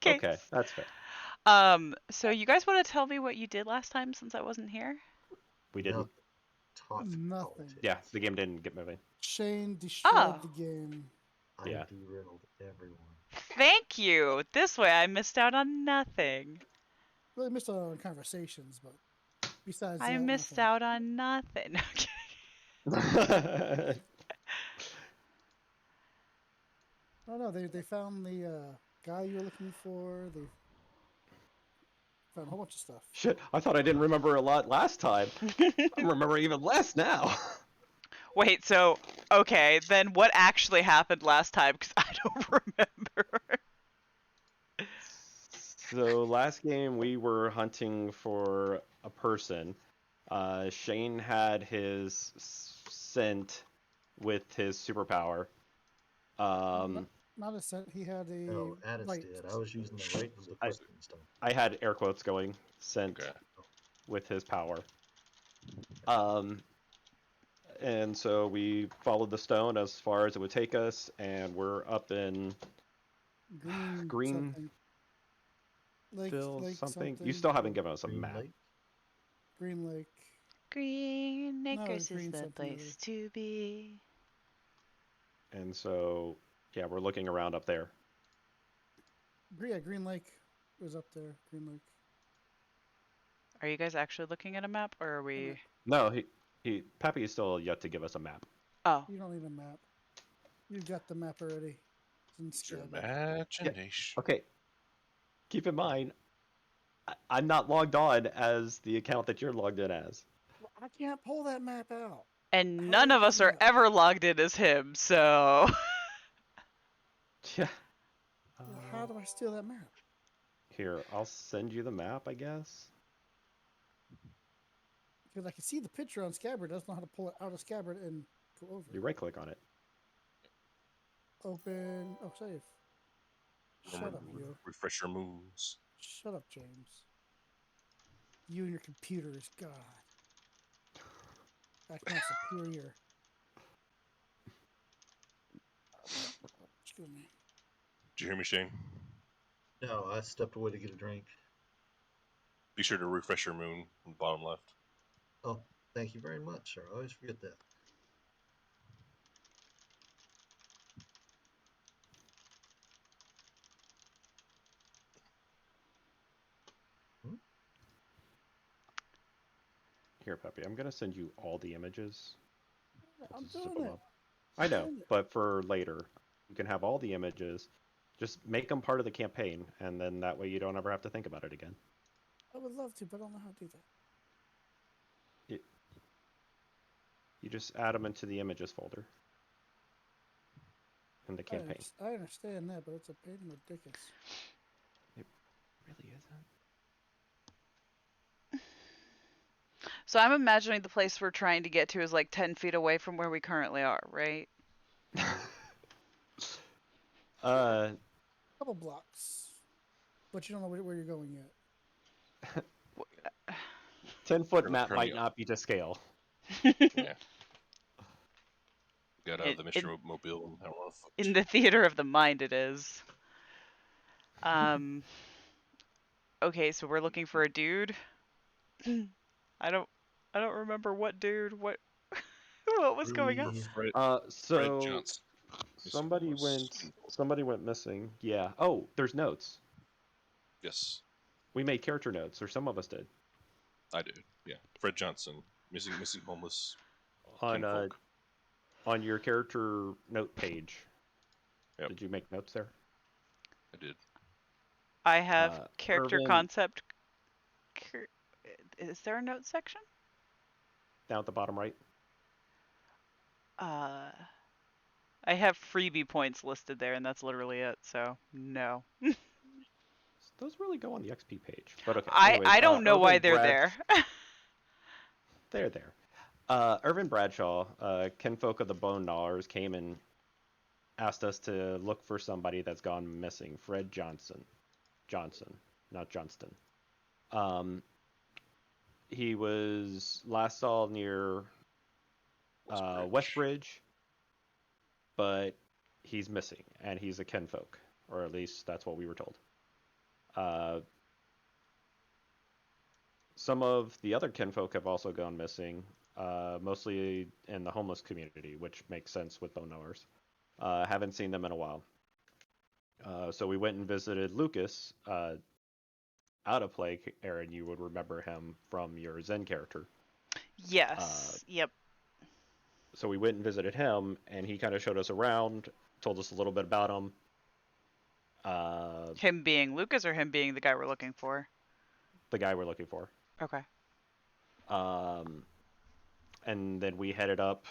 Okay. Okay, that's fair. So you guys want to tell me what you did last time since I wasn't here? We didn't. Talk Nothing. politics. Yeah, the game didn't get moving. Shane destroyed Oh. the game. I Yeah. derailed everyone. Thank you. This way I missed out on nothing. Really missed out on conversations, but besides I that, missed nothing. out on nothing. Okay. Oh no, they found the guy you were looking for. They found a whole bunch of stuff. Shit, I thought I didn't remember a lot last time. I'm remembering even less now. Wait, so okay, then what actually happened last time? Because I don't remember. So last game we were hunting for a person. Shane had his scent with his superpower. Not a scent. He had a No, Addis light. did. I was using the right of the I- fucking stuff. I had air quotes going, scent Okay. with his power. And so we followed the stone as far as it would take us, and we're up in Green. Green Something. Lake something. You still haven't given us a Green map. Lake? Green Lake. Green No, Acres is green the something or place to be. And so, yeah, we're looking around up there. Yeah, Green Lake was up there. Green Lake. Are you guys actually looking at a map, or are we? No, Pappy is still yet to give us a map. Oh, You don't need a map. You've got the map already. It's your Scabbard. imagination. Okay. Keep in mind, I'm not logged on as the account that you're logged in as. Well, I can't pull that map out. and How none do of you us do are that? ever logged in as him, so. Yeah. Well, how do I steal that map? Here, I'll send you the map, I guess. Because I can see the picture on Scabbard. Doesn't know how to pull it out of Scabbard and go over. You right click on it. Open. Oh, save. Shut Remember, up, you. refresh your moves. Shut up, James. You and your computers, God. Act not superior. Excuse me. Did you hear me, Shane? No, I stepped away to get a drink. Be sure to refresh your moon on the bottom left. Oh, thank you very much, sir. I always forget that. Here, Peppy, I'm gonna send you all the images. I'm Just zip doing them it. up. I know, doing it. but for later, you can have all the images. Just make them part of the campaign, and then that way you don't ever have to think about it again. I would love to, but I don't know how to do that. You just add them into the images folder in the campaign. I understand that, but it's a pain in the dickus. It really isn't. So I'm imagining the place we're trying to get to is like 10 feet away from where we currently are, right? Couple blocks. But you don't know where you're going yet. 10-foot map Currently might not be to scale. Yeah. Got out of the In- Mission Mobile and how on foot. In the theater of the mind, it is. Okay, so we're looking for a dude. I don't remember what dude, what was going on. Fred, So Fred Johnson. somebody went missing. Yeah. Oh, there's notes. Yes, We made character notes, or some of us did. I did. Yeah, Fred Johnson, missing homeless. On kinfolk. on your character note page. Yep. Did you make notes there? I did. I have character Irvin- concept. Is there a note section? Down at the bottom right. I have freebie points listed there, and that's literally it. So no. Those really go on the XP page. But okay. I Anyways, don't know why Irvin they're there. They're there. Irvin Bradshaw, kinfolk of the Bone Gnawers, came and asked us to look for somebody that's gone missing. Fred Johnson, not Johnston. He was last saw near Westbridge, but he's missing, and he's a kinfolk, or at least that's what we were told. Some of the other kinfolk have also gone missing, mostly in the homeless community, which makes sense with bone knowers. Haven't seen them in a while. So we went and visited Lucas, out of play, Aaron. You would remember him from your Zen character. Yes. Yep. So we went and visited him, and he kind of showed us around, told us a little bit about him. Him being Lucas or him being the guy we're looking for? The guy we're looking for. Okay. And then we headed up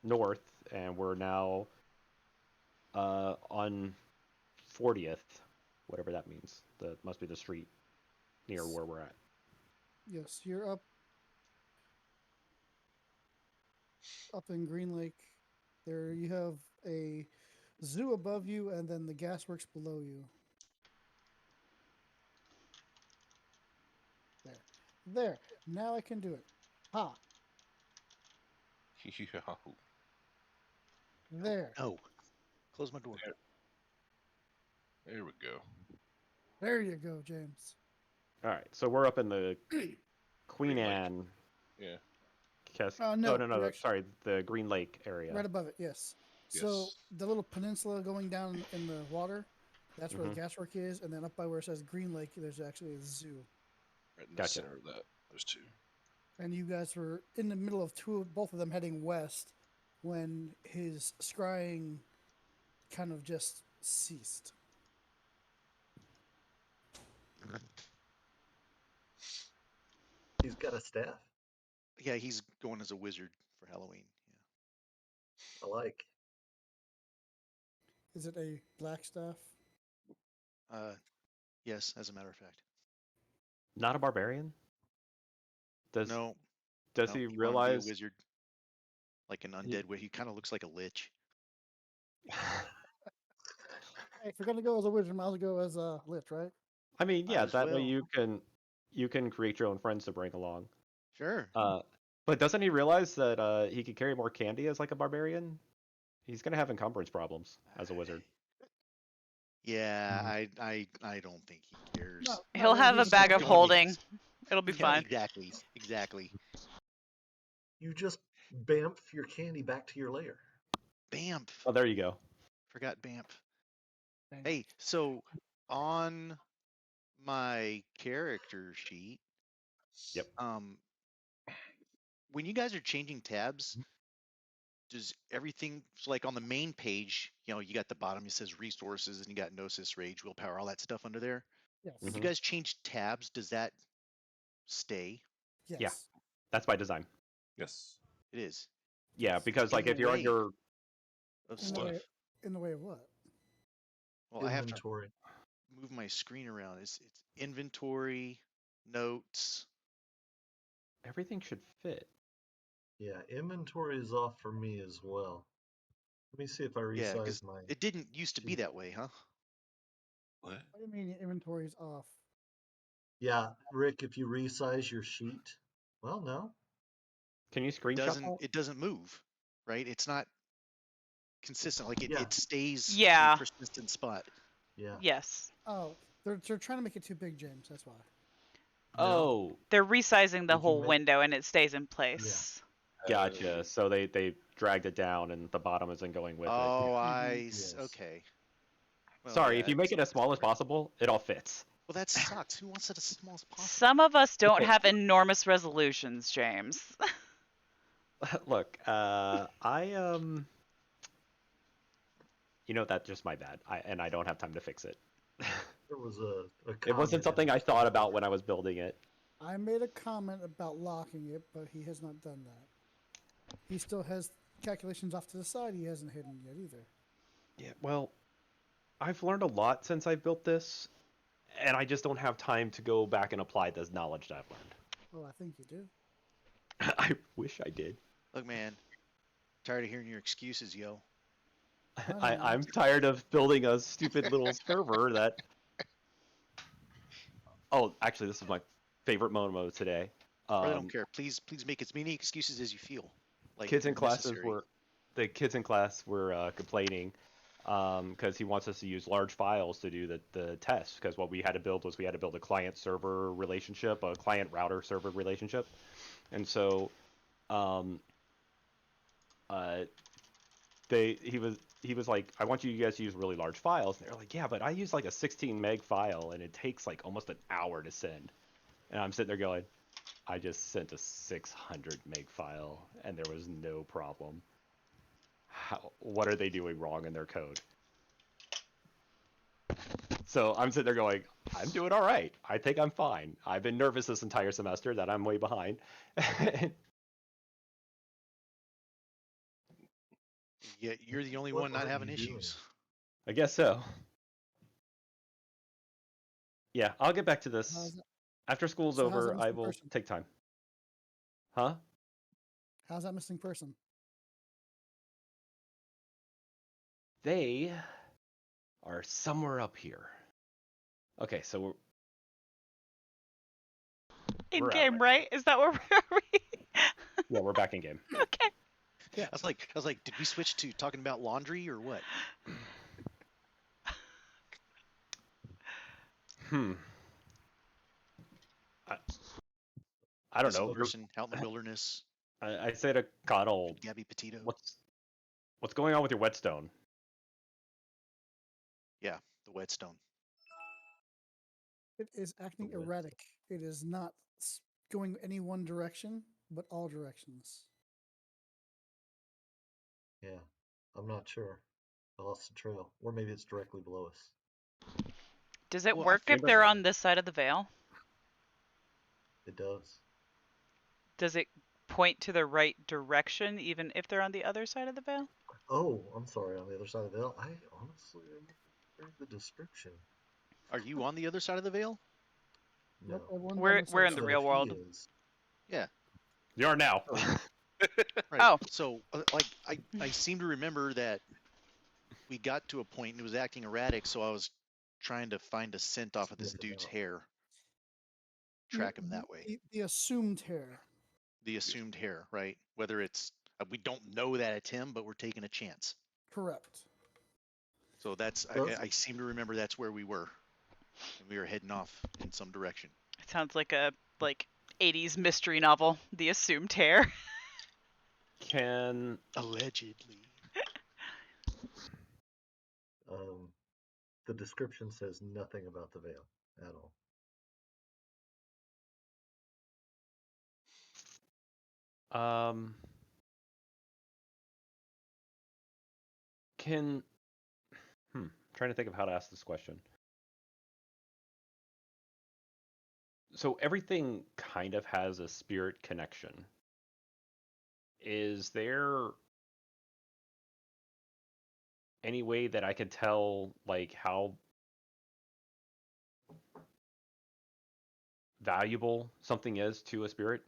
north, and we're now on 40th, whatever that means. That must be the street near where we're at. Yes, you're up in Green Lake. There you have a zoo above you, and then the gasworks below you. There. Now I can do it. Ha. Yahoo. There. No. Close my door. There we go. There you go, James. All right, so we're up in the Queen Green Lake. Anne. Yeah. No, no, you're actually- sorry, the Green Lake area. Right above it, yes. So Yes. the little peninsula going down in the water, that's where the gaswork is, and then up by where it says Green Lake, there's actually a zoo. Right in the Gotcha. center of that. There's two. And you guys were in the middle of both of them heading west when his scrying kind of just ceased. He's got a staff. Yeah, he's going as a wizard for Halloween. I like. Is it a black staff? Yeah. Yes, as a matter of fact. Not a barbarian? Does No. does no, he wanted to be a realize? wizard? Like an undead way. He kind of looks like a lich. Hey, if you're gonna go as a wizard, might as well go as a lich, right? I mean, Might yeah, as that way well. you can create your own friends to bring along. Sure. But doesn't he realize that he could carry more candy as like a barbarian? He's gonna have encumbrance problems as a wizard. Yeah, I don't think he cares. No, He'll have a he's bag of gonna be- holding. It'll be Yeah, fine. exactly. You just bamf your candy back to your lair. Bamf. Oh, there you go. Forgot Bamf. Bamf. Hey, so on my character sheet, Yep. when you guys are changing tabs, does everything so like on the main page, you got the bottom, it says resources, and you got Gnosis, Rage, Willpower, all that stuff under there. Yes. If you Mhm. guys change tabs, does that stay? Yes. Yeah. That's by design. Yes. It is. Yeah, because In like the if you're on way your of In the stuff. way, in the way of what? Well, I have to Inventory. move my screen around. It's inventory, notes. everything should fit. Yeah, inventory is off for me as well. Let me see if I Yeah, because resize my. it didn't used to be that way, huh? What? What do you mean your inventory is off? Yeah, Rick, if you resize your sheet, well, no. Can you screenshot that? It doesn't move, right? It's not consistent. Like Yeah. it stays in Yeah. a persistent spot. Yeah. Yes. Oh, they're trying to make it too big, James. That's why. No. Oh, They're resizing the You can whole make- window and it stays in place. gotcha. So they dragged it down and the bottom isn't going with Oh, Yes. okay. Well, Sorry, yeah, if you make it it's- as small as possible, it all fits. Well, that sucks. Who wants it as small as possible? Some of us don't Okay. have enormous resolutions, James. Look, that's just my bad. I don't have time to fix it. There was a It wasn't comment in something the I thought chat about box. when I was building it. I made a comment about locking it, but he has not done that. He still has calculations off to the side he hasn't hidden yet either. Yeah, well, I've learned a lot since I built this, and I just don't have time to go back and apply this knowledge that I've learned. Oh, I think you do. I wish I did. Look, man, tired of hearing your excuses, yo. I'm tired of building a stupid little server that. Oh, actually, this is my favorite moment of today. I really don't care. Please make as many excuses as you feel. Like Kids in classes necessary. the kids in class were complaining because he wants us to use large files to do the test. Because what we had to build was we had to build a client-server relationship, a client-router-server relationship, and so he was like, I want you guys to use really large files. And they're like, yeah, but I use like a 16 meg file and it takes like almost an hour to send. And I'm sitting there going, I just sent a 600 meg file and there was no problem. What are they doing wrong in their code? So I'm sitting there going, I'm doing all right. I think I'm fine. I've been nervous this entire semester that I'm way behind. Yeah, you're the only What one not are having you doing? issues. I guess so. Yeah, I'll get back to How's this. that, After school's so how's that over, I missing will person? take time. Huh? How's that missing person? They are somewhere up here. Okay, so we're In We're game, at right? Is that where we? yeah, we're back in game. Okay. Yeah. I was like, did we switch to talking about laundry or what? Hmm. I don't Missing know. person out in the wilderness. I say to Connell, Gabby Petito. what's going on with your whetstone? Yeah, the whetstone. It is acting The what? erratic. It is not going any one direction, but all directions. Yeah, I'm not sure. I lost the trail, or maybe it's directly below us. Does it Well, work if they're on this side of the veil? It does. Does it point to the right direction even if they're on the other side of the veil? Oh, I'm sorry. On the other side of the veil, I honestly didn't read the description. Are you on the other side of the veil? No. Nope, everyone's on We're this we're side. in the But real if he world. is, Yeah. You are now. Right. Oh. So, like, I seem to remember that we got to a point and it was acting erratic, so I was trying to find a scent off of this Sniff it dude's out. hair. The- Track him that way. The assumed hair. The assumed hair, right? Whether it's, we don't know that it's him, but we're taking a chance. Correct. So that's, Does- I seem to remember that's where we were. And we were heading off in some direction. It sounds like a 80s mystery novel, The Assumed Hair. Can Allegedly. The description says nothing about the veil at all. can trying to think of how to ask this question. So everything kind of has a spirit connection. Is there any way that I can tell like how valuable something is to a spirit?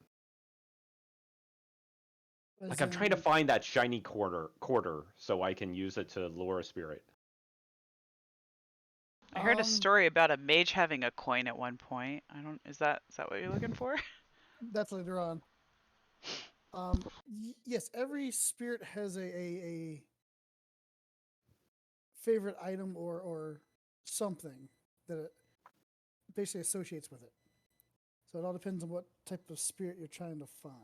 Like I'm trying to find that shiny quarter so I can use it to lure a spirit. I heard a story about a mage having a coin at one point. Is that what you're looking for? That's later on. Yes, every spirit has a favorite item or something that it basically associates with it. So it all depends on what type of spirit you're trying to find.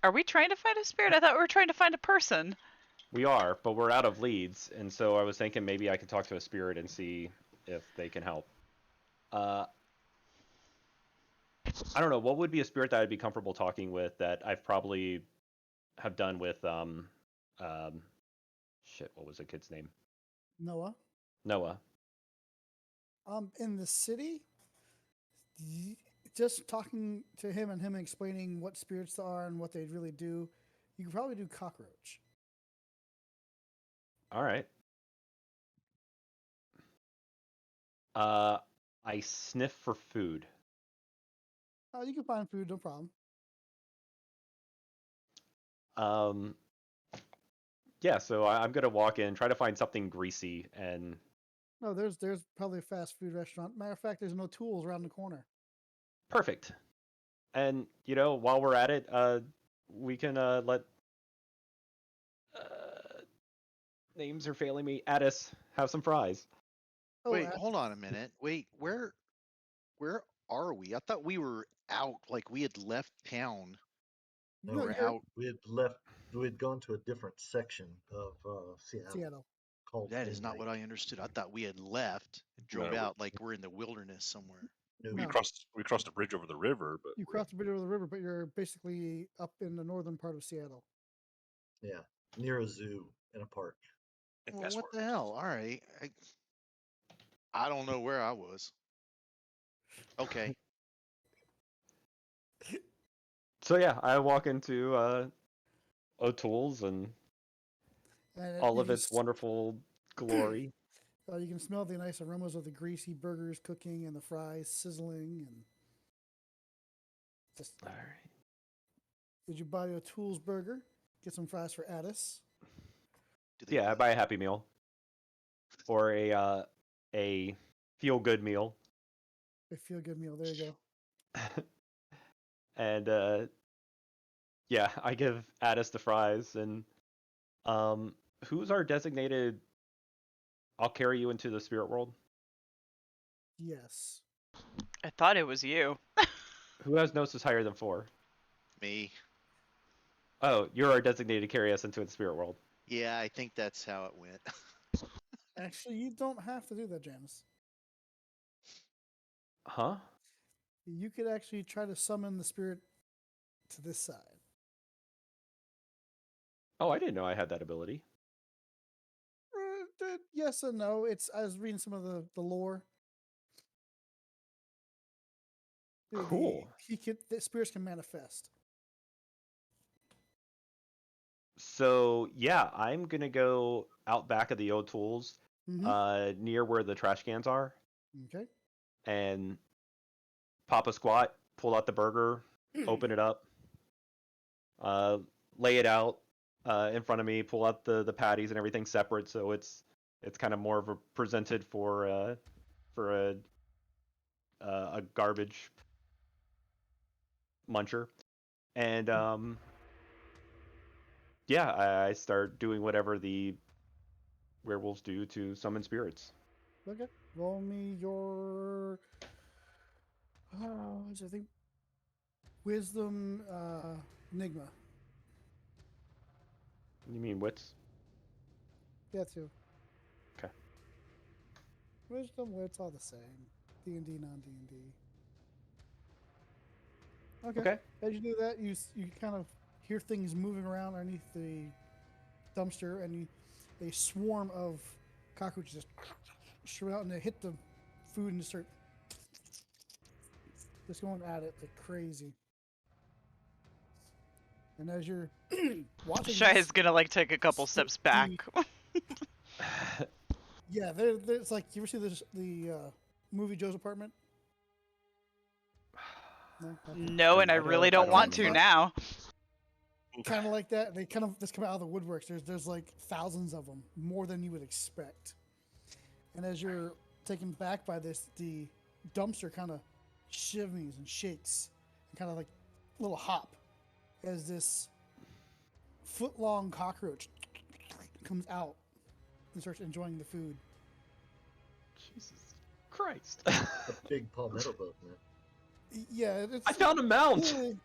Are we trying to find a spirit? I thought we were trying to find a person. We are, but we're out of leads, and so I was thinking maybe I could talk to a spirit and see if they can help. I don't know, what would be a spirit that I'd be comfortable talking with that I've probably have done with shit, what was the kid's name? Noah. Noah. In the city, just talking to him and him explaining what spirits are and what they really do, you could probably do cockroach. All right. I sniff for food. You can find food, no problem. Yeah, so I'm gonna walk in, try to find something greasy, and No, there's probably a fast food restaurant. Matter of fact, there's no tools around the corner. perfect. And while we're at it, we can let Names are failing me. Addis, have some fries. Oh, Wait, hold on a minute. Wait, where are we? I thought we were out, like we had left town. No, We no, were you're out. we had left. We had gone to a different section of Seattle, Seattle. called That is Main not what I Range. understood. I thought we had left and drove No, out like we're in the wilderness somewhere. No, we No. crossed a bridge over the river, but You crossed the bridge over the river, but you're basically up in the northern part of Seattle. yeah, near a zoo in a park. and Well, fast what the forward. hell? All right. I don't know where I was. Okay. So yeah, I walk into O'Toole's and And all you of can its wonderful glory. you can smell the nice aromas of the greasy burgers cooking and the fries sizzling and just. All right. Did you buy a Tools burger? Get some fries for Addis. Do they Yeah, I do buy a Happy Meal or a feel good meal, A feel good meal. There you go. and yeah, I give Addis the fries. And who's our designated? I'll carry you into the spirit world. Yes. I thought it was you. Who has gnosis higher than 4? me? Oh, you're our designated to carry us into the spirit world. Yeah, I think that's how it went. Actually, you don't have to do that, James. Huh? You could actually try to summon the spirit to this side. Oh, I didn't know I had that ability. Yes and no. I was reading some of the lore. Cool. The spirits can manifest. So yeah, I'm gonna go out back of the O'Toole's, near where the trash cans are, Okay. and pop a squat, pull out the burger, open it up, lay it out in front of me, pull out the patties and everything separate, so it's kind of more of a presented for a garbage muncher, and yeah, I start doing whatever the werewolves do to summon spirits. Okay. Roll me your. I think wisdom enigma. You mean wits? Yeah, too. Okay. Wisdom, wits, all the same. D&D, non-D&D. Okay. Okay. As you do that, you kind of hear things moving around underneath the dumpster, and a swarm of cockroaches just shoot out and they hit the food and just start just going at it like crazy. And as you're watching Shy this, is gonna like take a couple steps back. yeah, it's like, you ever see the movie Joe's Apartment? No? Okay. No, and I really don't want to now. Kind of like that. They kind of just come out of the woodworks. There's like thousands of them, more than you would expect. And as you're taken back by this, the dumpster kind of shimmies and shakes, and kind of like a little hop, as this foot-long cockroach comes out and starts enjoying the food. Jesus Christ! A big palmetto bug, man. Yeah, I found a mount. Clearly,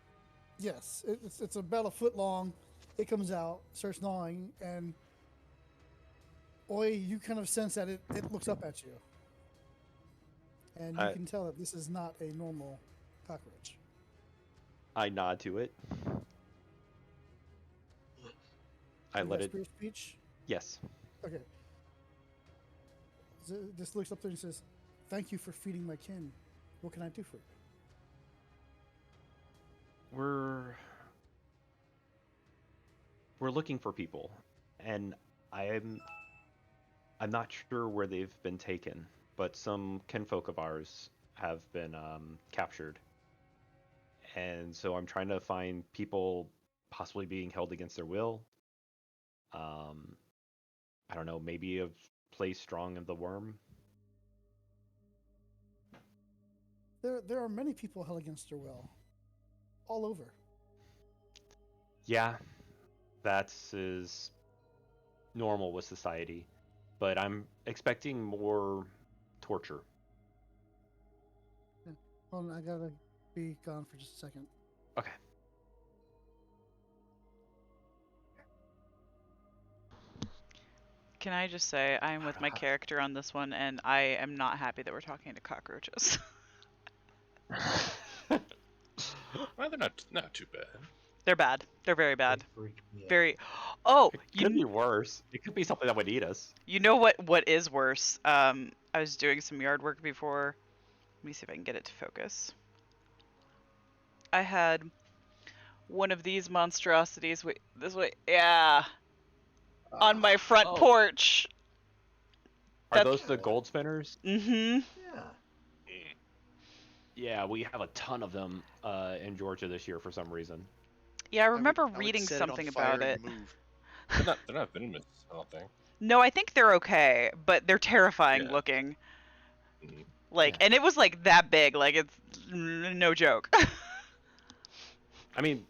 yes, it's about a foot long. It comes out, starts gnawing, and Oi, you kind of sense that it looks up at you. And you can tell that this is not a normal cockroach. I nod to it. I You let got it. spirit speech? Yes. Okay. So this looks up there and says, "Thank you for feeding my kin. What can I do for you?" We're looking for people, and I'm not sure where they've been taken, but some kinfolk of ours have been captured, and so I'm trying to find people possibly being held against their will. I don't know, maybe a place strong in the worm. There are many people held against their will, all over. Yeah, that is normal with society, but I'm expecting more torture. Hold on, I gotta be gone for just a second. Okay. Can I just say, I am with my character on this one, and I am not happy that we're talking to cockroaches. Well, they're not too bad. They're bad. They're very They bad. freak me out. Very. Oh, It could be worse. It could be something that would eat us. you know what is worse? I was doing some yard work before. Let me see if I can get it to focus. I had one of these monstrosities. Wait, this way. Yeah, on my front Oh. porch. Are That's- those the gold spinners? Mm-hmm. Yeah. Yeah, we have a ton of them in Georgia this year for some reason. Yeah, I I would- remember I would reading set it on something fire about it. and move. They're not venomous, I don't think. No, I think they're okay, but they're terrifying Yeah. looking. Mhm. Like, Yeah. and it was like that big. Like, it's no joke. I mean,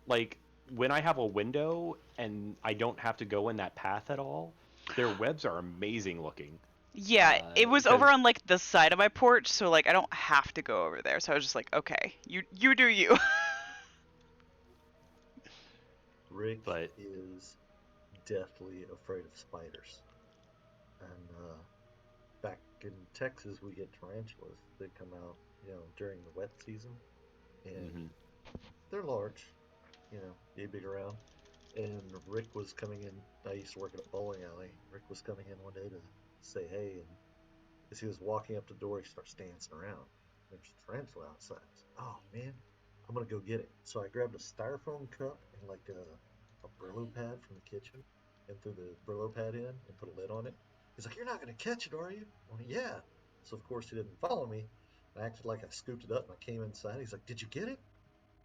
like, when I have a window and I don't have to go in that path at all, their webs are amazing looking. Yeah, it was over because- on like the side of my porch, so like I don't have to go over there. So I was just like, okay, you do you. Rick But- is deathly afraid of spiders. And back in Texas, we get tarantulas that come out, during the wet season, and Mhm. they're large, yay big around. And Rick was coming in. I used to work at a bowling alley. Rick was coming in one day to say hey, and as he was walking up the door, he starts dancing around. There's a tarantula outside. I said, oh man, I'm gonna go get it. So I grabbed a styrofoam cup and like a Brillo pad from the kitchen, and threw the Brillo pad in and put a lid on it. He's like, you're not gonna catch it, are you? I went, yeah. So of course he didn't follow me. I acted like I scooped it up and I came inside. He's like, did you get it?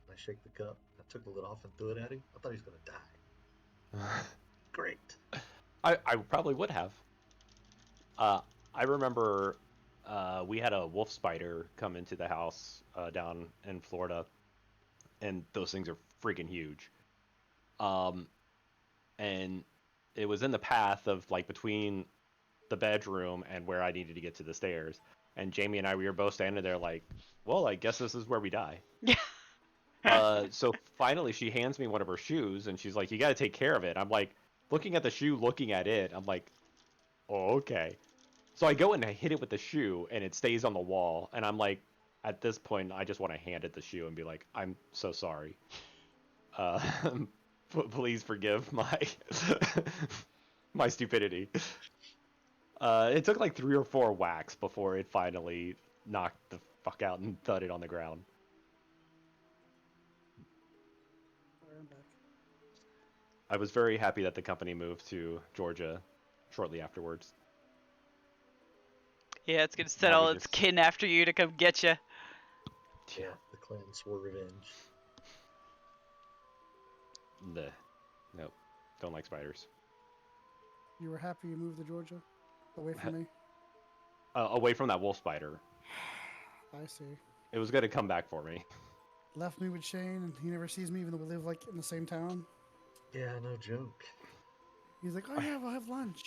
And I shake the cup. I took the lid off and threw it at him. I thought he was gonna die. Great. I probably would have. I remember we had a wolf spider come into the house down in Florida, and those things are freaking huge. And it was in the path of like between the bedroom and where I needed to get to the stairs. And Jamie and I, we were both standing there like, well, I guess this is where we die. So finally she hands me one of her shoes and she's like, you got to take care of it. I'm like, looking at the shoe, looking at it. I'm like, oh, okay. So I go and I hit it with the shoe and it stays on the wall. And I'm like, at this point, I just want to hand it the shoe and be like, I'm so sorry. Please forgive my my stupidity. It took like 3 or 4 whacks before it finally knocked the fuck out and thudded on the ground. Sorry, I'm back. I was very happy that the company moved to Georgia shortly afterwards. Yeah, it's gonna send Now we all its just- kin after you to come get you. Yeah, the clan swore revenge. Nope. Don't like spiders. You were happy you moved to Georgia, away from me. Away from that wolf spider. I see. It was gonna come back for me. Left me with Shane, and he never sees me, even though we live like in the same town. Yeah, no joke. He's like, "Oh yeah, we'll have lunch."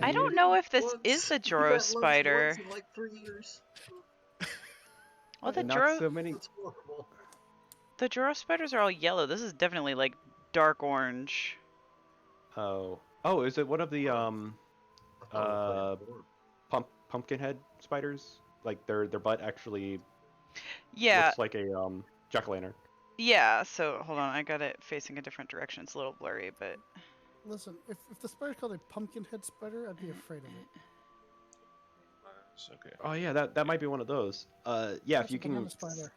I don't know if this Once. is the We've had Joro lunch spider. once in like 3 years. Well, the Not Joro so many. That's horrible. the Joro spiders are all yellow. This is definitely like dark orange. Oh, is it one of the I thought we played more. pumpkinhead spiders? Like their butt actually Yeah, looks like a jack-o'-lantern. yeah. So hold on, I got it facing a different direction. It's a little blurry, but Listen, if the spider's called a pumpkinhead spider, I'd be afraid of it. It's okay. Oh yeah, that might be one of those. Yeah, That's if you a banana can spider.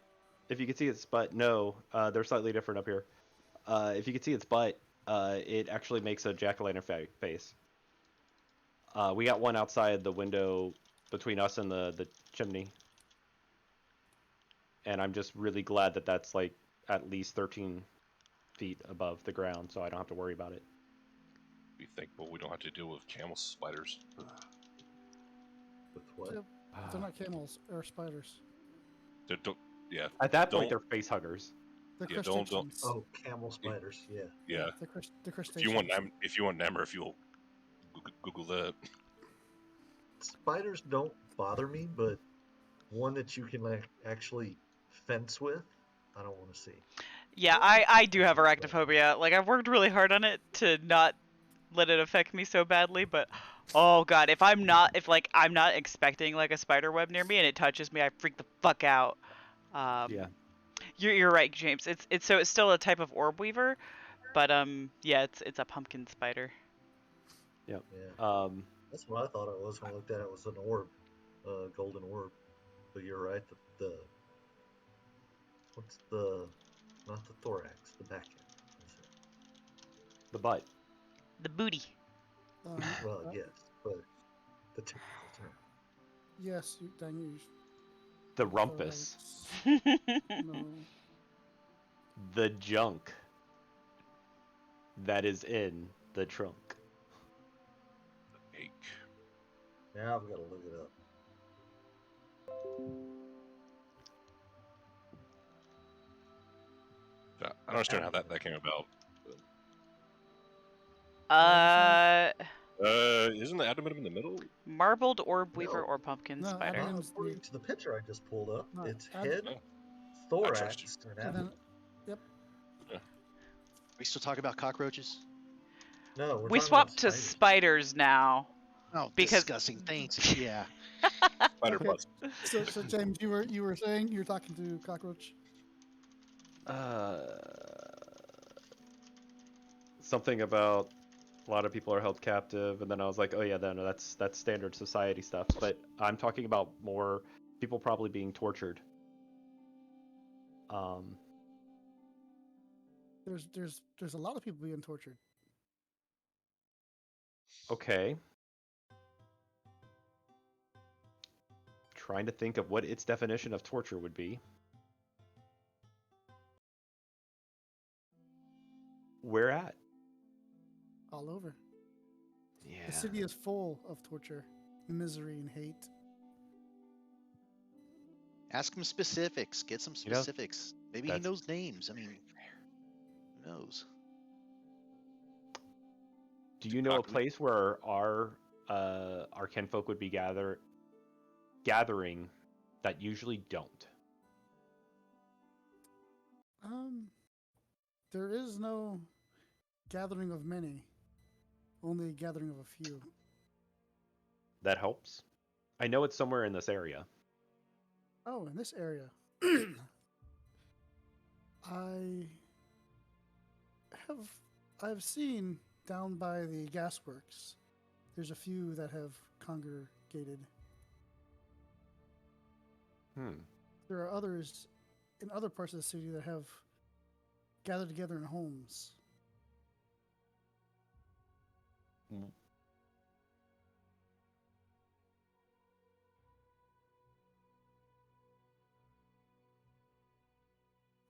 if you can see its butt, no, they're slightly different up here. If you can see its butt, it actually makes a jack-o'-lantern face. We got one outside the window between us and the chimney. And I'm just really glad that that's like at least 13 feet above the ground, so I don't have to worry about it. Be thankful we don't have to deal with camel spiders. With what? Yep. They're not camels or spiders. Yeah, At that point, Don't- they're face huggers. The Yeah, don't. crustaceans. Oh, camel spiders. Yeah. Yeah. The If crustaceans. you want Namor, if you'll Google that. Spiders don't bother me, but one that you can like actually fence with, I don't want to see. Yeah, I do have arachnophobia. Like, I've worked really hard on it to not let it affect me so badly, but oh god, if I'm not expecting like a spider web near me and it touches me, I freak the fuck out. Yeah. You're right, James. It's still a type of orb weaver, but yeah, it's a pumpkin spider. Yep. Yeah. That's what I thought it was when I looked at it. It was an orb, golden orb. But you're right. The what's the not the thorax, the back end. The butt. The booty. Well, yes, but the technical term. Yes, Daniel. The rumpus. No. The junk that is in the trunk. Ache. Now I've got to look it up. I don't understand how that came about. Isn't the abdomen in the middle? Marbled orb weaver No. or pumpkin No, spider. Not Adam's according to the picture I just pulled up. No, It's Adam- head, Oh, I trust thorax, and And abdomen. then, We still talk about cockroaches? No, We talking about swapped to spiders. spiders now. Oh, Because- disgusting things. Yeah. Spider Okay. butts. so James, you were saying you were talking to cockroach. Something about a lot of people are held captive, and then I was like, oh yeah, no, that's standard society stuff. But I'm talking about more people probably being tortured. There's a lot of people being tortured. Okay. Trying to think of what its definition of torture would be. Where at? All over. Yeah. The city is full of torture, misery, and hate. Ask him specifics. Get some You know, specifics. Maybe he that's- knows names. I mean, who knows? Do you know a place where our kinfolk would be gathering that usually don't? There is no gathering of many, only a gathering of a few. That helps. I know it's somewhere in this area. Oh, in this area. I've seen down by the gasworks. There's a few that have congregated. There are others in other parts of the city that have gathered together in homes.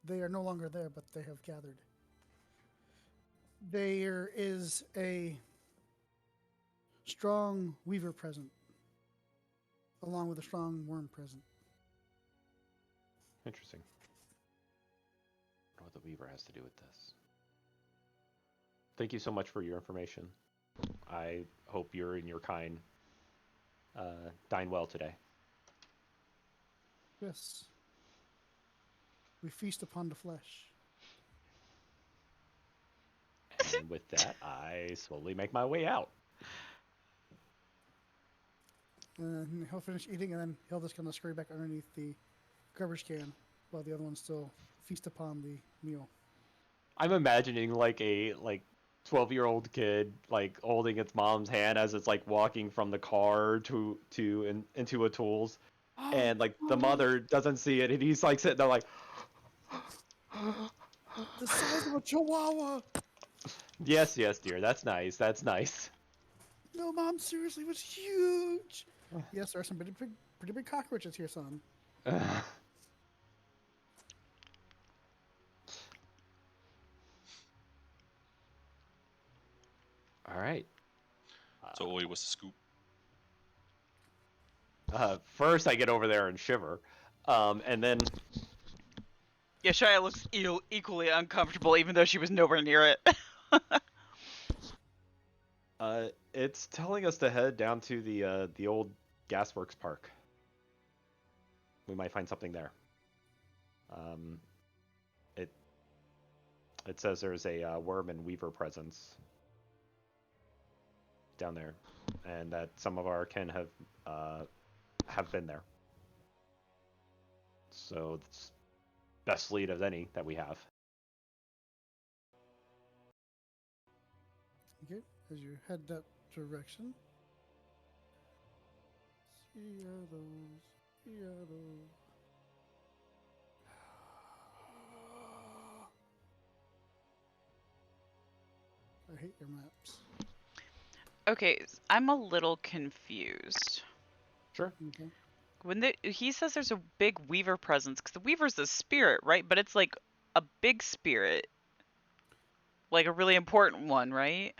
They are no longer there, but they have gathered. There is a strong weaver present, along with a strong worm present. Interesting. I wonder what the Weaver has to do with this. Thank you so much for your information. I hope you're and your kind dine well today. Yes. We feast upon the flesh. And with that, I slowly make my way out. And then he'll finish eating, and then he'll just kind of scurry back underneath the garbage can while the other ones still feast upon the meal. I'm imagining like a 12-year-old kid like holding its mom's hand as it's like walking from the car into a tools, and like the mother doesn't see it, and he's like sitting there like, The size of a chihuahua! yes, dear, that's nice, that's nice. No, Mom, seriously, it was huge! Yes, there are some pretty big cockroaches here, son. All right. So, Oi, what's the scoop? First, I get over there and shiver, and then Yeah, Shia looks equally uncomfortable, even though she was nowhere near it. It's telling us to head down to the old gasworks park. We might find something there. It says there's a worm and weaver presence down there, and that some of our kin have been there. So it's best lead of any that we have. Okay, as you head that direction. Seattle. I hate your maps. Okay, I'm a little confused. Sure. Okay. When he says there's a big weaver presence, because the weaver's a spirit, right? But it's like a big spirit, like a really important one, right?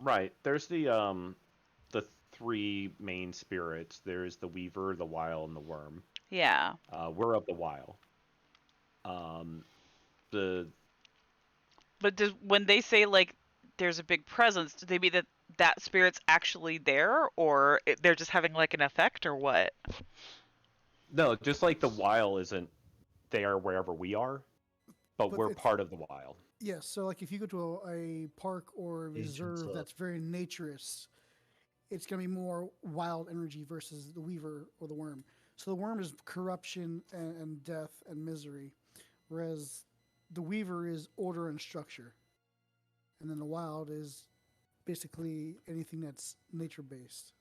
Right. There's the three main spirits. There's the weaver, the wile, and the worm. Yeah. We're of the wile. The But when they say like there's a big presence, do they mean that that spirit's actually there, or they're just having like an effect, or what? No, just like the wile isn't there wherever we are, but we're part of the wile. Yes, so like if you go to a park or reserve that's very naturist, it's going to be more wild energy versus the weaver or the worm. So the worm is corruption and death and misery, whereas the weaver is order and structure. And then the wild is basically anything that's nature-based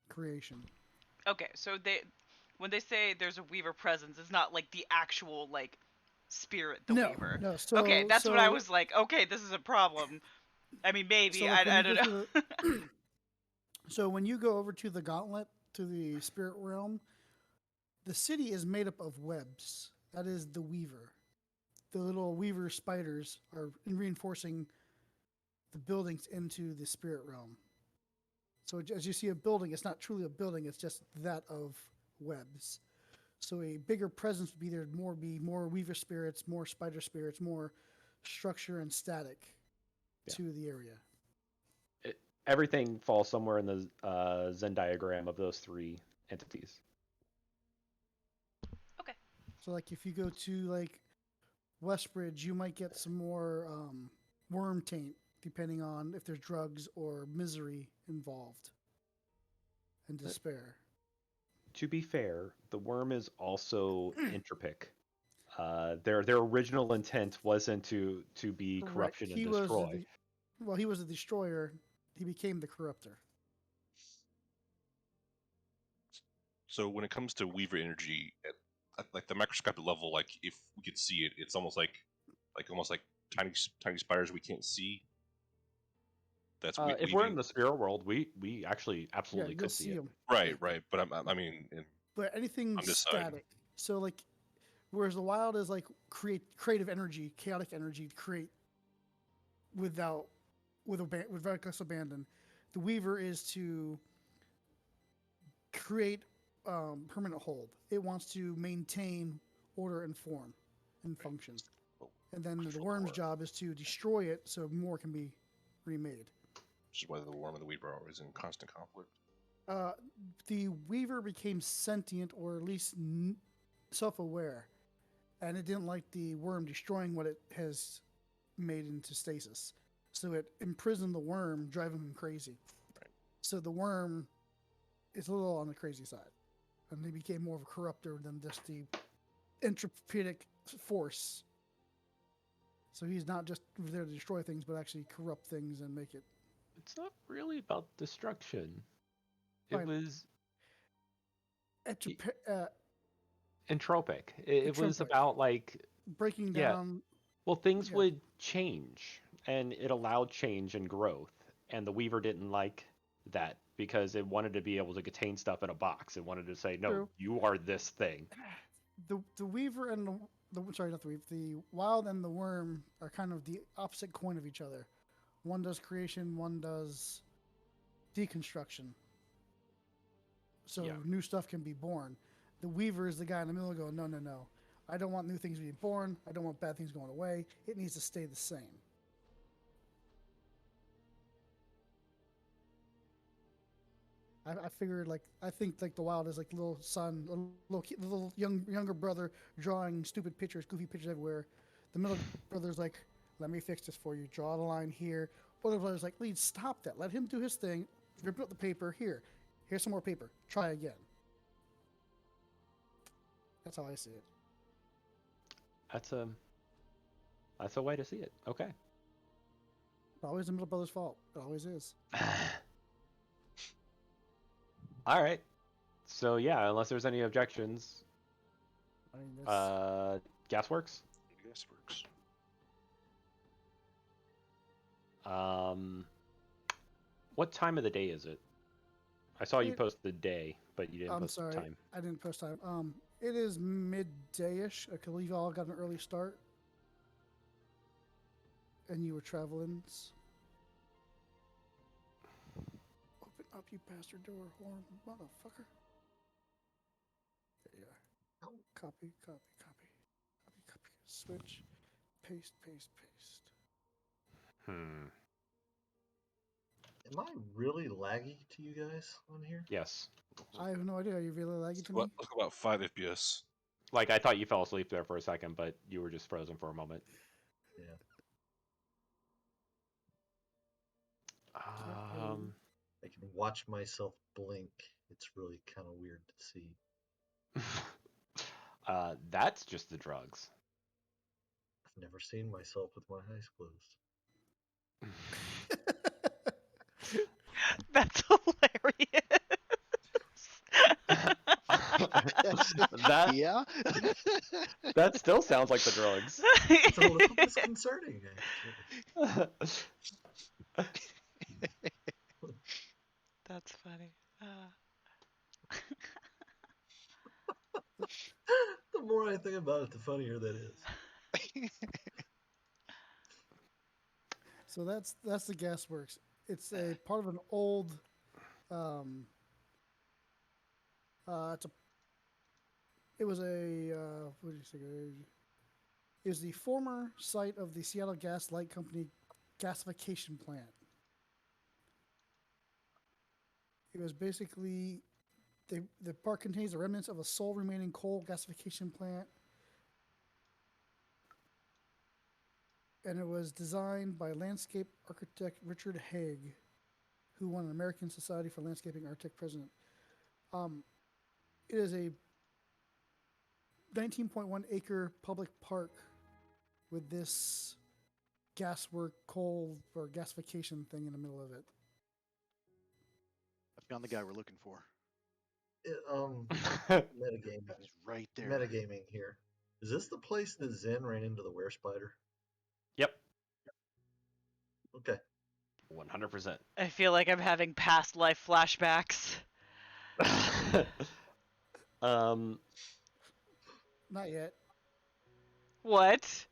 creation. Okay, so when they say there's a weaver presence, it's not like the actual like spirit, the weaver. No, so okay, that's what I was like. Okay, this is a problem. I mean, maybe so like I don't know. So when you go over to the gauntlet, to the spirit realm, the city is made up of webs. That is the weaver. The little weaver spiders are reinforcing the buildings into the spirit realm. So as you see a building, it's not truly a building, it's just that of webs. So a bigger presence would be there be more weaver spirits, more spider spirits, more structure and static to the area. Everything falls somewhere in the Venn diagram of those three entities. Okay. So like if you go to like Westbridge, you might get some more worm taint, depending on if there's drugs or misery involved and despair. To be fair, the worm is also entropic. Their original intent wasn't to be Correct. corruption and destroy. He was a destroyer. He became the corruptor. So when it comes to weaver energy, at like the microscopic level, like if we could see it, it's almost like tiny spiders we can't see. That's if we're in the spirit world, we actually absolutely could see it. them. Right. But I mean, But anything static. So like, whereas the wild is like creative energy, chaotic energy to create with reckless abandon. The weaver is to create permanent hold. It wants to maintain order and form and function. And then the worm's job is to destroy it so more can be remade. Which is why the worm and the weaver are always in constant conflict. The weaver became sentient, or at least self-aware, and it didn't like the worm destroying what it has made into stasis. So it imprisoned the worm, driving him crazy. Right. So the worm is a little on the crazy side, and he became more of a corruptor than just the entropic force. So he's not just there to destroy things, but actually corrupt things and make it. It's not really about destruction. It was entropic. It was about like breaking down. Well, things would change, and it allowed change and growth. And the weaver didn't like that because it wanted to be able to contain stuff in a box. It wanted to say, "No, you are this thing." The weaver and the wild and the worm are kind of the opposite coin of each other. One does creation, one does deconstruction. So new stuff can be born. The weaver is the guy in the middle going, no. I don't want new things being born. I don't want bad things going away. It needs to stay the same. I figured I think the wild is like the little son, little younger brother drawing stupid pictures, goofy pictures everywhere. The middle brother's like, let me fix this for you. Draw the line here. Older brother's like, please stop that. Let him do his thing. Rip up the paper. Here's some more paper. Try again. That's how I see it. That's a way to see it. Okay. Always the middle brother's fault. It always is. All right. So yeah, unless there's any objections, I mean, that's... Gasworks. Gasworks. What time of the day is it? I saw you post the day, but you didn't I'm post sorry, the time. I didn't post time. It is midday-ish. I believe you all got an early start, and you were traveling. Open up, you bastard door, horn, motherfucker. There you are. Copy. Switch. Paste. Am I really laggy to you guys on here? Yes. I have no idea. Are you really laggy to me? Let's go about 5 FPS. Like I thought you fell asleep there for a second, but you were just frozen for a moment. Yeah. I can watch myself blink. It's really kind of weird to see. That's just the drugs. I've never seen myself with my eyes closed. That's hilarious. Yeah. That still sounds like the drugs. It's a little disconcerting, actually. That's funny. The more I think about it, the funnier that is. So that's the Gasworks. It's a part of an old. It was a. What did you say? It was the former site of the Seattle Gas Light Company gasification plant. It was basically the park contains the remnants of a sole remaining coal gasification plant. And it was designed by landscape architect Richard Haig, who won an American Society for Landscaping Architect president. It is a 19.1 acre public park with this gaswork coal or gasification thing in the middle of it. I found the guy we're looking for. Metagaming. He's right there. Metagaming here. Is this the place that Zen ran into the were-spider? Yep. Okay. 100%. I feel like I'm having past life flashbacks. Not yet. What?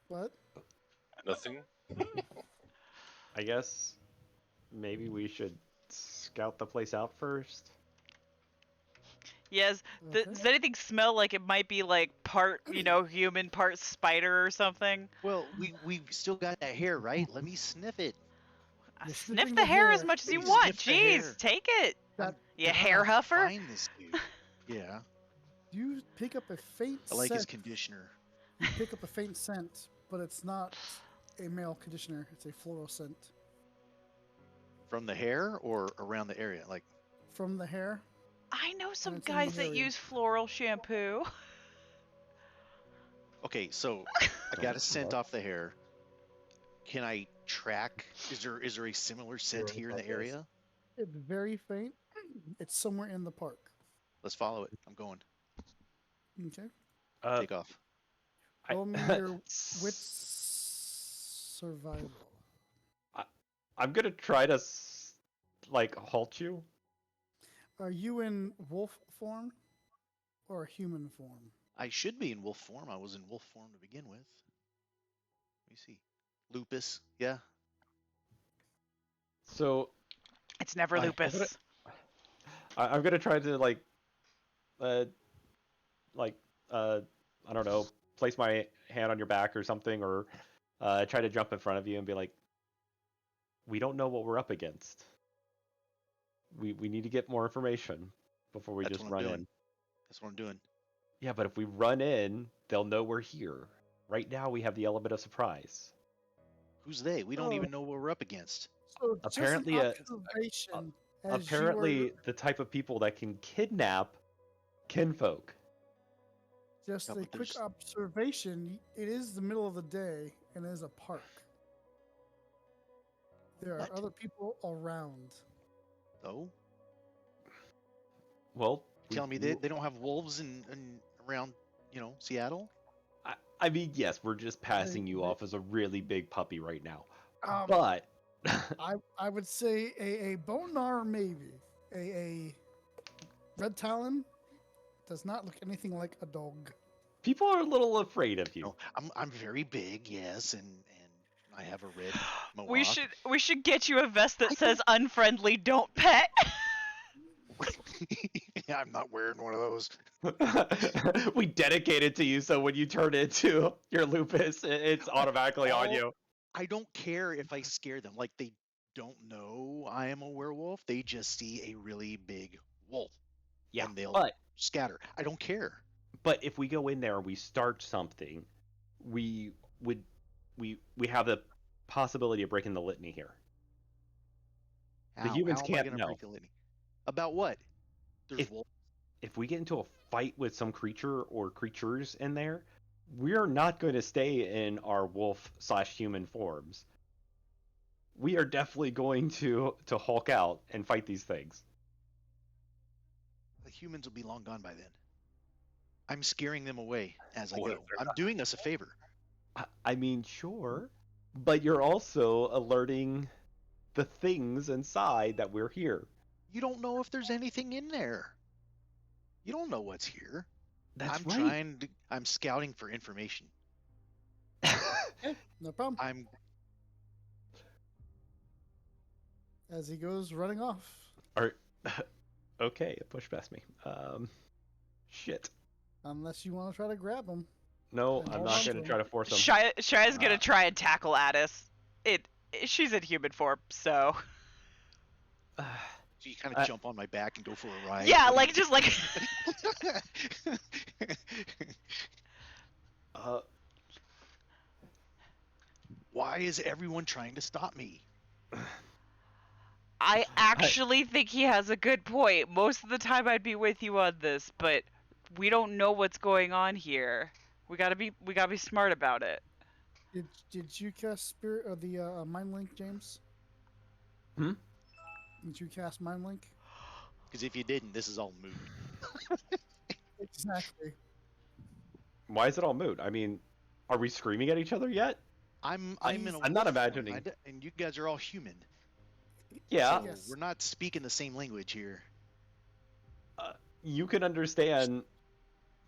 What? Nothing. I guess maybe we should scout the place out first. Yes. Okay. Does anything smell like it might be like part, human, part spider or something? Well, we've still got that hair, right? Let me sniff it. You're Sniff sniffing the hair as hair. much as you Please want. sniff the Jeez, hair. take it. That, You I'm hair trying to huffer? Find this dude. Yeah. you pick up a faint I like his scent. conditioner. You pick up a faint scent, but it's not a male conditioner. It's a floral scent. From the hair or around the area? Like, From the hair. I know some it's in guys the that area. use floral shampoo. okay, so I got a scent off the hair. Can I track? Is there a similar scent here in the area? It's very faint. It's somewhere in the park. Let's follow it. I'm going. Okay. Take off. Roll me your wits survival. I'm gonna try to halt you. Are you in wolf form or human form? I should be in wolf form. I was in wolf form to begin with. Let me see. Lupus. Yeah. So It's never lupus. I'm gonna try to I don't know, place my hand on your back or something, or try to jump in front of you and be like, we don't know what we're up against. We need to get more information before we That's just what I'm run doing. in. That's what I'm doing. Yeah, but if we run in, they'll know we're here. Right now, we have the element of surprise. Who's they? We don't Oh. even know what we're up against. So Apparently, just an observation. As apparently, the type of people that can kidnap kinfolk. just Yeah, a but quick there's- observation. It is the middle of the day and it is a park. There are What? other people around. Oh, Well, telling me they don't have wolves in around, Seattle? I mean, yes, we're just passing you off as a really big puppy right now. Um, But I would say a bonar maybe. A red talon does not look anything like a dog. people are a little afraid of you. No, I'm very big, yes, and I have a red mohawk. We should get you a vest that says unfriendly, don't pet. I'm not wearing one of those. We dedicate it to you, so when you turn into your lupus, it's automatically on Oh. you. I don't care if I scare them. Like, they don't know I am a werewolf. They just see a really big wolf. Yeah, and they'll but scatter. I don't care. if we go in there and we start something, we have the possibility of breaking the litany here. The humans how am I can't gonna know. break the litany? About what? There's wolves. If we get into a fight with some creature or creatures in there, we're not going to stay in our wolf/human forms. We are definitely going to hulk out and fight these things. The humans will be long gone by then. I'm scaring them away as I What if go. they're I'm doing us a favor. I mean, sure, but you're also alerting the things inside that we're here. You don't know if there's anything in there. You don't know what's here. That's I'm right. I'm scouting for information. No problem. I'm As he goes running off. Okay, push past me. Shit. Unless you want to try to grab him. No, And I'm hold not on going to to him. try to force him. Shia's gonna try and tackle Addis. She's in human form, so. so you kind of jump on my back and go for a ride. Yeah, What like do just like. Why is everyone trying to stop me? I actually think he has a good point. Most of the time I'd be with you on this, but we don't know what's going on here. We gotta be smart about it. Did you cast spirit or the mind link, James? Hmm? Did you cast mind link? Because if you didn't, this is all moot. Exactly. Why is it all moot? I mean, are we screaming at each other yet? I'm in a I'm not wolf form, imagining. and you guys are all human. Yeah, So Yes. we're not speaking the same language here. you can understand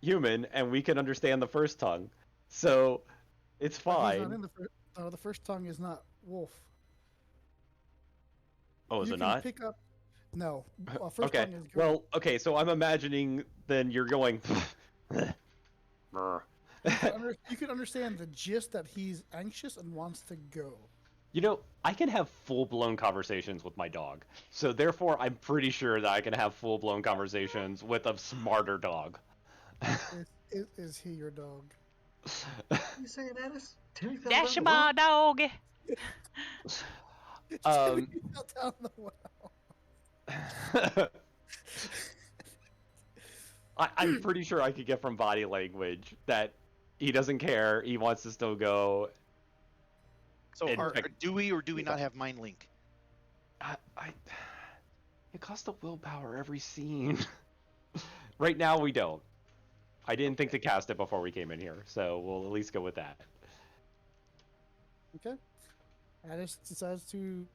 human, and we can understand the first tongue. So, it's But he's fine. not in the first. The first tongue is not wolf. Oh, is you it can not? pick up. No. First Okay. tongue is good. Well, okay, so I'm imagining then you're going. You can understand the gist that he's anxious and wants to go. You know, I can have full-blown conversations with my dog. So therefore, I'm pretty sure that I can have full-blown conversations with a smarter dog. Is he your dog? What are you saying, Addis? Timmy fell Dash down my the dog. Um, He fell down the well. I'm pretty sure I could get from body language that he doesn't care. He wants to still go. So And- do we or do we not have mind link? It costs a willpower every scene. Right now we don't. I didn't think to cast it before we came in here, so we'll at least go with that. Okay. Addis decides to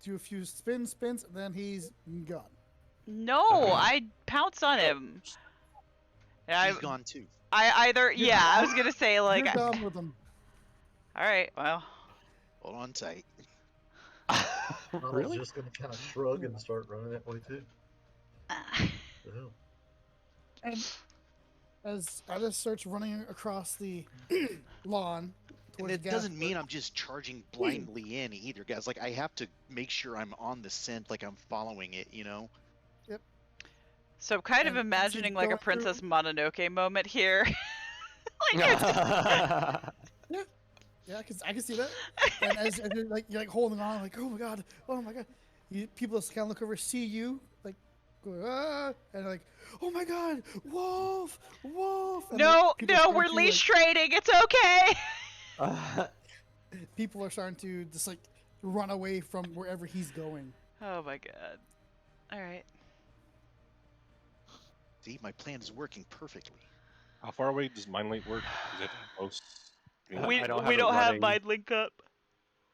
do a few spins, and then he's gone. No, I pounce on him. And He's gone too. I was gonna say like. You're gone with him. All right, well. Hold on tight. I was Really? just gonna kind of shrug and start running that way too. The hell? As Addis starts running across the lawn And towards it the doesn't mean gasworks. I'm just charging blindly in either, guys. Like I have to make sure I'm on the scent, like I'm following it, you know. So I'm kind of And as he's imagining like a going through- Princess Mononoke moment here. Yeah, I can see that. And as you're like holding on, like oh my god, people just kind of look over, see you, like go and like oh my god, wolf, wolf. And No, people no, start we're to, leash trading. It's okay. people are starting to just like run away from wherever he's going. Oh my god. All right. See, my plan is working perfectly. How far away does Mind Link work? Is it close? I mean, We I don't have we it don't have running. mind link up.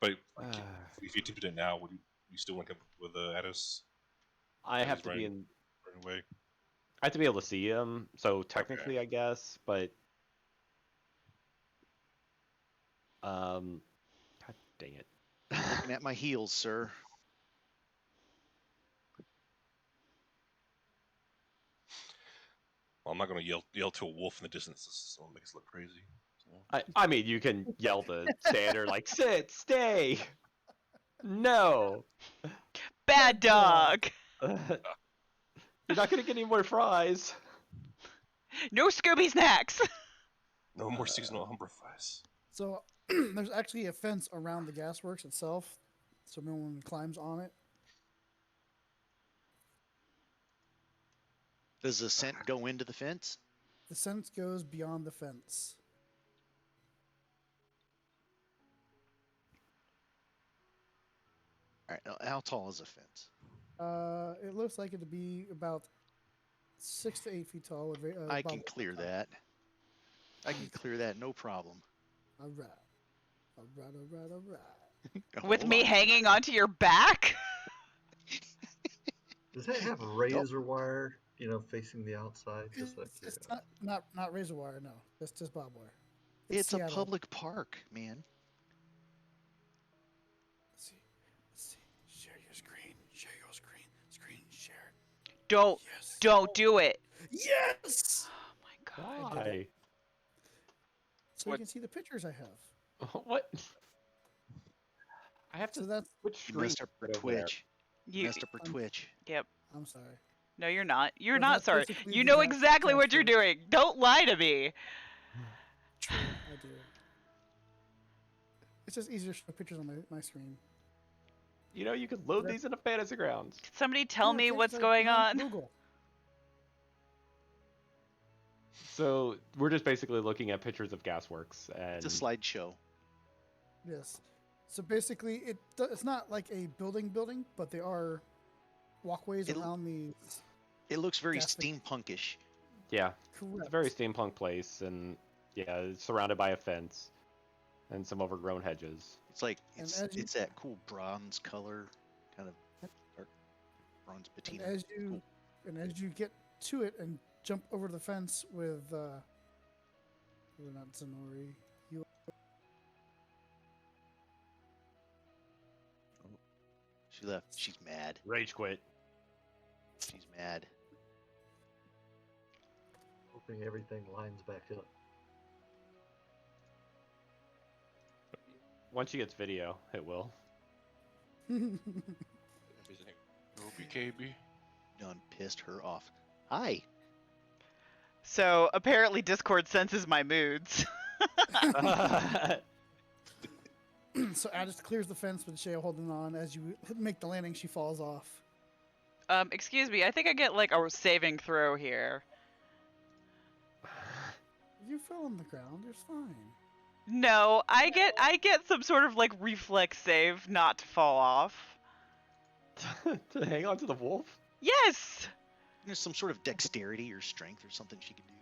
but if you attempted it now, would you still link up with Addis? I That have is to right. be in. Right away. I have to be able to see him, so technically, I guess, but God dang it. Looking at my heels, sir. Well, I'm not gonna yell to a wolf in the distance. This will make us look crazy. So. I mean, you can yell to standard like sit, stay, no. Bad dog. You're not gonna get any more fries. No Scooby snacks. No more seasonal Umbra flies. So there's actually a fence around the gasworks itself, so no one climbs on it. Does the scent go into the fence? The fence goes beyond the fence. All right, how tall is the fence? It looks like it to be about 6 to 8 feet tall. With, I about can clear that. I can clear that, no problem. All right. With Hold me on. hanging onto your back. Does that have razor wire, facing the outside? Just like It's not razor wire, no. It's just barbed wire. It's a Seattle. public park, man. Let's see. Share your screen. Share your screen. Screen share. Don't Yes. don't do it. Yes. Oh my god. Why? So What? you can see the pictures I have. What? I have to. So that's. Which You screen? messed up her over there? Twitch. You Messed up her Twitch. Yep. I'm sorry. No, you're not. You're So not that's sorry. basically You the know gas- exactly what you're gasworks. doing. Don't lie to me. True, I do. It's just easier to show pictures on my screen. You know, you could load these into Fantasy Grounds. Can somebody tell Yeah, me it's what's like going on? Google. So we're just basically looking at pictures of gasworks, and It's a slideshow. Yes. So basically, it's not like a building, but there are walkways It- around these. It looks very Gas- steampunkish. yeah, Correct. it's a very steampunk place, and yeah, it's surrounded by a fence and some overgrown hedges. It's like And it's as you- it's that cool bronze color, kind of dark bronze And patina. as you get to it and jump over the fence with we're not Zenori. She left. She's mad. Rage quit. She's mad. hoping everything lines back up. Once she gets video, it will. Everything. KB. Done pissed her off. Hi. So apparently Discord senses my moods. So Addis clears the fence with Shea holding on. As you make the landing, she falls off. Excuse me, I think I get like a saving throw here. You fell on the ground. You're fine. No, I get some sort of like reflex save not to fall off. To hang on to the wolf? Yes! There's some sort of dexterity or strength or something she can do.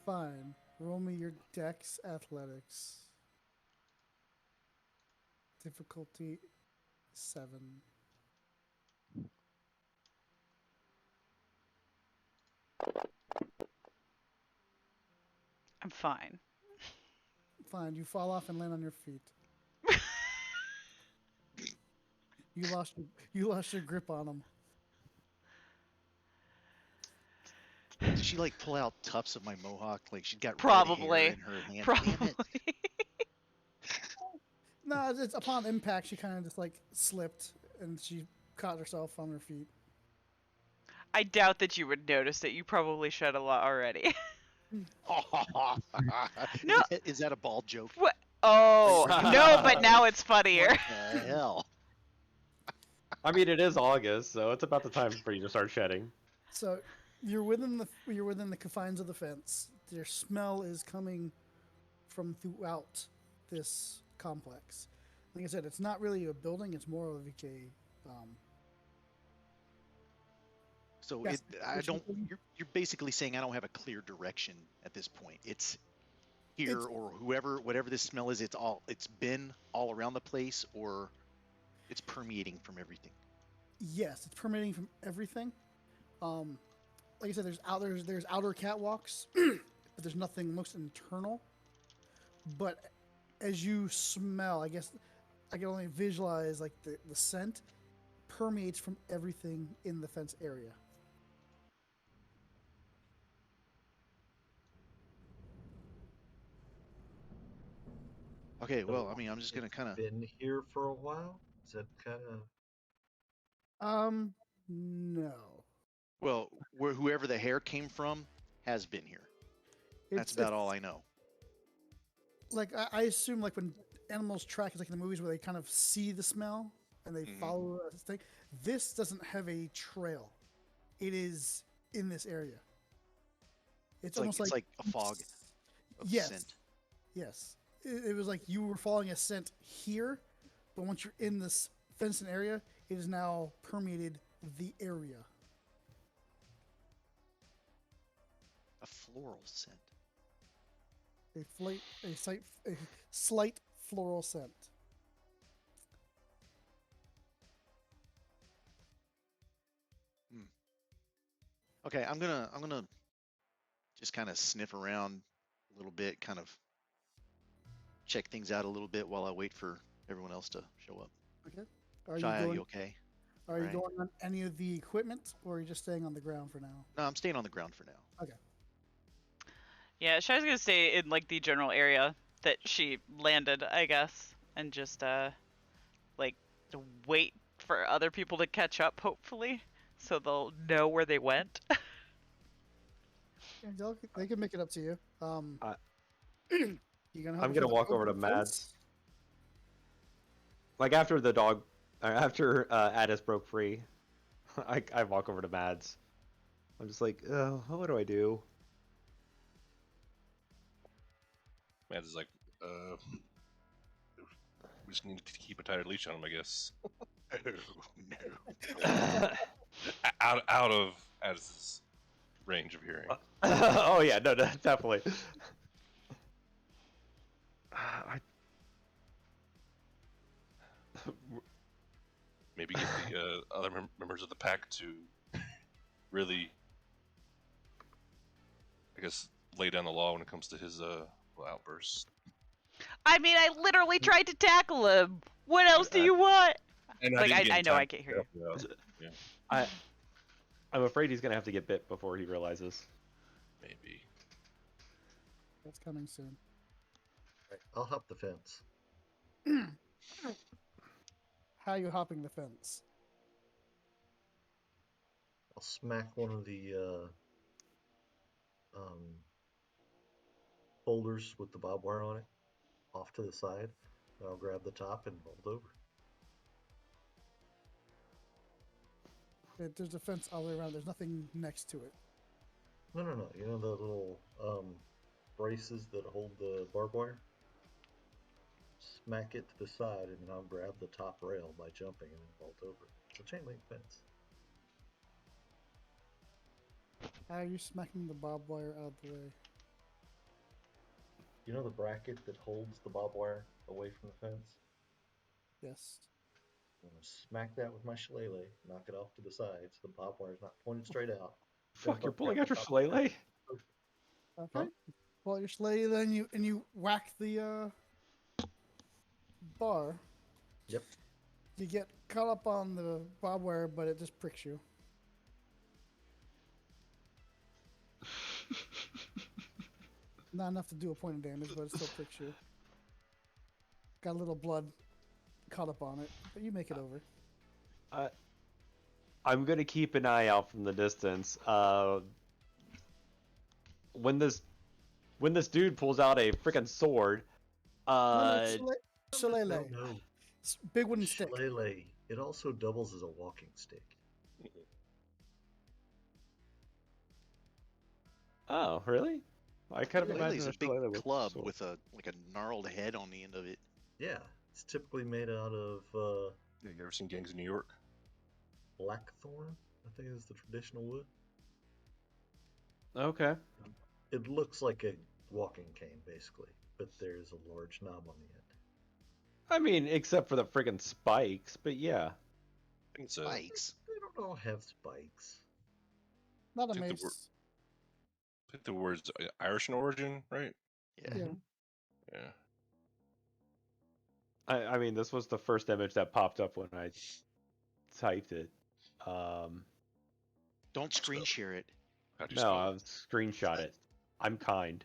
I don't know. Fine. Roll me your Dex Athletics. Difficulty 7. I'm fine. Fine. You fall off and land on your feet. You lost your grip on them. Did she like pull out tufts of my mohawk? Like she's got red hair Probably. in her hand. Probably. Damn it. No, it's upon impact, she kind of just like slipped and she caught herself on her feet. I doubt that you would notice it. You probably shed a lot already. No. Is that a bald joke? What? Oh, no, but now it's funnier. What the hell? I mean, it is August, so it's about the time for you to start shedding. So you're within the confines of the fence. Their smell is coming from throughout this complex. Like I said, it's not really a building; it's more of a. So Yes, I which don't. one? You're basically saying I don't have a clear direction at this point. It's here It's- or whatever this smell is. It's been all around the place, or it's permeating from everything. Yes, it's permeating from everything. Like I said, there's outer catwalks, but there's nothing looks internal. But as you smell, I guess I can only visualize like the scent permeates from everything in the fence area. Okay, well, I mean, I'm just gonna kind of. Been here for a while? Is that kind of... No. Well, whoever the hair came from has been here. That's about all I know. Like I assume like when animals track, it's like in the movies where they kind of see the smell and they follow this thing. This doesn't have a trail. It is in this area. It's almost it's like a fog of yes, scent. yes. It was like you were following a scent here, but once you're in this fenced area, it has now permeated the area. A floral scent. A slight floral scent. Okay, I'm gonna just kind of sniff around a little bit, kind of check things out a little bit while I wait for everyone else to show up. Okay. Shia, you okay? Are you Right. going on any of the equipment, or are you just staying on the ground for now? No, I'm staying on the ground for now. Okay. Yeah, Shai's gonna stay in like the general area that she landed, I guess, and just like wait for other people to catch up, hopefully, so they'll know where they went. Yeah, they can make it up to you. You gonna help I'm us gonna with the walk over to open Mads. fence? Like after the dog, after Addis broke free, I walk over to Mads. I'm just like, what do I do? Mads is like, we just need to keep a tighter leash on him, I guess. Oh no. Out of Addis's range of hearing. Oh yeah, no, definitely. Maybe get the other members of the pack to really, I guess, lay down the law when it comes to his outbursts. I mean, I literally tried to tackle him. What else do you want? And Like, didn't I get in know time I can't hear you. to help you out. I'm afraid he's gonna have to get bit before he realizes. Maybe. That's coming soon. Right, I'll hop the fence. How are you hopping the fence? I'll smack one of the boulders with the barbed wire on it off to the side, and I'll grab the top and vault over. There's a fence all the way around. There's nothing next to it. No. You know the little braces that hold the barbed wire? Smack it to the side, and then I'll grab the top rail by jumping and then vault over. It's a chain link fence. How are you smacking the barbed wire out of the way? You know the bracket that holds the barbed wire away from the fence? Yes. I'm gonna smack that with my shillelagh, knock it off to the side so the barbed wire's not pointed straight out. Fuck, you're Jump up, pulling grab out your the top shillelagh? Okay. Huh? Well, your sleigh, then you whack the bar. Yep. You get caught up on the barbed wire, but it just pricks you. Not enough to do a point of damage, but it still pricks you. Got a little blood caught up on it, but you make it over. I'm gonna keep an eye out from the distance. When this dude pulls out a freaking sword, Shillelagh. No, Big wooden stick. Shillelagh. It also doubles as a walking stick. oh really? I kind of Shillelagh imagine is a a big shillelagh with club sword. with a gnarled head on the end of it. Yeah, it's typically made out of Yeah, you ever seen Gangs of New York? blackthorn. I think is the traditional wood. Okay. It looks like a walking cane, basically, but there's a large knob on the end. I mean, except for the freaking spikes, but yeah. I think it's Spikes. They don't all have spikes. Not a Take the mace. word- I think the word's Irish in origin, right? Yeah. Yeah. Yeah. I mean, this was the first image that popped up when I typed it. Don't screen share it. How do you No, spell I'll screenshot it. I'm kind.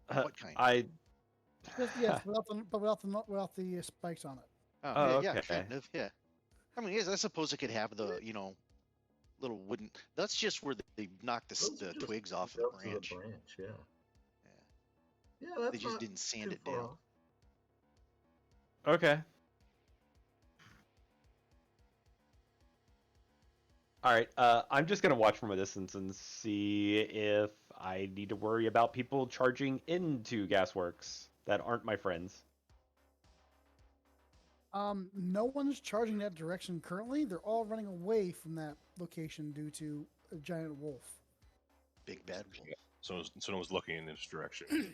What kind? Yes, without the spikes on it. Oh, Oh, yeah, okay. kind of, yeah. I mean, yes, I suppose it could have the, little wooden. That's just where they knocked Those the are just twigs off of stubs the branch. Yeah. Yeah. Yeah, that's They just not didn't sand too it far down. off. Okay. All right. I'm just gonna watch from a distance and see if I need to worry about people charging into gasworks that aren't my friends. No one's charging that direction currently. They're all running away from that location due to a giant wolf. Big bad wolf. So no one's looking in this direction.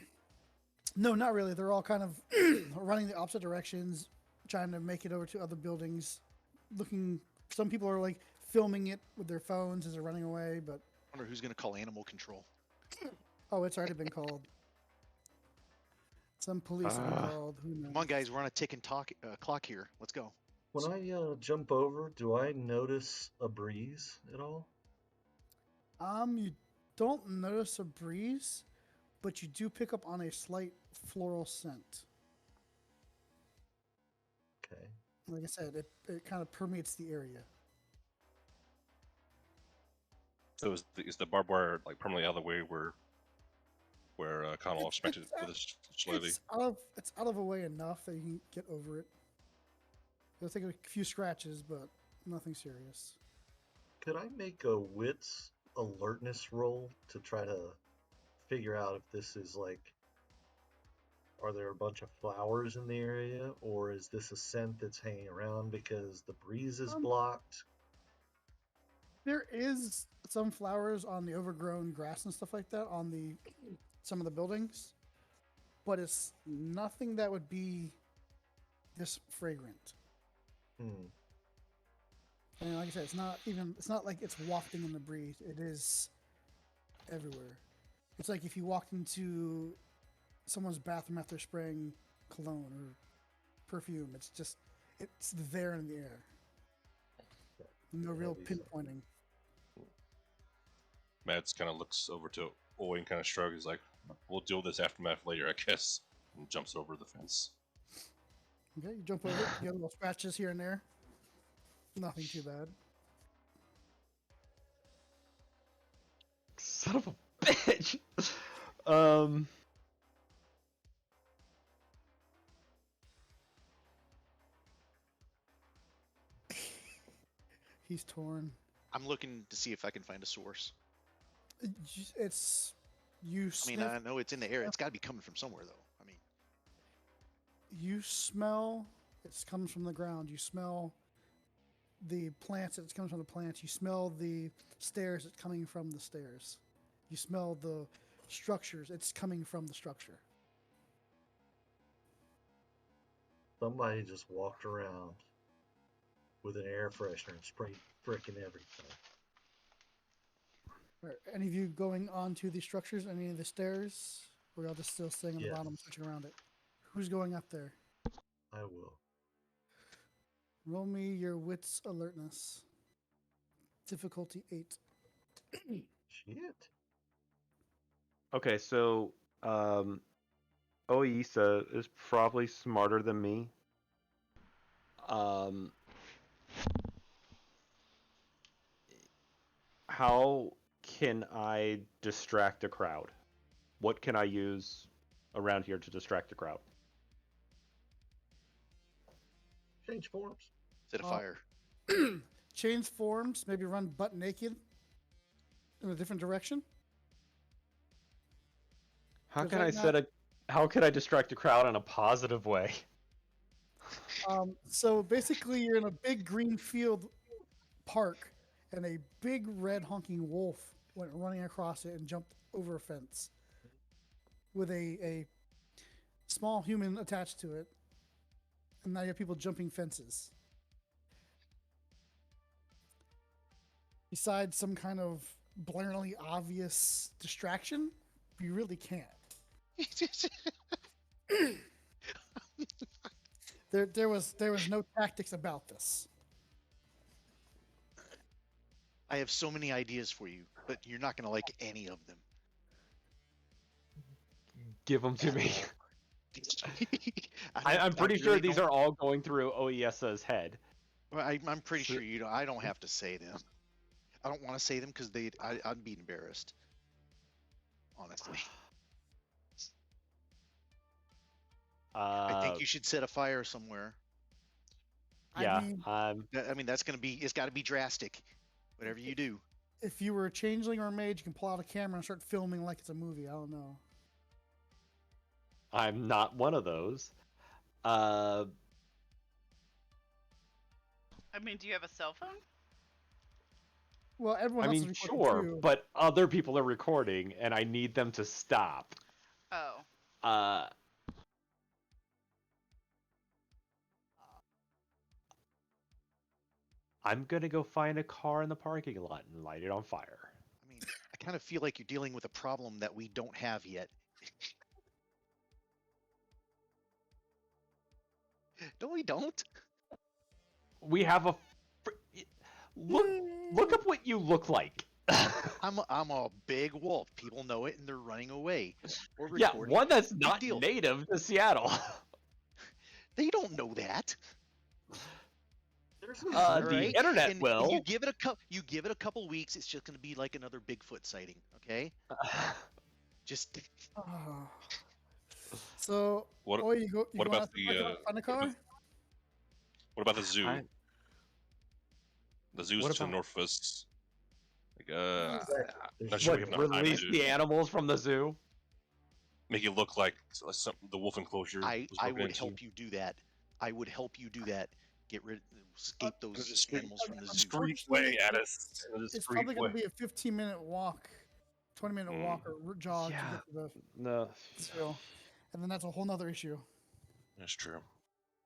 No, not really. They're all kind of running the opposite directions, trying to make it over to other buildings. Looking, some people are like filming it with their phones as they're running away, but I wonder who's going to call animal control. oh, it's already been called. Some police have been called. Who knows? Come on, guys, we're on a ticking clock here. Let's go. When I jump over, do I notice a breeze at all? You don't notice a breeze, but you do pick up on a slight floral scent. Okay. Like I said, it kind of permeates the area. So is the barbed wire like permanently out of the way where Connell spent it with his slowly? It's out of the way enough that you can get over it. It'll take a few scratches, but nothing serious. Could I make a wits alertness roll to try to figure out if this is like, are there a bunch of flowers in the area, or is this a scent that's hanging around because the breeze is blocked? There is some flowers on the overgrown grass and stuff like that on some of the buildings, but it's nothing that would be this fragrant. And like I said, it's not like it's wafting in the breeze. It is everywhere. It's like if you walked into someone's bathroom after spraying cologne or perfume. It's there in the air. No real pinpointing. Mads kind of looks over to Oi and kind of shrugs. He's like, "We'll deal with this aftermath later, I guess." And jumps over the fence. Okay, you jump over it. You get little scratches here and there. Nothing too bad. Son of a bitch. He's torn. I'm looking to see if I can find a source. It's you. I mean, I know it's in the air. It's got to be coming from somewhere, though. I mean, you smell. It comes from the ground. You smell the plants. It comes from the plants. You smell the stairs. It's coming from the stairs. You smell the structures. It's coming from the structure. Somebody just walked around with an air freshener and sprayed frickin' everything. Are any of you going onto the structures? Any of the stairs? Or y'all just still staying on the bottom, switching around it? Who's going up there? I will. Roll me your wits alertness. Difficulty 8. Shit. Okay, so Oisa is probably smarter than me. How can I distract a crowd? What can I use around here to distract a crowd? Change forms. Set a fire. Change forms, maybe run butt naked in a different direction. How 'Cause can right I now- set a? How can I distract a crowd in a positive way? So basically, you're in a big green field park, and a big red honking wolf went running across it and jumped over a fence with a small human attached to it. And now you have people jumping fences. Besides some kind of blaringly obvious distraction, you really can't. There was no tactics about this. I have so many ideas for you, but you're not going to like any of them. Give them to me. I I'm pretty I sure really these don't- are all going through Oiesa's head. Well, I'm pretty So- sure you don't. I don't have to say them. I don't want to say them because I'd be embarrassed. Honestly, I think you should set a fire somewhere. Yeah, I mean, I mean, that's gonna be. It's got to be drastic. Whatever you do. if you were a changeling or a mage, you can pull out a camera and start filming like it's a movie. I don't know. I'm not one of those. I mean, do you have a cell phone? Well, everyone I else mean, is recording sure, too. but other people are recording, and I need them to stop. Oh. I'm gonna go find a car in the parking lot and light it on fire. I mean, I kind of feel like you're dealing with a problem that we don't have yet. No, we don't. We have a look up what you look like. I'm a big wolf. People know it, and they're running away. Or Yeah, recording. one that's Big not deal. native to Seattle. They don't know that. There's The Alright? internet And will. You give it a couple weeks. It's just going to be like another Bigfoot sighting. Okay. Just Ah. So, What- oh, you go. You what go about out to the, find a car? What about the zoo? I- The zoo's What to the about- north of us. Like, There's not sure we What, have enough time release to the animals from the zoo? make it look like the wolf enclosure. I was broken would into. help you do that. I would help you do that. Escape those Just animals from the zoo. Discreet way at us. In a It's discreet probably going way. to be a 15-minute walk, 20-minute walk or jog Yeah. to get to the No. trail, and then that's a whole nother issue. That's true.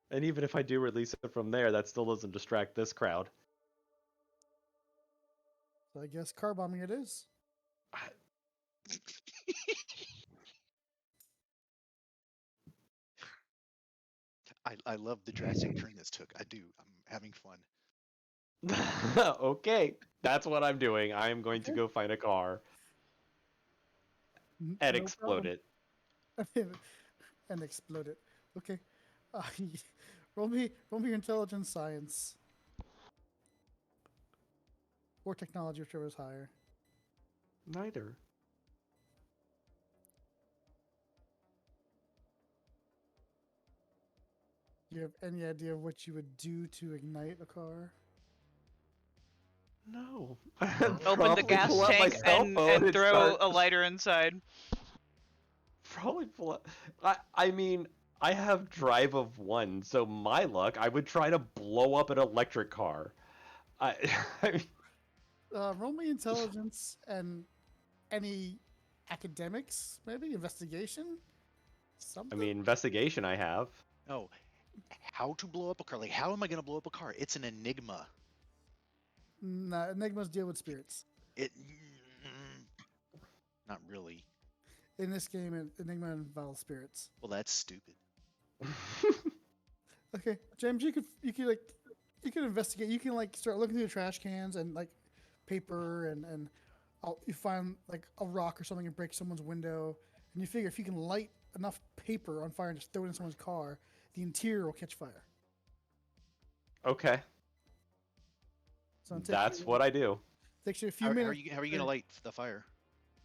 And even if I do release it from there, that still doesn't distract this crowd. So I guess car bombing it is. I love the drastic turn this took. I do. I'm having fun. Okay, that's what I'm doing. I am going to go find a car and No explode problem. it. And explode it. Okay. Roll me your intelligence, science, or technology, whichever is higher. Neither. Do you have any idea of what you would do to ignite a car? No. Open Probably the gas pull out my tank cell and phone throw start- a lighter inside. Probably pull out. I mean, I have drive of 1, so my luck, I would try to blow up an electric car. I mean, Roll me intelligence and any academics, maybe investigation. Something. investigation I have. No. How to blow up a car? Like, how am I going to blow up a car? It's an enigma. Nah, enigmas deal with spirits. Not really. In this game, enigma involves spirits. Well, that's stupid. Okay, James, you could investigate. You can like start looking through the trash cans and like paper and you find like a rock or something and break someone's window, and you figure if you can light enough paper on fire and just throw it in someone's car, the interior will catch fire. Okay, So it that's what I do. takes you a few How are minutes. you gonna light the fire?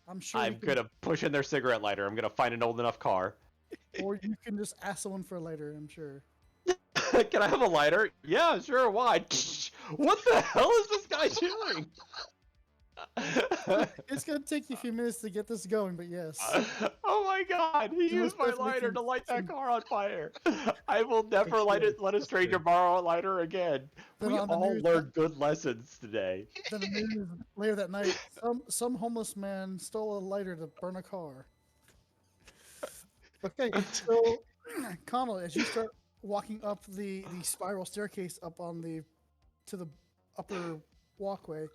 I'm sure I'm gonna push in their cigarette lighter. I'm gonna find an old enough car. or you can just ask someone for a lighter. I'm sure. Can I have a lighter? Yeah, sure. Why? What the hell is this guy doing? It's gonna take you a few minutes to get this going, but yes. Oh my god, he You used must my definitely lighter can- to light that can- car on fire. I will never let a stranger borrow a lighter again. Then We on the all news learned good lessons today. Then the news later that night, some homeless man stole a lighter to burn a car. Okay, so Connell, as you start walking up the spiral staircase up on to the upper walkway,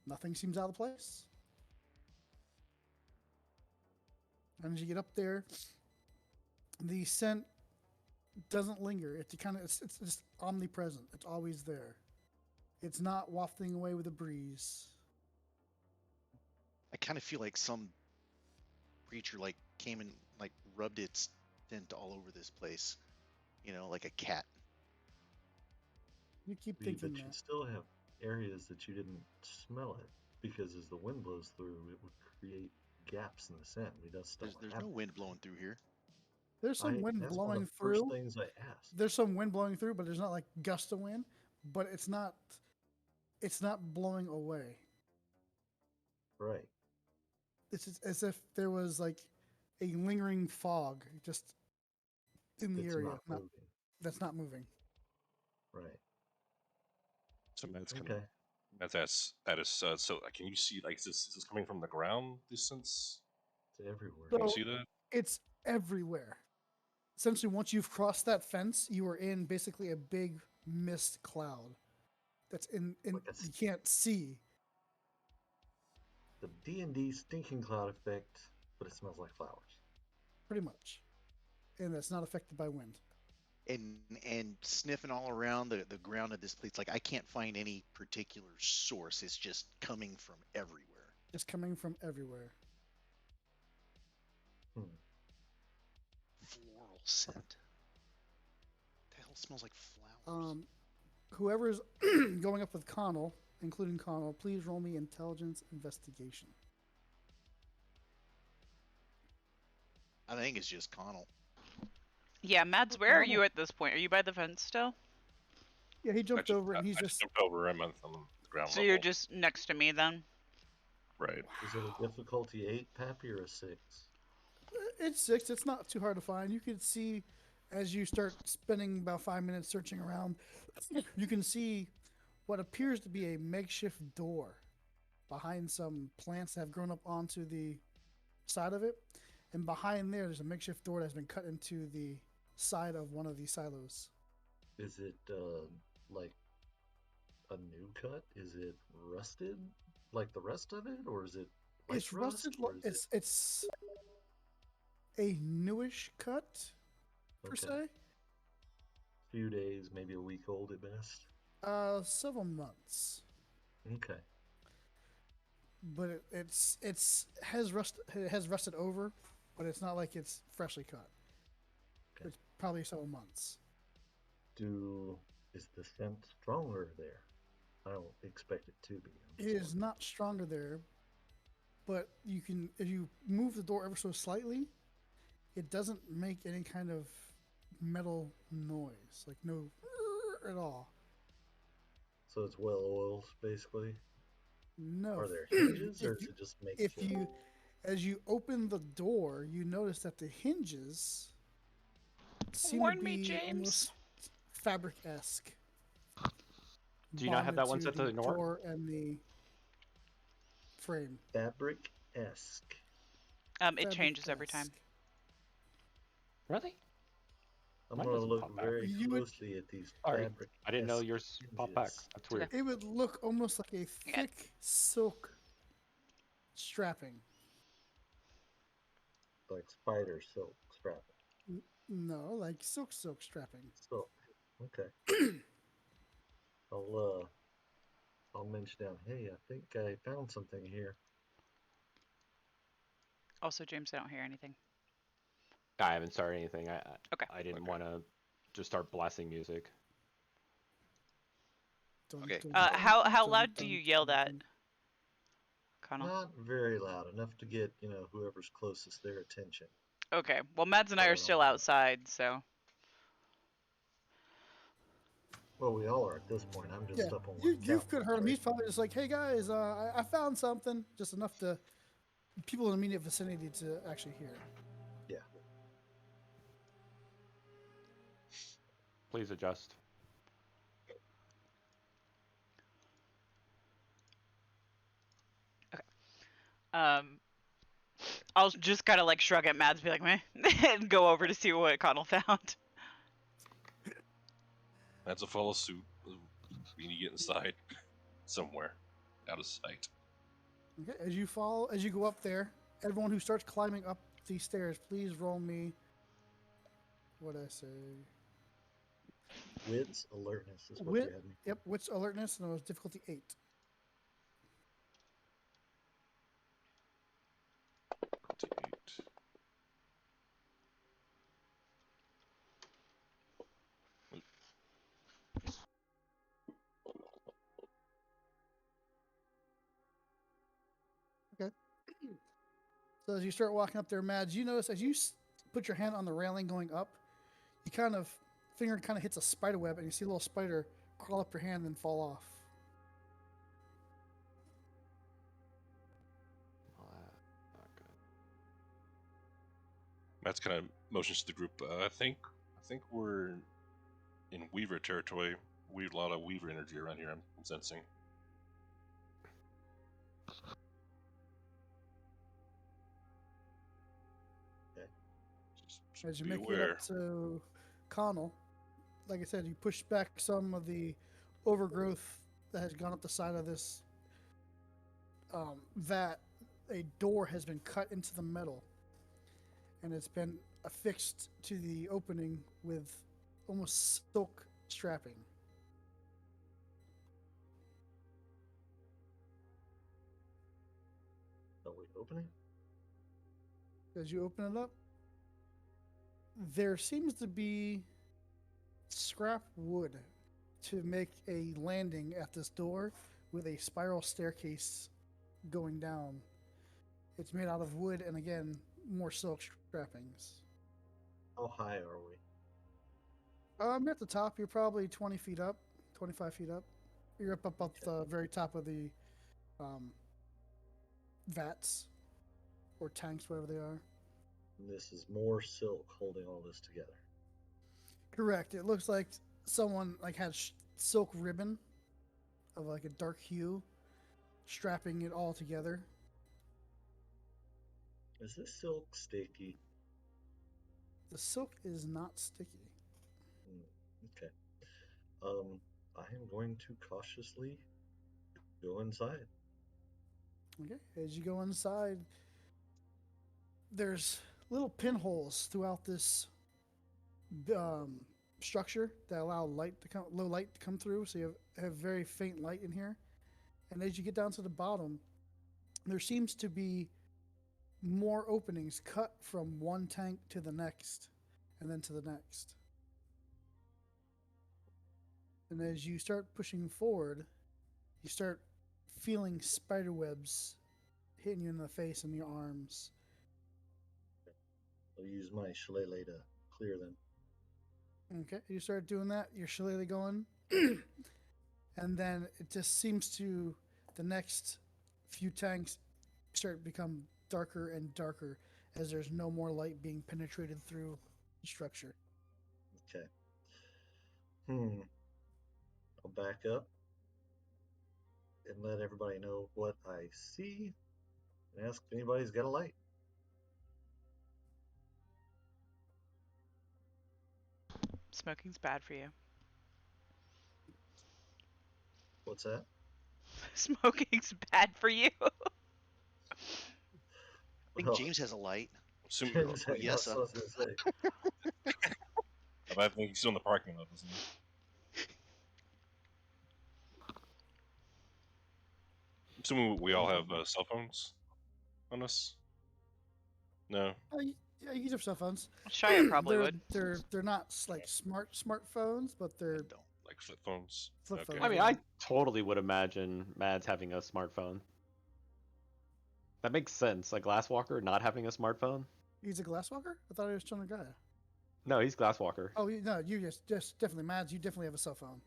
nothing seems out of place. And as you get up there, the scent doesn't linger. It's just omnipresent. It's always there. It's not wafting away with a breeze. I kind of feel like some creature like came and like rubbed its scent all over this place. You know, like a cat. You keep But thinking you that. still have areas that you didn't smell it because as the wind blows through, it would create gaps in the scent. We just don't There's have no that. wind blowing through here. There's some wind That's one blowing of the first through. things I asked. There's some wind blowing through, but there's not like gust of wind. But it's not blowing away. Right. It's just as if there was like a lingering fog just in the It's area. not moving. That's not moving. Right. So Matt's kind Okay. of Matt's at us. So can you see like is this coming from the ground? This sense? It's everywhere. Can you So- see that? It's everywhere. Essentially, once you've crossed that fence, you are in basically a big mist cloud. That's in Like a you can't see. The D&D stinking cloud effect, but it smells like flowers. Pretty much. And that's not affected by wind. And sniffing all around the ground of this place, like I can't find any particular source. It's just coming from everywhere. It's coming from everywhere. Floral scent. The hell smells like flowers? Whoever's going up with Connell, including Connell, please roll me intelligence investigation. I think it's just Connell. Yeah, Mads, where are you at this point? Are you by the fence still? Yeah, he jumped over and he's I just jumped over. I'm on the ground So level. you're just next to me then? Right. Is it a difficulty 8, Pappy, or a 6? It's 6. It's not too hard to find. You can see as you start spending about 5 minutes searching around, you can see what appears to be a makeshift door behind some plants that have grown up onto the side of it. And behind there's a makeshift door that's been cut into the side of one of these silos. Is it like a new cut? Is it rusted like the rest of it, or is it? Like It's rusted. or is It's a newish cut per Okay. se. Few days, maybe a week old at best. Several months, Okay. but it has rusted over, but it's not like it's freshly cut. Okay. It's probably several months. Is the scent stronger there? I don't expect it to be. I'm It just is not stronger there, but you can if you move the door ever so slightly, it doesn't make any kind of metal noise, like no at all. So it's well oiled, basically. No. Are there hinges, or If is you- it just make? If you, as you open the door, you notice that the hinges seem Warn to me, be James. almost fabric-esque. Do you not have that one bonded set to the ignore? door and the frame? fabric-esque. It changes every time. Fabric-esque. Really? I'm Mine gonna doesn't look pop back. very You would- closely at these Sorry, fabric. I didn't know yours popped back. That's weird. It would look almost like a thick silk strapping. Like spider silk strapping. No, like silk strapping. So, okay. I'll I'll mention down, hey, I think I found something here. Also, James, I don't hear anything. I haven't started anything. Okay. I didn't Okay. want to just start blasting music. Okay. How loud do you yell that, Connell? Not very loud, enough to get, whoever's closest their attention. Okay. Well, Mads and I are still outside, so. Well, we all are at this point. I'm just Yeah, up on one you couch, could heard him. right? He's probably just like, "Hey guys, I found something." Just enough to people in the immediate vicinity to actually hear. Yeah. Please adjust. I'll just kind of like shrug at Mads, be like, meh, and go over to see what Connell found. That's a follow suit. We need to get inside somewhere, out of sight. Okay, as you go up there, everyone who starts climbing up these stairs, please roll me. What'd I say? Wits alertness is what Wit. you had me. Yep, wits alertness, and it was difficulty 8. Okay. So as you start walking up there, Mads, you notice as you put your hand on the railing going up, you finger kind of hits a spider web, and you see a little spider crawl up your hand and fall off. Not good. Matt's kind of motions to the group. I think we're in Weaver territory. We have a lot of Weaver energy around here. I'm sensing. Just As you be make aware. it up to Connell, like I said, you push back some of the overgrowth that has gone up the side of this vat. A door has been cut into the metal, and it's been affixed to the opening with almost silk strapping. Are we opening? As you open it up, there seems to be scrap wood to make a landing at this door with a spiral staircase going down. It's made out of wood and, again, more silk strappings. How high are we? At the top, you're probably 20 feet up, 25 feet up. You're up the very top of the vats or tanks, whatever they are. And this is more silk holding all this together. Correct. It looks like someone had silk ribbon of a dark hue strapping it all together. Is this silk sticky? The silk is not sticky. Okay. I am going to cautiously go inside. Okay. As you go inside, there's little pinholes throughout this structure that allow low light to come through, so you have very faint light in here. And as you get down to the bottom, there seems to be more openings cut from one tank to the next, and then to the next. And as you start pushing forward, you start feeling spider webs hitting you in the face and your arms. I'll use my shillelagh to clear them. Okay, you start doing that, your shillelagh going, and then it just seems to, the next few tanks start to become darker and darker as there's no more light being penetrated through the structure. Okay. I'll back up and let everybody know what I see and ask if anybody's got a light. Smoking's bad for you. What's that? Smoking's bad for you. I think Well, James has a light. Assume James, Oh, yes, that's what I was gonna say. I think he's still in the parking lot, isn't he? assuming we all have cell phones on us. No. Yeah, you use your cell phones. Shia probably would. They're not like smartphones, but I they're don't. Like flip phones. flip Okay. phones. I mean, yeah. I totally would imagine Mads having a smartphone. That makes sense. A Glasswalker not having a smartphone? He's a glasswalker. I thought he was Chun Gaia. No, he's Glasswalker. Oh, no, you just definitely Mads. You definitely have a cell phone.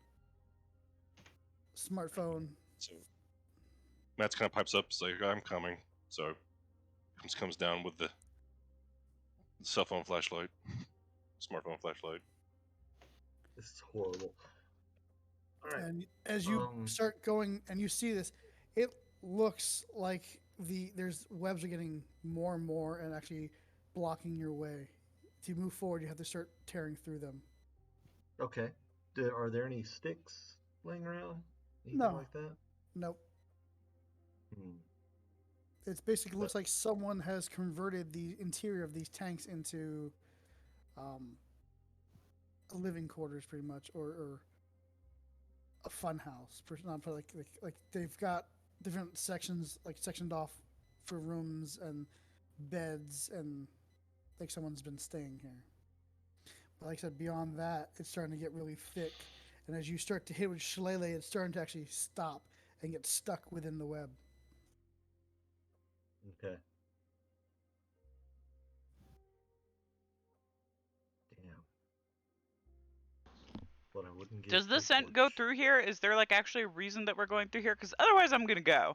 Smartphone. So Matt's kind of pipes up, it's like, I'm coming. So comes down with the cell phone flashlight, smartphone flashlight. This is horrible. All right. And as you start going and you see this, it looks like there's webs are getting more and more and actually blocking your way. To move forward, you have to start tearing through them. Okay. Are there any sticks laying around? Anything No. like that? Nope. Hmm. It basically looks like someone has converted the interior of these tanks into a living quarters, pretty much, or a fun house. Not for like they've got different sections, like sectioned off for rooms and beds, and like someone's been staying here. But like I said, beyond that, it's starting to get really thick, and as you start to hit with shillelagh, it's starting to actually stop and get stuck within the web. Okay. Damn. But I wouldn't get Does the my scent go torch. through here? Is there like actually a reason that we're going through here? Because otherwise, I'm gonna go.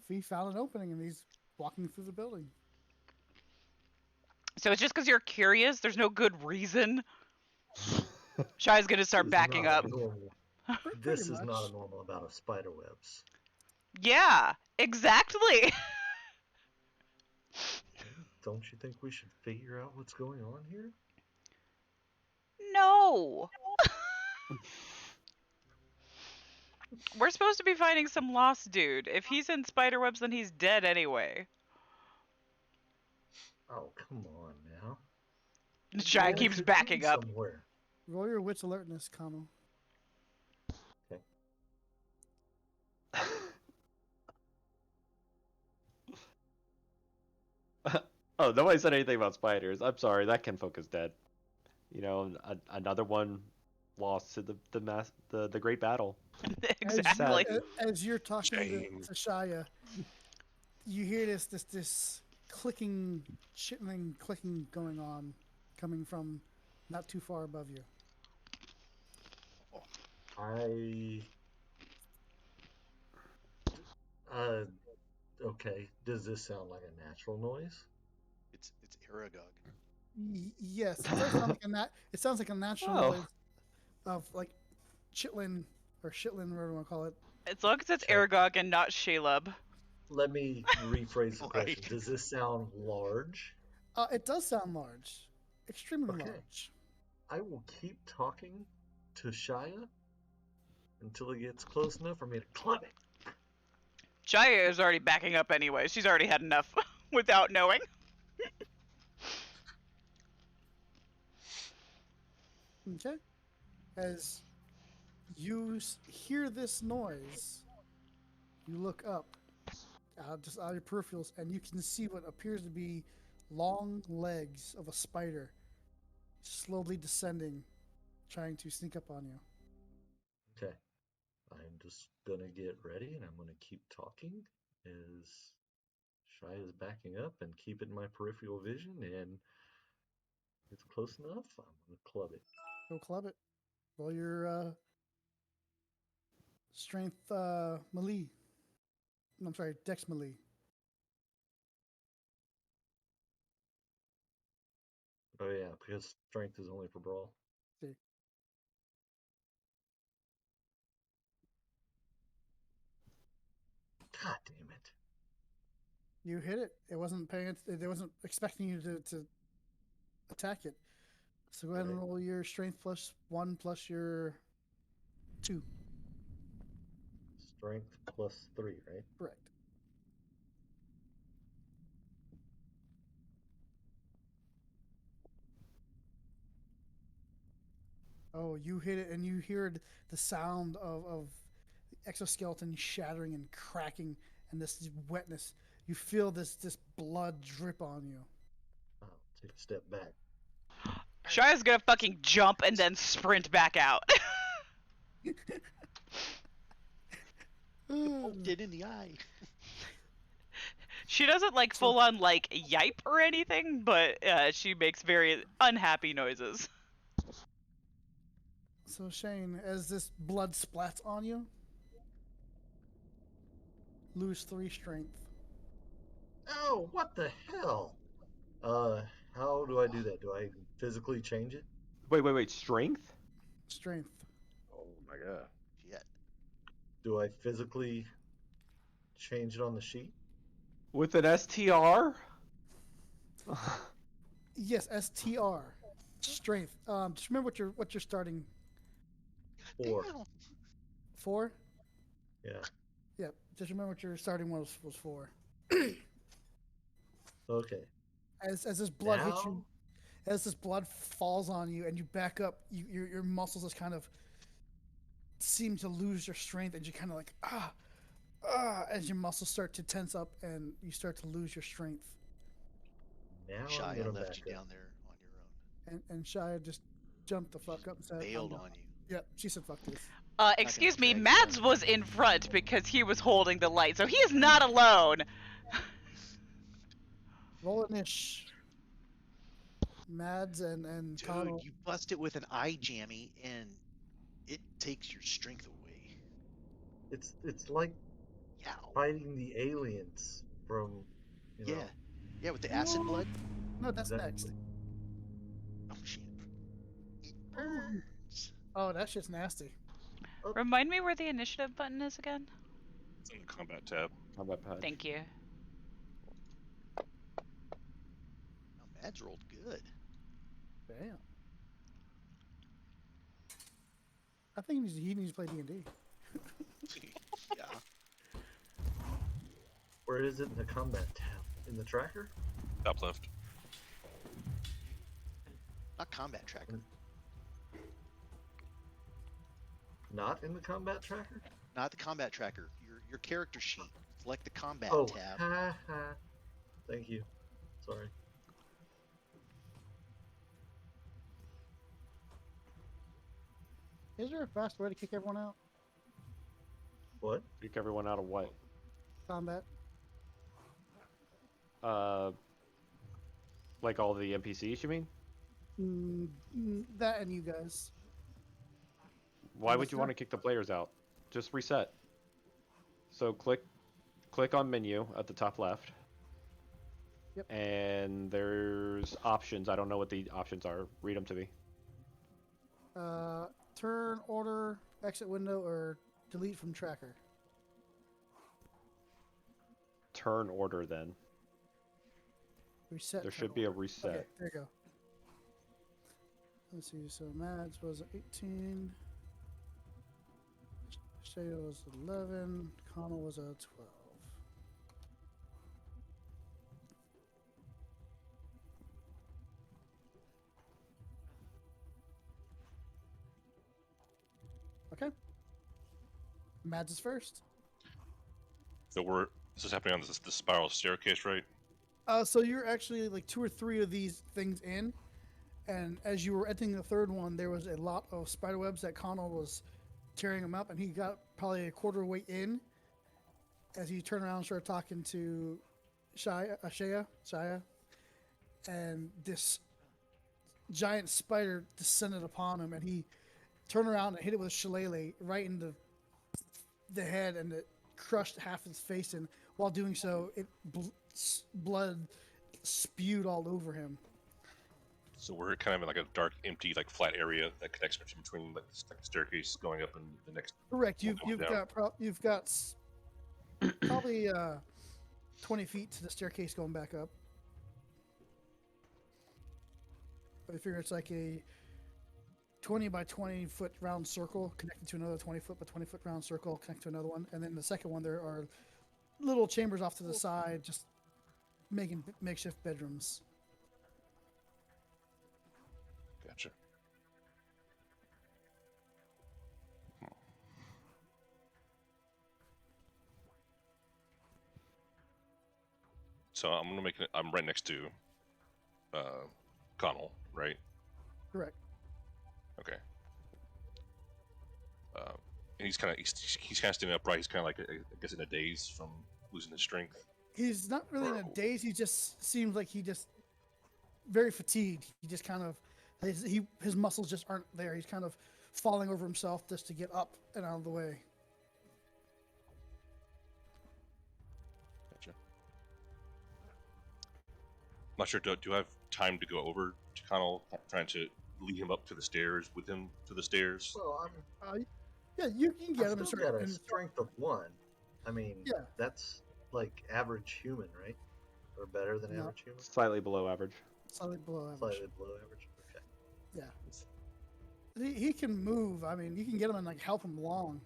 He found an opening and he's walking through the building. So it's just because you're curious. There's no good reason. Shy's gonna start This is backing not up. normal. Pretty This is much. not a normal amount of spider webs. Yeah, exactly. Don't you think we should figure out what's going on here? No. We're supposed to be finding some lost dude. If he's in spiderwebs, then he's dead anyway. Oh, come on now. Shy Well, keeps could backing be up. somewhere. Roll your wits alertness, Kano. Oh, nobody said anything about spiders. I'm sorry, that kinfolk is dead. You know, another one lost to the great battle. Exactly. As you're talking Shame. to Shia, you hear this clicking, chittering, clicking going on, coming from not too far above you. Okay. Does this sound like a natural noise? It's Aragog. Yes, it does sound like it sounds like a natural noise of like chitlin or shitlin, whatever you want to call it. As long as it's Sure. Aragog and not Shaleb. Let me rephrase the question. Right. Does this sound large? It does sound large, extremely Okay. large. I will keep talking to Shia until he gets close enough for me to club it. Shia is already backing up anyway. She's already had enough without knowing. Okay. As you hear this noise, you look up, just out of your peripherals, and you can see what appears to be long legs of a spider slowly descending, trying to sneak up on you. Okay. I'm just gonna get ready and I'm gonna keep talking as Shia is backing up and keep it in my peripheral vision, and if it's close enough, I'm gonna club it. Go club it. Roll your strength melee. I'm sorry, dex melee. Oh yeah, because strength is only for brawl. See. God damn it. You hit it. It wasn't paying. It wasn't expecting you to attack it. So go ahead and Right. roll your strength +1 plus your 2. Strength +3, right? Correct. Oh, you hit it, and you heard the sound of the exoskeleton shattering and cracking, and this wetness. You feel this blood drip on you. I'll take a step back. Shia's gonna fucking jump and then sprint back out. Dead in the eye. She doesn't like So- full on like yipe or anything, but she makes very unhappy noises. So Shane, as this blood splats on you, lose 3 strength. Oh, what the hell? How do I do that? Do I physically change it? Wait. Strength? Strength. Oh my god. Shit. Do I physically change it on the sheet? With an STR? Yes, STR. Strength. Just remember what you're starting 4. Damn. 4. Yeah. Yep. Just remember what your starting one was 4. Okay. As this blood hits you, Now? as this blood falls on you, and you back up, your muscles just kind of seem to lose your strength, and you kind of like as your muscles start to tense up, and you start to lose your strength. Now I'm Shia gonna left back you up. down there on your own. And Shia just jumped the fuck up and said, Bailed "I'm on not." you. Yep, she said, "Fuck this." Excuse me, track you Mads down. was in front because he was holding the light, so he is not alone. Roll a niche. Mads and Dude, Connell. you bust it with an eye jammy, and it takes your strength away. It's like Yow. fighting the aliens from, you know. Yeah. Yeah, with the acid blood. No, that's Exactly. next. Oh shit. It burns. Oh, that shit's nasty. Remind me where the initiative button is again? It's in the combat tab. Combat patch. Thank you. Oh, Mads rolled good. Damn. I think he needs to play D&D. Yeah. Where is it in the combat tab? In the tracker? Top left. Not combat tracker. Not in the combat tracker? Not the combat tracker. Your character sheet. Select the combat Oh, tab. ha ha. Thank you. Sorry. Is there a fast way to kick everyone out? What? Kick everyone out of what? Combat. Like all the NPCs, you mean? That and you guys. Why would you want to kick the players out? Just reset. So click on menu at the top left. Yep. And there's options. I don't know what the options are. Read them to me. Turn, order, exit window, or delete from tracker. Turn order then. Reset. There turn should be a order. reset. Okay, there you go. Let's see. So Mads was 18. Shada was 11. Connell was a 12. Okay. Mads is first. So this is happening on this spiral staircase, right? So you're actually like 2 or 3 of these things in, and as you were entering the third one, there was a lot of spider webs that Connell was tearing them up, and he got probably a quarter way in. As he turned around and started talking to Shaya, and this giant spider descended upon him, and he turned around and hit it with a shillelagh right in the head, and it crushed half his face in. While doing so, blood spewed all over him. So we're kind of in like a dark, empty, like flat area that connects between like the staircase going up and the next. Correct. You've going down. got probably 20 feet to the staircase going back up. But I figure it's like a 20 by 20 foot round circle connected to another 20 foot by 20 foot round circle connected to another one, and then the second one there are little chambers off to the side, just making makeshift bedrooms. Gotcha. So I'm gonna make it. I'm right next to Connell, right? Correct. Okay. And he's kind of standing upright. He's kind of like I guess in a daze from losing his strength. He's not really in a daze. He just seems like he just very fatigued. He just kind of his muscles just aren't there. He's kind of falling over himself just to get up and out of the way. Gotcha. I'm not sure. Do I have time to go over to Connell, trying to lead him up to the stairs with him to the stairs? Well, Yeah, you can get him. I've still got a strength of 1. I mean, Yeah. that's like average human, right? Or better than No. average human? Slightly below average. Slightly below average. Slightly below average. Okay. Yeah. He can move. I mean, you can get him and like help him along,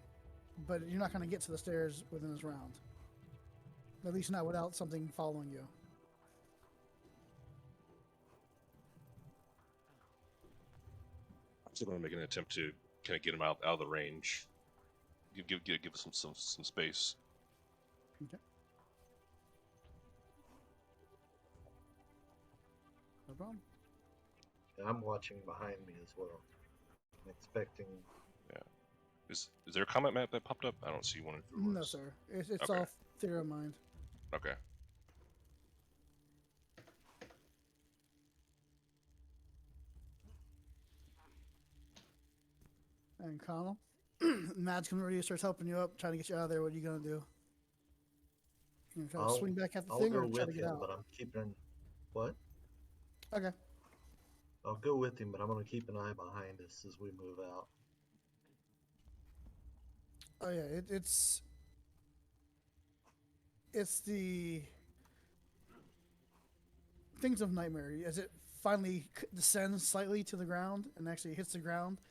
but you're not going to get to the stairs within this round. At least not without something following you. I'm still going to make an attempt to kind of get him out of the range. Give us some space. Okay. No problem. And I'm watching behind me as well. I'm expecting. Is there a comment map that popped up? I don't see one. No, sir. It's Okay. all theory of mind. Okay. And Connell, Mad's coming ready to start helping you up, trying to get you out of there. What are you going to do? You gonna try to swing back at the I'll thing go or try to with get him, out? but I'm keeping. What? Okay. I'll go with him, but I'm going to keep an eye behind us as we move out. Oh yeah, it's the things of Nightmare. As it finally descends slightly to the ground and actually hits the ground,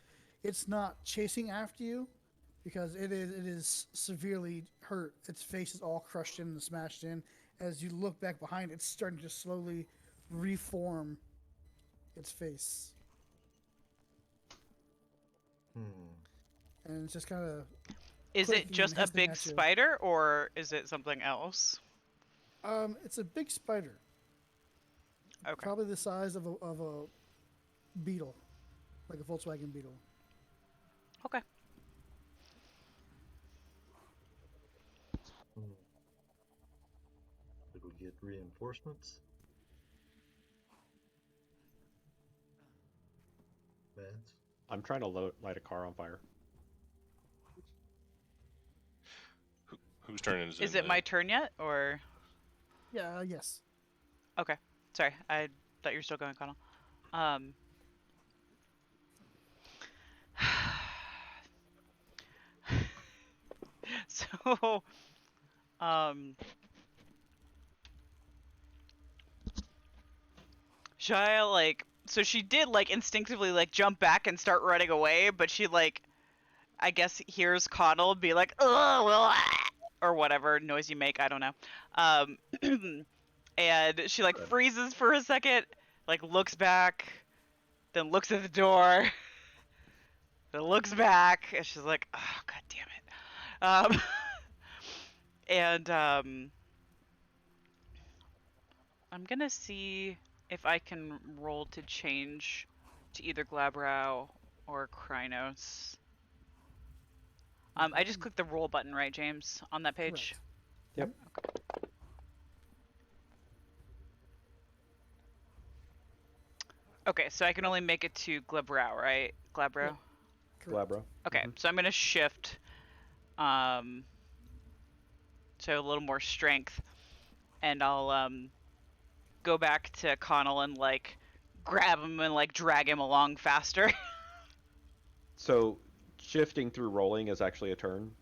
it's not chasing after you because it is severely hurt. Its face is all crushed in and smashed in. As you look back behind, it's starting to slowly reform its face, and it's just kind of. Is it clicking just and a hissing big at you. spider, or is it something else? It's a big spider. Okay. Probably the size of a beetle, like a Volkswagen Beetle. Okay. Did we get reinforcements? Mads? I'm trying to light a car on fire. Whose turn is it? Is it my turn yet, or? Yeah. Yes. Okay. Sorry, I thought you were still going, Connell. So, Shia, like, so she did, like, instinctively, like, jump back and start running away, but she, like, I guess hears Connell be like, ugh, well, or whatever noise you make, I don't know. And she, like, freezes for a second, like, looks back, then looks at the door, then looks back, and she's like, oh, god damn it. And, I'm gonna see if I can roll to change to either Glabrow or Krynos. I just clicked the roll button, right, James, on that page? Correct. Yep. Okay. Okay, so I can only make it to Glabrow, right? Glabrow? Correct. Glabro. Okay, so I'm gonna shift, so a little more strength, and I'll, go back to Connell and, like, grab him and, like, drag him along faster. So shifting through rolling is actually a turn.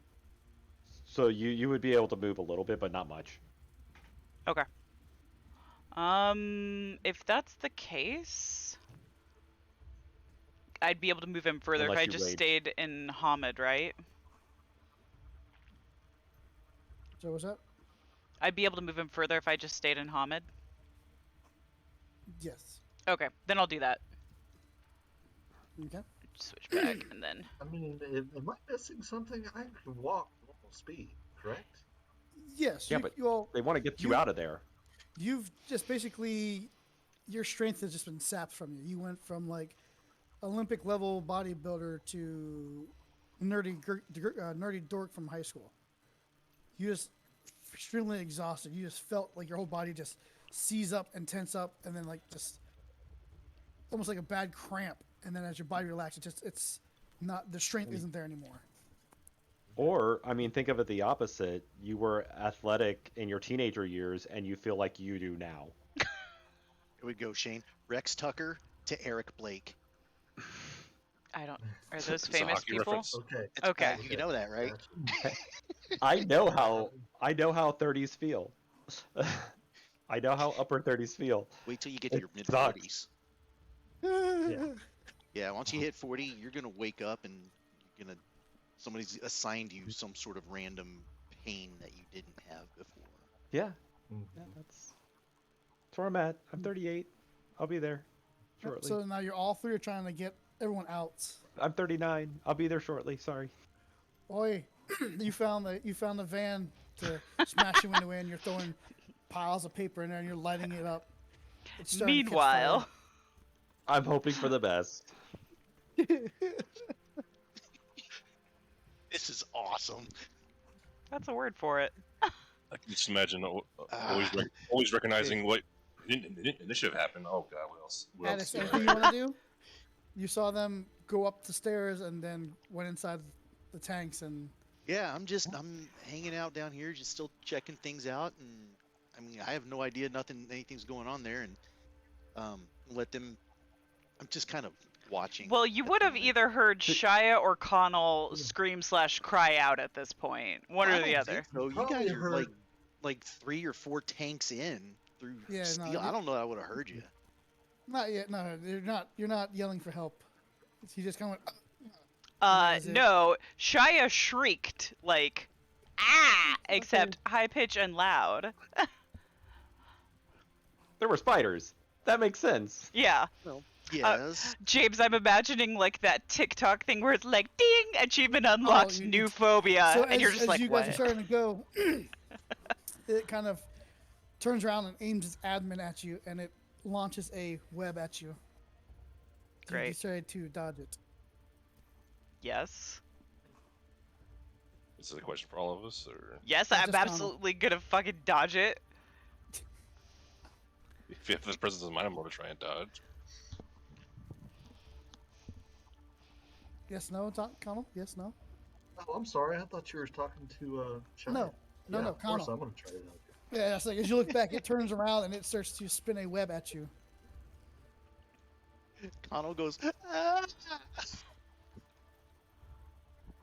So you would be able to move a little bit, but not much. Okay. If that's the case, I'd be able to move him further Unless if I you just rage. stayed in Hamid, right? So what's that? I'd be able to move him further if I just stayed in Hamid. Yes. Okay, then I'll do that. Okay. Switch back and then. I mean, am I missing something? I can walk normal speed, correct? Yes. Yeah, but you all They want to get you You- out of there. you've just basically, your strength has just been sapped from you. You went from like Olympic level bodybuilder to nerdy dork from high school. You just extremely exhausted. You just felt like your whole body just seize up and tense up, and then like just almost like a bad cramp. And then as your body relaxes, it's not, the strength isn't there anymore. Or, I mean, think of it the opposite. You were athletic in your teenager years, and you feel like you do now. Here we go, Shane. Rex Tucker to Eric Blake. I don't. Are those It's a famous hockey people? reference. Okay. Okay. You know that, right? Gotcha. I know how 30s feel. I know how upper 30s feel. Wait till you get to It your mid sucks. 40s. Yeah, once you hit 40, you're gonna wake up and you're gonna somebody's assigned you some sort of random pain that you didn't have before. Yeah, Mhm. that's where I'm at. I'm 38. I'll be there shortly. So now you're all three are trying to get everyone out. I'm 39. I'll be there shortly. Sorry. Oi, you found the van to smash your window in. You're throwing piles of paper in there and you're lighting it up. It's starting to catch Meanwhile, I'm hoping for the best. This is awesome. that's a word for it. I can just imagine always recognizing what initiative happened. Oh god, what else? What Addis, else? anything you want to do? You saw them go up the stairs and then went inside the tanks and. Yeah, I'm hanging out down here, just still checking things out, and I mean, I have no idea anything's going on there, and let them. I'm just kind of watching. Well, you would have either heard Shia or Connell scream/cry out at this point. One or the other. So you Probably guys are heard- like 3 or 4 tanks in through Yeah, no, steel. I don't know. I would have heard you. Not yet. No, you're not yelling for help. He just kind of went. Is it- No, Shia shrieked like, ah, except high pitch and loud. There were spiders. That makes sense. Yeah. Yes. James, I'm imagining like that TikTok thing where it's like, ding, achievement unlocked, new phobia, So and as, you're just as like, you what? guys are starting to go, it kind of turns around and aims its admin at you, and it launches a web at you. Great. You decided to dodge it. Yes. Is it a question for all of us, or Yes, Yeah, I'm just Connell. absolutely gonna fucking dodge it. if this presence of mind, I'm going to try and dodge? Yes, no, Connell? Yes, no? Oh, I'm sorry. I thought you were talking to Shia. No, no, Yeah, no, of course Connell. I'm gonna try to help you. Yeah, it's like as you look back, it turns around and it starts to spin a web at you. Connell goes. Ah!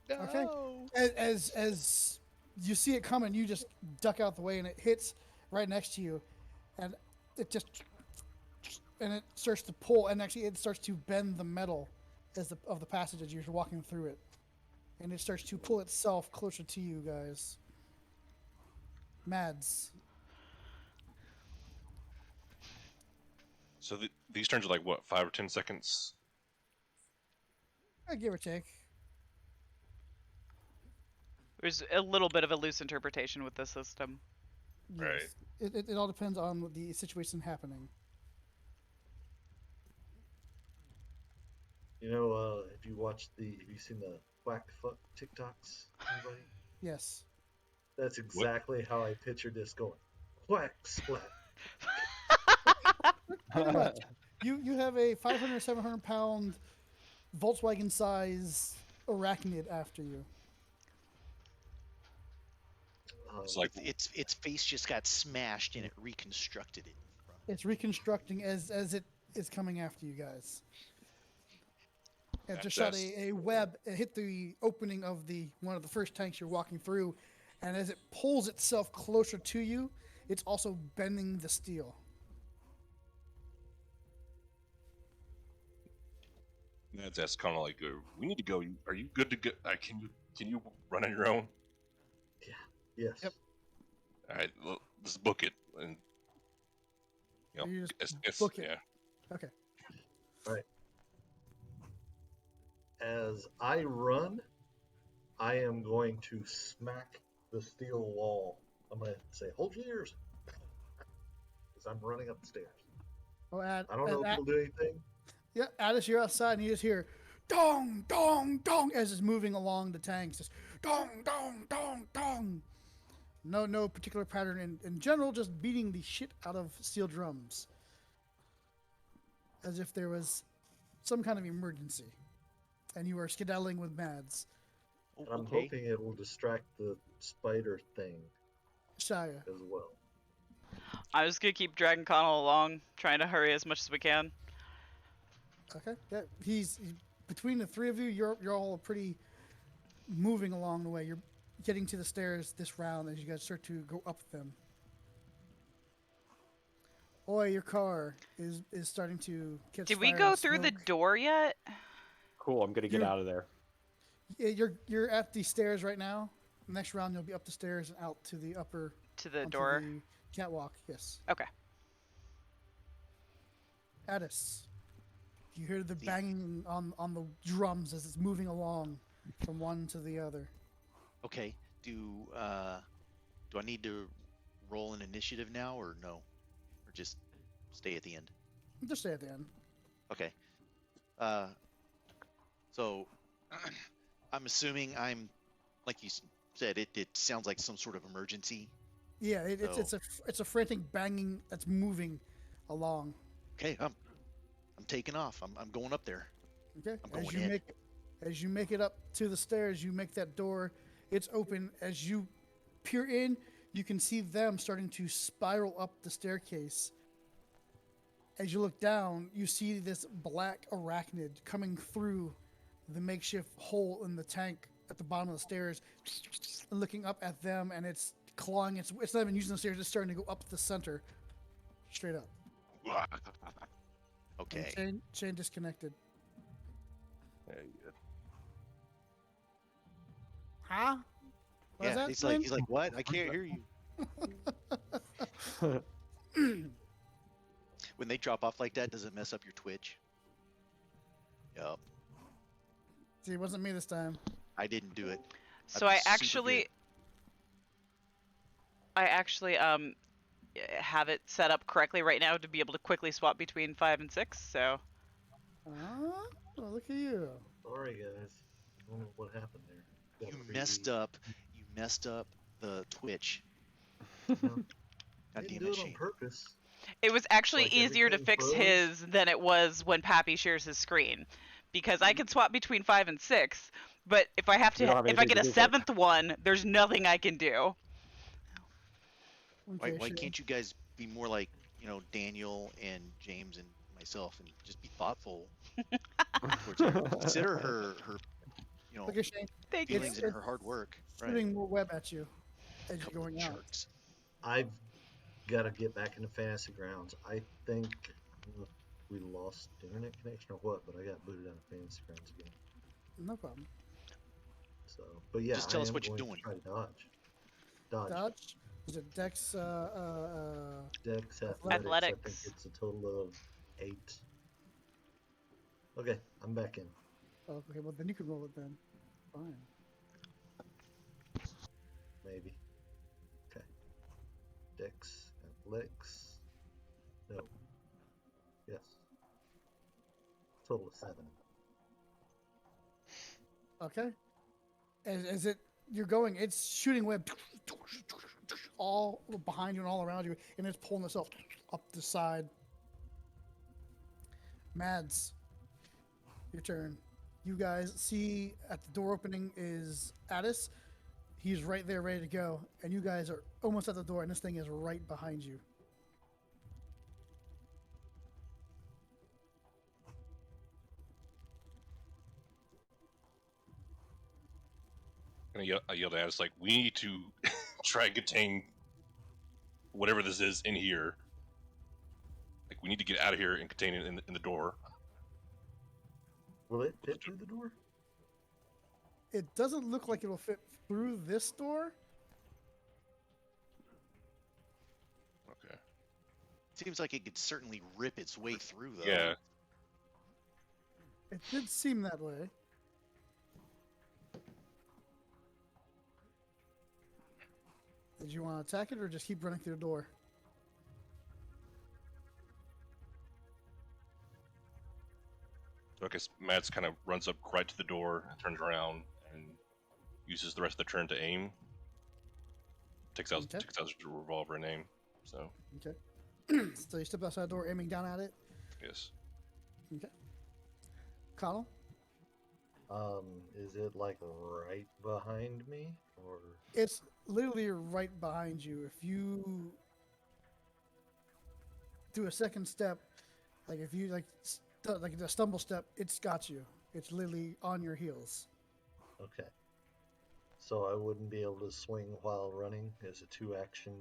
Okay. No. As you see it coming, you just duck out the way, and it hits right next to you, and it starts to pull, and actually it starts to bend the metal of the passage as you're walking through it, and it starts to pull itself closer to you guys. Mads. So these turns are like what, 5 or 10 seconds? Give or take. There's a little bit of a loose interpretation with this system. Right. Yes. It all depends on the situation happening. You know, have you seen the whack fuck TikToks? Anybody? Yes. That's exactly how I pictured this going. Whack splat. Pretty much. You have a 500, 700 pound Volkswagen size arachnid after you. It's like Its face just got smashed and it reconstructed it in front of It's reconstructing as it is coming after you guys. It just shot a web. It hit the opening of one of the first tanks you're walking through, and as it pulls itself closer to you, it's also bending the steel. that's kind of like, we need to go. Are you good to go? Can you run on your own? Yes. Yep. All right, well, let's book it. And You just it's- book it. Yeah. Okay. As I run, I am going to smack the steel wall. I'm going to say, hold your ears. because I'm running up the stairs. Oh, I don't know if it'll do anything. Yeah, Addis, you're outside and you just hear dong, dong, dong as it's moving along the tanks. Just dong, dong, dong, dong. No particular pattern in general, just beating the shit out of steel drums. As if there was some kind of emergency. And you are skedaddling with Mads. And I'm hoping it will distract the spider thing Shia. as well. I'm just gonna keep dragging Connell along, trying to hurry as much as we can. Okay. Yeah, he's between the three of you. You're all pretty moving along the way. You're getting to the stairs this round as you guys start to go up them. Oi, your car is starting to catch Did we fire go and through the smoke. door yet? Cool. I'm gonna get You're- out of there. Yeah, you're at the stairs right now. Next round you'll be up the stairs and out to the upper To the onto door? the catwalk. Yes. Okay. Addis, you hear the banging on the drums as it's moving along from one to the other. Okay. Do I need to roll an initiative now or no? Or just stay at the end? Just stay at the end. Okay. So I'm assuming I'm, like you said, it sounds like some sort of emergency. Yeah, it's a frantic banging that's moving along. Okay, I'm taking off. I'm going up there. Okay. I'm going in. As you make it up to the stairs, you make that door. It's open. As you peer in, you can see them starting to spiral up the staircase. As you look down, you see this black arachnid coming through the makeshift hole in the tank at the bottom of the stairs, looking up at them, and it's clawing. It's not even using the stairs. It's starting to go up the center, straight up. Okay. And Shane disconnected. Huh? What was Yeah, that, he's Shane? like, what? I can't hear you. When they drop off like that, does it mess up your Twitch? Yup. See, it wasn't me this time. I didn't do it. So I'm I super actually have it set up correctly right now to be able to quickly swap between 5 and 6. So Oh, look at you. Sorry, guys. I don't know what happened there. good. Got You crazy. messed up the Twitch. No, God I damn didn't do it, it on Shane. purpose. it was actually Like easier to everything fix froze? his than it was when Pappy shares his screen, because I can swap between 5 and 6. But if I have We don't to, have if I anything get to a do with it. 7th one, there's nothing I can do. Why Okay, Shane. can't you guys be more like, Daniel and James and myself and just be thoughtful towards her? Consider her Look at Shane Thank you. feelings and her hard work. shooting more web at you as you're Couple going out. jerks. I've got to get back into Fantasy Grounds. I think we lost internet connection or what, but I got booted out of Fantasy Grounds again. No problem. So, but yeah, Just tell I us am what you're going doing. to try to dodge. Dodge. Dodge. Is it Dex? Dex athletics. I think Athletics. it's a total of 8. Okay, I'm back in. Oh, okay, well then you can roll it then. Fine. Maybe. Okay. Dex athletics. No. Yes. Total of 7. Okay. As you're going, it's shooting web all behind you and all around you, and it's pulling itself up the side. Mads, your turn. You guys see at the door opening is Addis. He's right there ready to go, and you guys are almost at the door, and this thing is right behind you. I yelled at us like, we need to try and contain whatever this is in here. Like, we need to get out of here and contain it in the door. Will it fit through the door? It doesn't look like it'll fit through this door. Okay. Seems like it could certainly rip its way through, though. Yeah. It did seem that way. Did you want to attack it or just keep running through the door? guess Mads kind of runs up right to the door, turns around, and uses the rest of the turn to aim. Takes out Okay. his revolver and aim. So Okay. So you step outside the door, aiming down at it. yes. Okay. Connell? Is it like right behind me, or It's literally right behind you. If you do a second step, like if you like a stumble step, it's got you. It's literally on your heels. okay? So I wouldn't be able to swing while running as a 2-action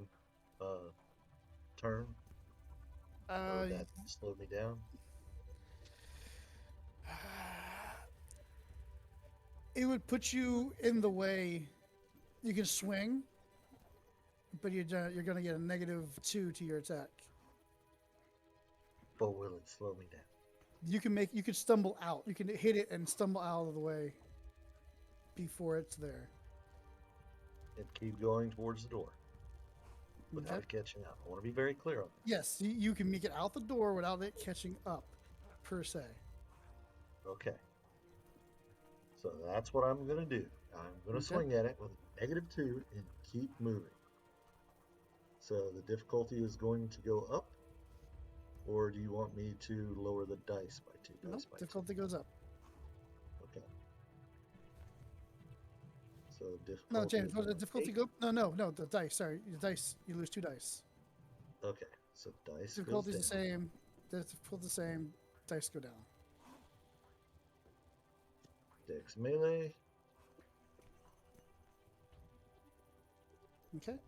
turn. Or would that slow me down? It would put you in the way. You can swing, but you're going to get a -2 to your attack. But will it slow me down? You could stumble out. You can hit it and stumble out of the way before it's there. And keep going towards the door without it catching up. I want to be very clear on that. Yes, you can make it out the door without it catching up, per se. Okay. So that's what I'm going to do. I'm going to swing at it with a -2 and keep moving. So the difficulty is going to go up, or do you want me to lower the dice by 2? No, difficulty goes up. Okay. So difficulty. No, James, what is did the difficulty 8. go? No, the dice. Sorry, the dice. You lose 2 dice. Okay. So dice Difficulty's goes the down. same. Difficulty the same. Dice go down. Dex melee. Okay.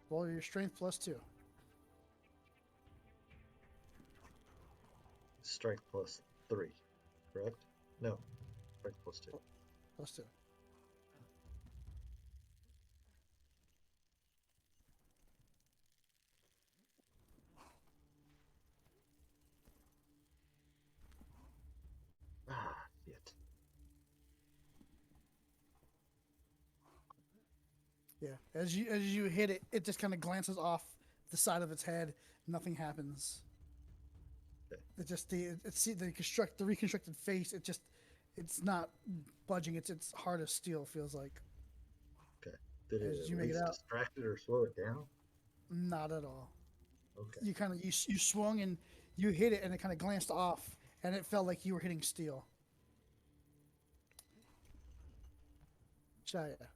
Roll your strength +2. Strength +3. Correct? No. Strength +2. +2. Ah, shit. Yeah. As you hit it, it just kind of glances off the side of its head. Nothing happens. Okay. It just the reconstructed face. It's not budging. It's hard as steel. Feels like. Okay. Did it As at you make it least out. distract it or slow it down? Not at all. Okay. You swung and you hit it, and it kind of glanced off, and it felt like you were hitting steel. Shia.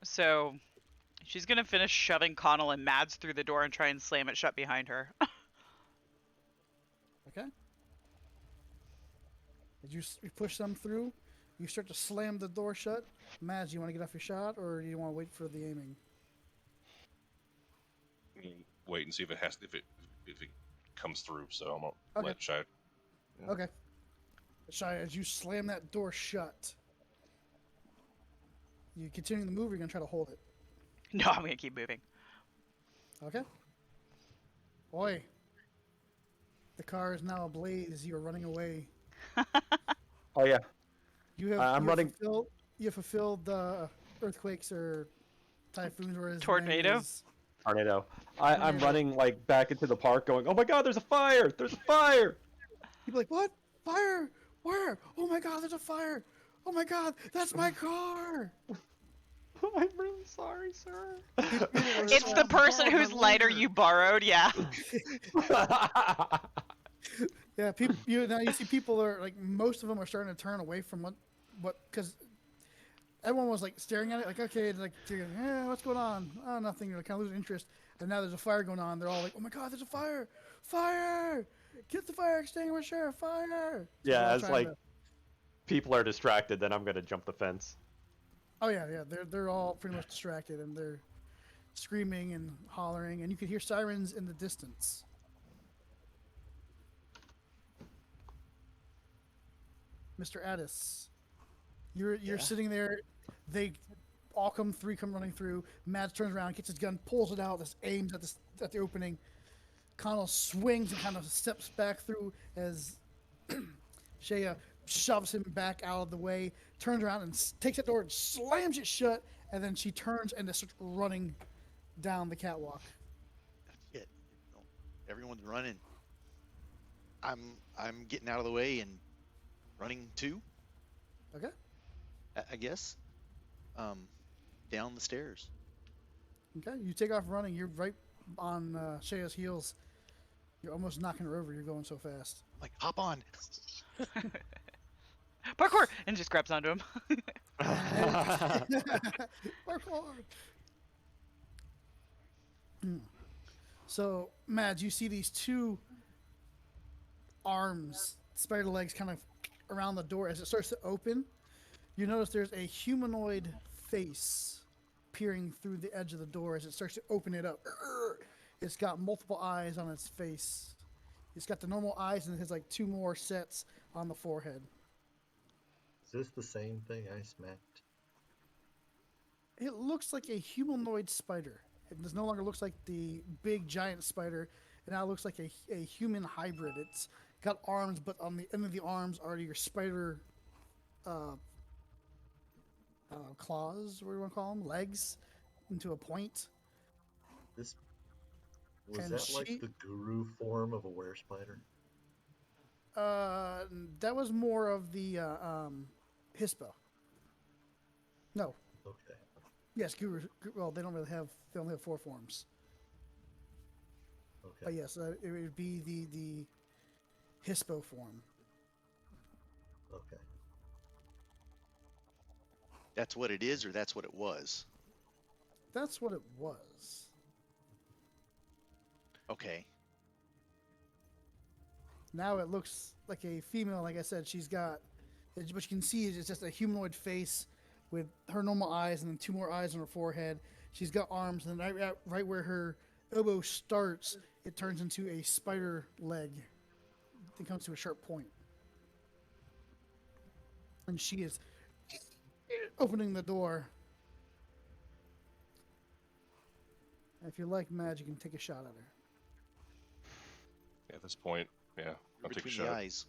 So she's gonna finish shoving Connell and Mads through the door and try and slam it shut behind her. Okay. As you push them through, you start to slam the door shut. Mads, you want to get off your shot, or do you want to wait for the aiming? Wait and see if it comes through. So I'm gonna Okay. let Shai. Yeah. Okay. Shia, as you slam that door shut, you continue to move, or you're going to try to hold it? No, I'm gonna keep moving. Okay. Oi. The car is now ablaze. You are running away. Oh yeah. You running- have fulfilled the earthquakes or typhoons or his Tornado? name is. Tornado. I'm Tornado. running like back into the park, going, "Oh my God, there's a fire! There's a fire!" People are like, what? Fire? Where? Oh my God, there's a fire! Oh my God, that's my car! I'm really sorry, sir. It's the person whose lighter you borrowed, yeah. Yeah, people. Now you see people are like, most of them are starting to turn away from what, because everyone was like staring at it, like, okay, like, what's going on? Oh, nothing. You're kind of losing interest, and now there's a fire going on. They're all like, oh my God, there's a fire! Fire! Get the fire extinguisher! Fire! So they're Yeah, all it's trying like to- people are distracted, then I'm gonna jump the fence. Oh yeah. They're all pretty much distracted, and they're screaming and hollering, and you can hear sirens in the distance. Mr. Addis, you're sitting there. They all come running through. Mads turns around, gets his gun, pulls it out, just aims at the opening. Connell swings and kind of steps back through as Shea shoves him back out of the way, turns around and takes that door and slams it shut, and then she turns and just starts running down the catwalk. Shit. Everyone's running. I'm getting out of the way and running too. Okay. I guess. Down the stairs. Okay. You take off running. You're right on Shaya's heels. You're almost knocking her over. You're going so fast. Like, hop on. Parkour! And just grabs onto him. Parkour. So, Mads, you see these two arms, spider legs, kind of around the door. As it starts to open, you notice there's a humanoid face peering through the edge of the door as it starts to open it up. It's got multiple eyes on its face. It's got the normal eyes and it has like two more sets on the forehead. Is this the same thing I smacked? It looks like a humanoid spider. It no longer looks like the big giant spider. It now looks like a human hybrid. It's got arms, but on the end of the arms are your spider claws, what do you want to call them? Legs into a point. This was And that like the guru form of a were-spider? That was more of the Hispo. No. Okay. Yes, guru. Well, they don't really have. They only have 4 forms. Okay. But yes, it would be the Hispo form. Okay. That's what it is, or that's what it was. That's what it was. Okay. Now it looks like a female. Like I said, she's got. What you can see is it's just a humanoid face with her normal eyes and then 2 more eyes on her forehead. She's got arms, and right where her elbow starts, it turns into a spider leg. It comes to a sharp point. And she is opening the door. If you like Madge, you can take a shot at her. At this point, yeah, I'll take a Between the shot. eyes.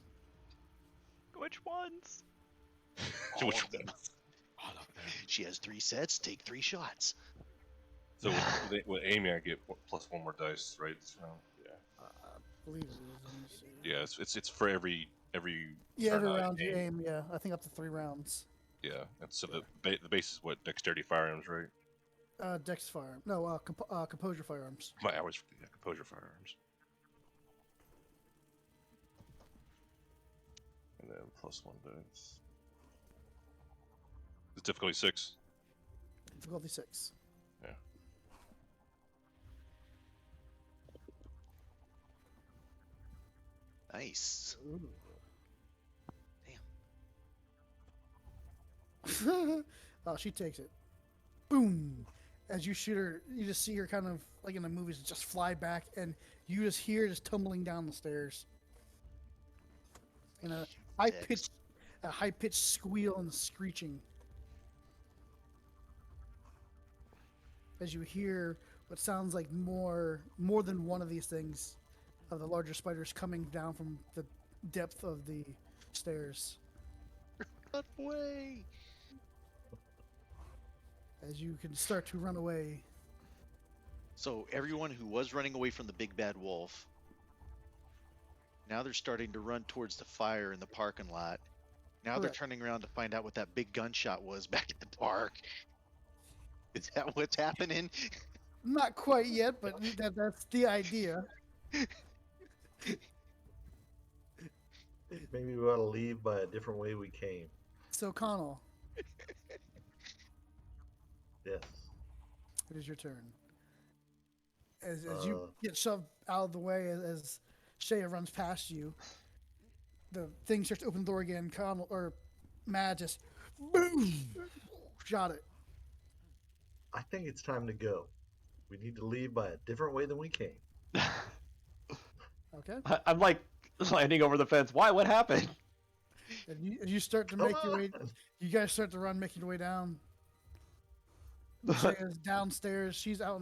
Which ones? All Which of them. She has 3 sets. Take 3 shots. So with Amy, I get plus 1 more dice, right? This round? Yeah. I believe it is. Let me see. Yeah, it's for every Yeah, turn every I round you aim. aim. Yeah, I think up to 3 rounds. Yeah, and so the base is what, dexterity firearms, right? Dex fire. No, composure firearms. I always forget, yeah, composure firearms. And then plus 1 dice. It's difficulty 6. Difficulty 6. Yeah. Nice. Oh, she takes it. Boom! As you shoot her, you just see her kind of like in the movies, just fly back, and you just hear her just tumbling down the stairs. And a high pitched squeal and screeching. As you hear what sounds like more than one of these things, of the larger spiders coming down from the depth of the stairs. Run away. As you can start to run away. So everyone who was running away from the big bad wolf, now they're starting to run towards the fire in the parking lot. Now they're Correct. turning around to find out what that big gunshot was back at the park. Is that what's happening? Not quite yet, but that's the idea. Maybe we ought to leave by a different way we came. So, Connell, Yes. it is your turn. As you get shoved out of the way, as Shea runs past you, the thing starts to open the door again. Connell or Matt just boom, shot it. I think it's time to go. We need to leave by a different way than we came. Okay. I'm like landing over the fence. Why? What happened? As you start to make your way, you guys start to run, making your way down. Shea's downstairs. She's out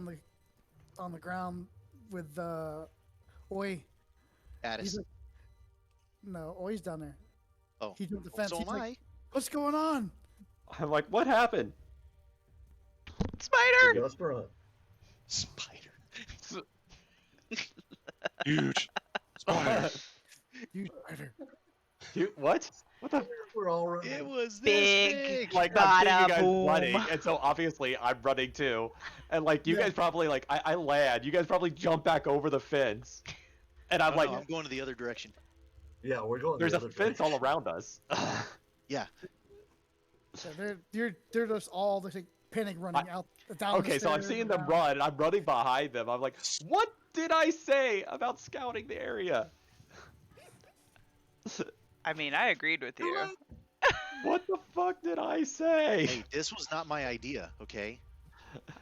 on the ground with Oi. Addis. He's like, no, Oi's down there. Oh, He jumped the fence. so He's am I. like, what's going on? I'm like, what happened? Spider! Gus run. Spider. Huge. Spider. You spider. What? What the? We're all running. It was this Big. big. Like I'm seeing you Bada guys boom. running, and so obviously I'm running too, and like you Yeah. guys probably like I land, you guys probably jump back over the fence, and I'm Oh, like, no, I'm going to the other direction. Yeah, we're going. there's the a other fence all direction. around us. Yeah. Yeah, they're just all like panic running out down. Okay, the so I'm stairs seeing and them down. run, and I'm running behind them. I'm like, what did I say about scouting the area? I mean, I agreed with you. What the fuck did I say? Hey, this was not my idea, okay?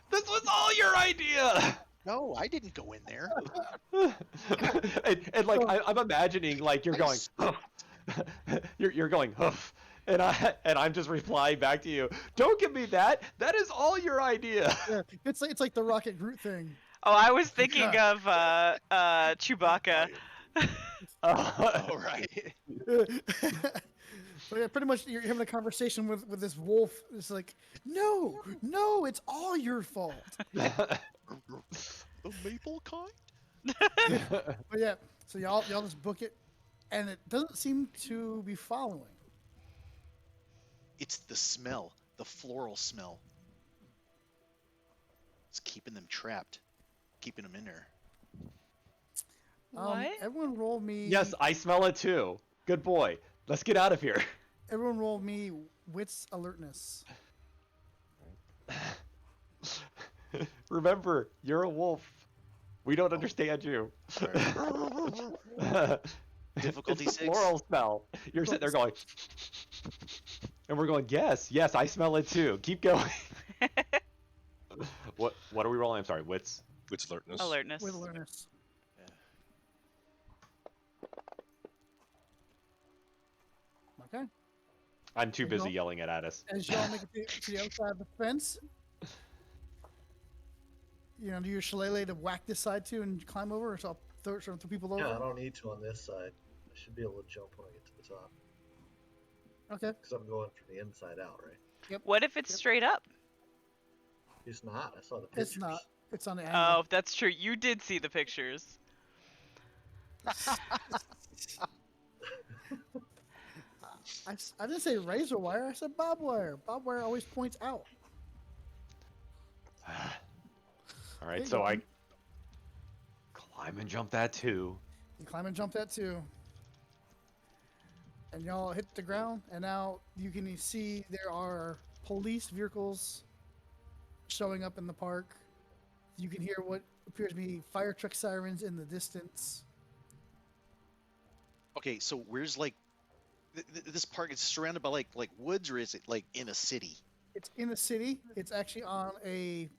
This was all your idea! No, I didn't go in there. and like I'm imagining like you're I going s- hoof. you're going hoof. And I'm just replying back to you. Don't give me that. That is all your idea. Yeah, it's like the Rocket Groot thing. Oh, I was thinking of Chewbacca. All right. But yeah, pretty much you're having a conversation with this wolf. It's like, no, it's all your fault. The maple kind? But yeah, so y'all just book it, and it doesn't seem to be following. It's the smell, the floral smell. It's keeping them trapped, keeping them in there. What? Everyone roll me. Yes, I smell it too. Good boy. Let's get out of here. Everyone roll me wits alertness. Remember, you're a wolf. We don't understand you. Difficulty it's the 6? floral smell. You're sitting there going, and we're going, yes, I smell it too. Keep going. What are we rolling? I'm sorry, wits. Wits alertness. Alertness. With alertness. Okay. I'm too There you busy go. yelling at Addis. As y'all make it to the outside of the fence, do your shillelagh to whack this side too and climb over, or so I'll throw people over. Yeah, I don't need to on this side. I should be able to jump when I get to the top. Okay. Because I'm going from the inside out, right? What if it's straight up? It's not. I saw the pictures. It's not. It's on the angle. Oh, that's true. You did see the pictures. I didn't say razor wire. I said bob wire. Bob wire always points out. All There right, you so go. I climb and jump that too. You climb and jump that too. And y'all hit the ground, and now you can see there are police vehicles showing up in the park. You can hear what appears to be fire truck sirens in the distance. Okay, so where's like this park? Is surrounded by like woods, or is it like in a city? It's in the city. It's actually on a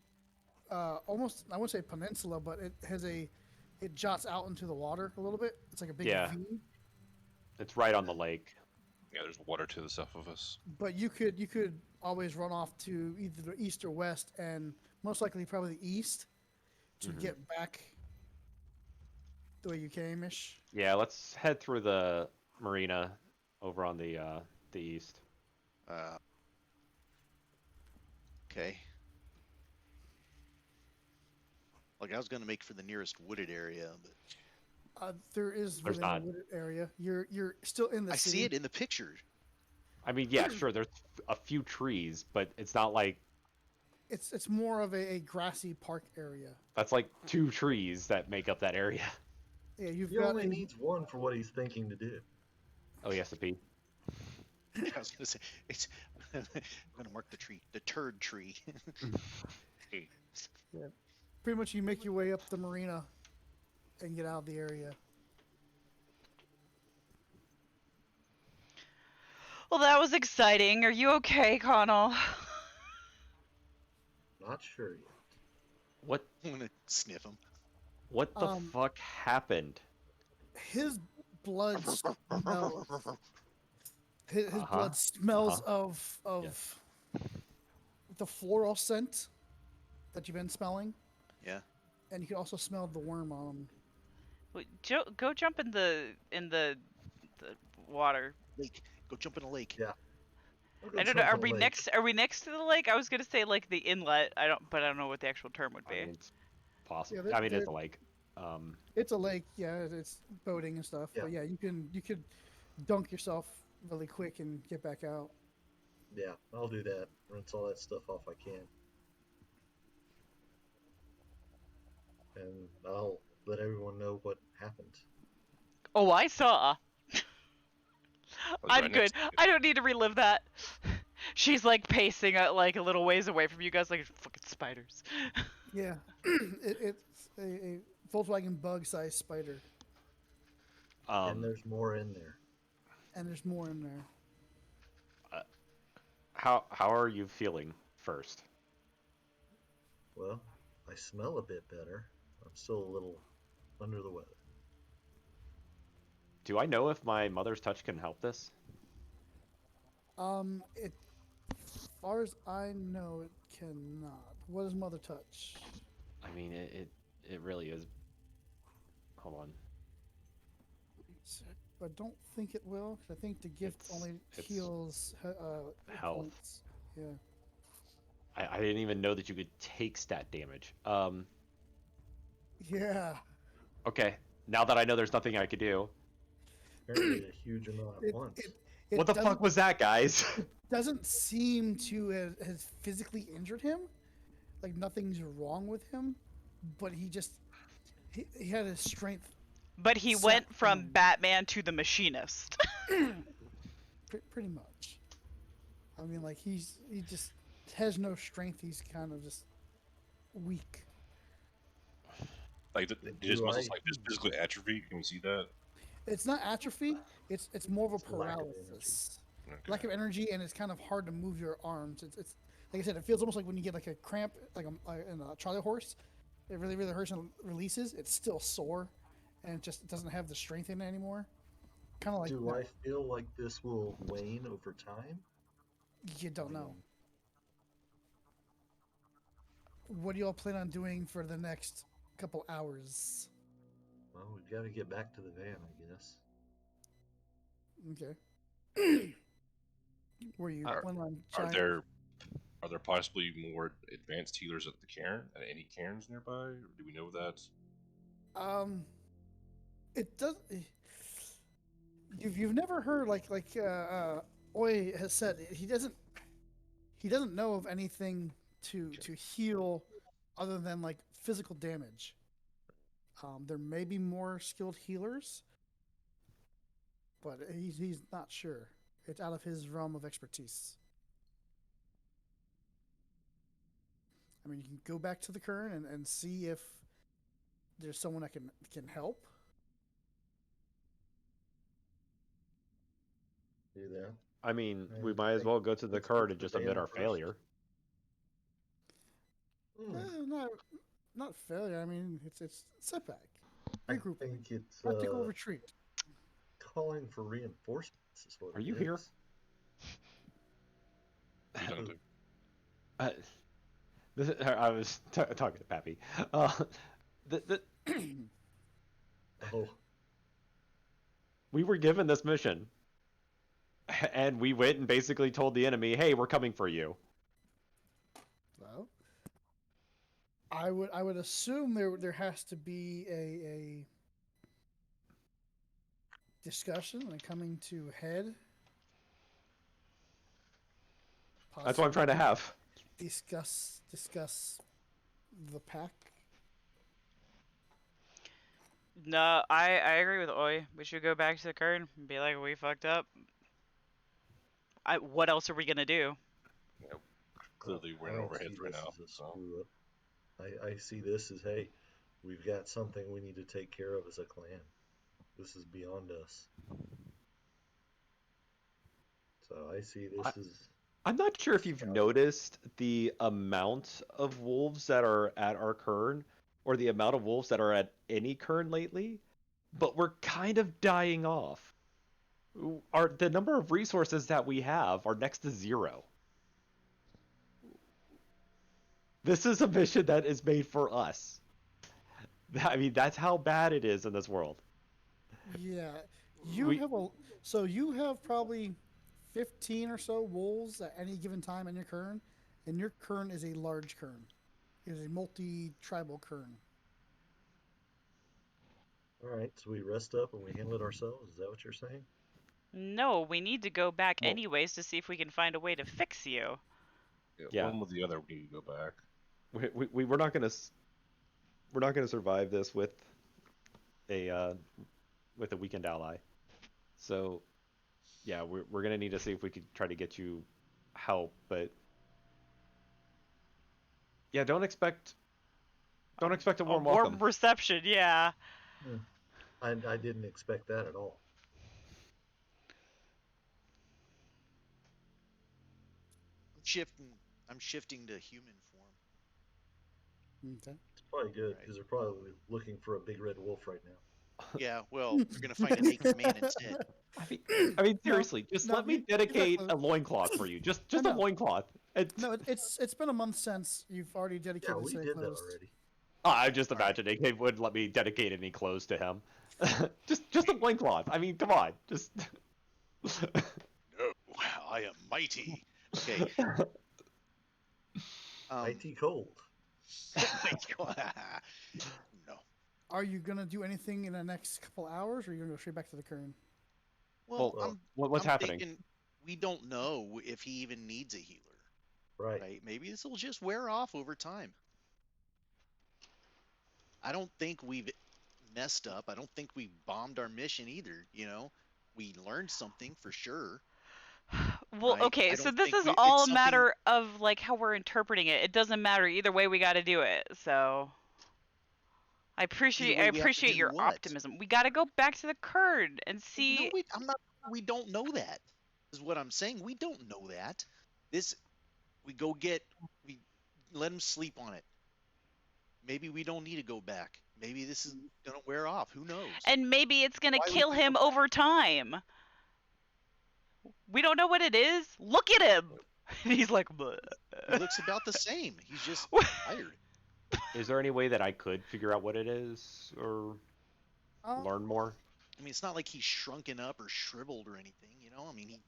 almost, I wouldn't say peninsula, but it jots out into the water a little bit. It's like a big Yeah. V. It's right on the lake. Yeah, there's water to the south of us. But you could always run off to either the east or west, and most likely probably the east to get back the way you came ish. Yeah, let's head through the marina over on the east. Okay. Like I was gonna make for the nearest wooded area, but There is There's within a not. wooded area. You're still in the I city. see it in the picture. I mean, yeah, sure, there's a few trees, but it's not like It's more of a grassy park area. that's like 2 trees that make up that area. Yeah, you've He got only a, needs one for what he's thinking to do. Oh, he has to pee. I was gonna say it's. I'm gonna mark the tree, the turd tree. pretty much you make your way up the marina and get out of the area. Well, that was exciting. Are you okay, Connell? Not sure yet. What I'm gonna sniff him. the fuck happened? His blood smells. His Uh-huh. blood smells of the floral scent that you've been smelling, Yeah. and you can also smell the worm on him. Wait, go jump in the water. Lake. Go jump in a lake. Yeah. I'll go I don't know. jump Are in the we lake. next? Are we next to the lake? I was gonna say like the inlet. But I don't know what the actual term would I be. mean, it's possible. Yeah, I mean, it's they're- a lake. It's a lake, yeah. It's boating and stuff. Yeah. But yeah, you could dunk yourself really quick and get back out. Yeah, I'll do that. Rinse all that stuff off I can. And I'll let everyone know what happened. Oh, I saw. I was I'm right good. next to you. I don't need to relive that. She's like pacing like a little ways away from you guys, like fucking spiders. Yeah, it's a Volkswagen bug-sized spider, And there's more in there. and there's more in there. how are you feeling first? Well, I smell a bit better. I'm still a little under the weather. Do I know if my mother's touch can help this? It, as far as I know, it cannot. What is Mother Touch? I mean, it really is. Hold on. I don't think it will. 'Cause I think the gift only heals hit health. points. Yeah. I didn't even know that you could take stat damage. Yeah. Okay. Now that I know there's nothing I could do. Apparently a huge amount at once. It What the fuck was that, guys? doesn't seem to has physically injured him. Like nothing's wrong with him, but he had his strength. But he Suck went from him. Batman to the Machinist. Pretty much. I mean, like he just has no strength. He's kind of just weak. Like, did his muscles like just physically atrophy? Can we see that? It's not atrophy. It's more of a It's a lack of paralysis. Okay. Lack of energy, and it's kind of hard to move your arms. It's like I said, it feels almost like when you get like a cramp, like in a Charlie horse. It really hurts and releases. It's still sore, and it just doesn't have the strength in it anymore. Kind of like Do I feel like this will wane over time? you don't know. What do y'all plan on doing for the next couple hours? Well, we've got to get back to the van, I guess. Okay. Were you planning on Are trying? there possibly more advanced healers at the cairn? At any cairns nearby? Or do we know that? It does. You've never heard like Oi has said he doesn't know of anything to heal other than like physical damage. There may be more skilled healers, but he's not sure. It's out of his realm of expertise. I mean, you can go back to the Kern and see if there's someone that can help. Do that. I mean, we And might as think- well go to the let's go card to and the just admit van our first. failure. Not failure. I mean, it's setback. I Regroup. think it's Tactical retreat. calling for reinforcements. Is what Are it you here? is. We don't do- I was talking to Pappy. Oh, We were given this mission, and we went and basically told the enemy, "Hey, we're coming for you." Well, I would assume there has to be a discussion and coming to head. That's what I'm trying to have. Discuss the pack. No, I agree with Oi. We should go back to the Kern and be like, we fucked up. What else are we gonna do? Clearly, we're in I don't overheads see right this now. as a So. screw up. I see this as, hey, we've got something we need to take care of as a clan. This is beyond us. So I see this as I'm not sure if you've noticed the amount of wolves that are at our Kern, or the amount of wolves that are at any Kern lately, but we're kind of dying off. The number of resources that we have are next to zero. This is a mission that is made for us. I mean, that's how bad it is in this world. Yeah, you have probably 15 or so wolves at any given time in your Kern, and your Kern is a large Kern. It is a multi-tribal Kern. All right, so we rest up and we handle it ourselves. Is that what you're saying? No, we need to go back Well- anyways to see if we can find a way to fix you. Yeah. One with the other, we need to go back. We're not gonna survive this with a weakened ally. So yeah, we're gonna need to see if we could try to get you help, but yeah, don't expect a warm welcome. Reception, yeah. I didn't expect that at all. I'm shifting to human form. Okay. It's probably good Right. because they're probably looking for a big red wolf right now. Yeah, well, we're gonna find a naked man instead. I mean seriously, just no, let me you- dedicate exactly. a loincloth for you. Just I a know. loincloth. No, it's been a month since you've already dedicated Yeah, the we same did that clothes. already. I'm just imagining they would let me dedicate any clothes to him. just a loincloth. I mean, come on. Just No, I am mighty. Okay. Mighty cold. No. Are you gonna do anything in the next couple hours, or are you gonna go straight back to the Kern? Well, Well, what's I'm happening? thinking we don't know if he even needs a healer, Right. right? Maybe this will just wear off over time. I don't think we've messed up. I don't think we bombed our mission either. You know, we learned something for sure. Well, Right, okay, I so don't this think is it's all a something- matter of like how we're interpreting it. It doesn't matter either way. We got to do it. So I appreciate way we have to do your what? optimism. We got to go back to the Kurd and No, see. I'm not. We don't know that. Is what I'm saying. We don't know that. We let him sleep on it. Maybe we don't need to go back. Maybe this is gonna wear off. Who knows? And maybe it's gonna Why would kill we go him back? over time. We don't know what it is. Look at him. He's like, "Bleh." He looks about the same. He's just tired. Is there any way that I could figure out what it is or learn more? I mean, it's not like he's shrunken up or shriveled or anything. You know, I mean, he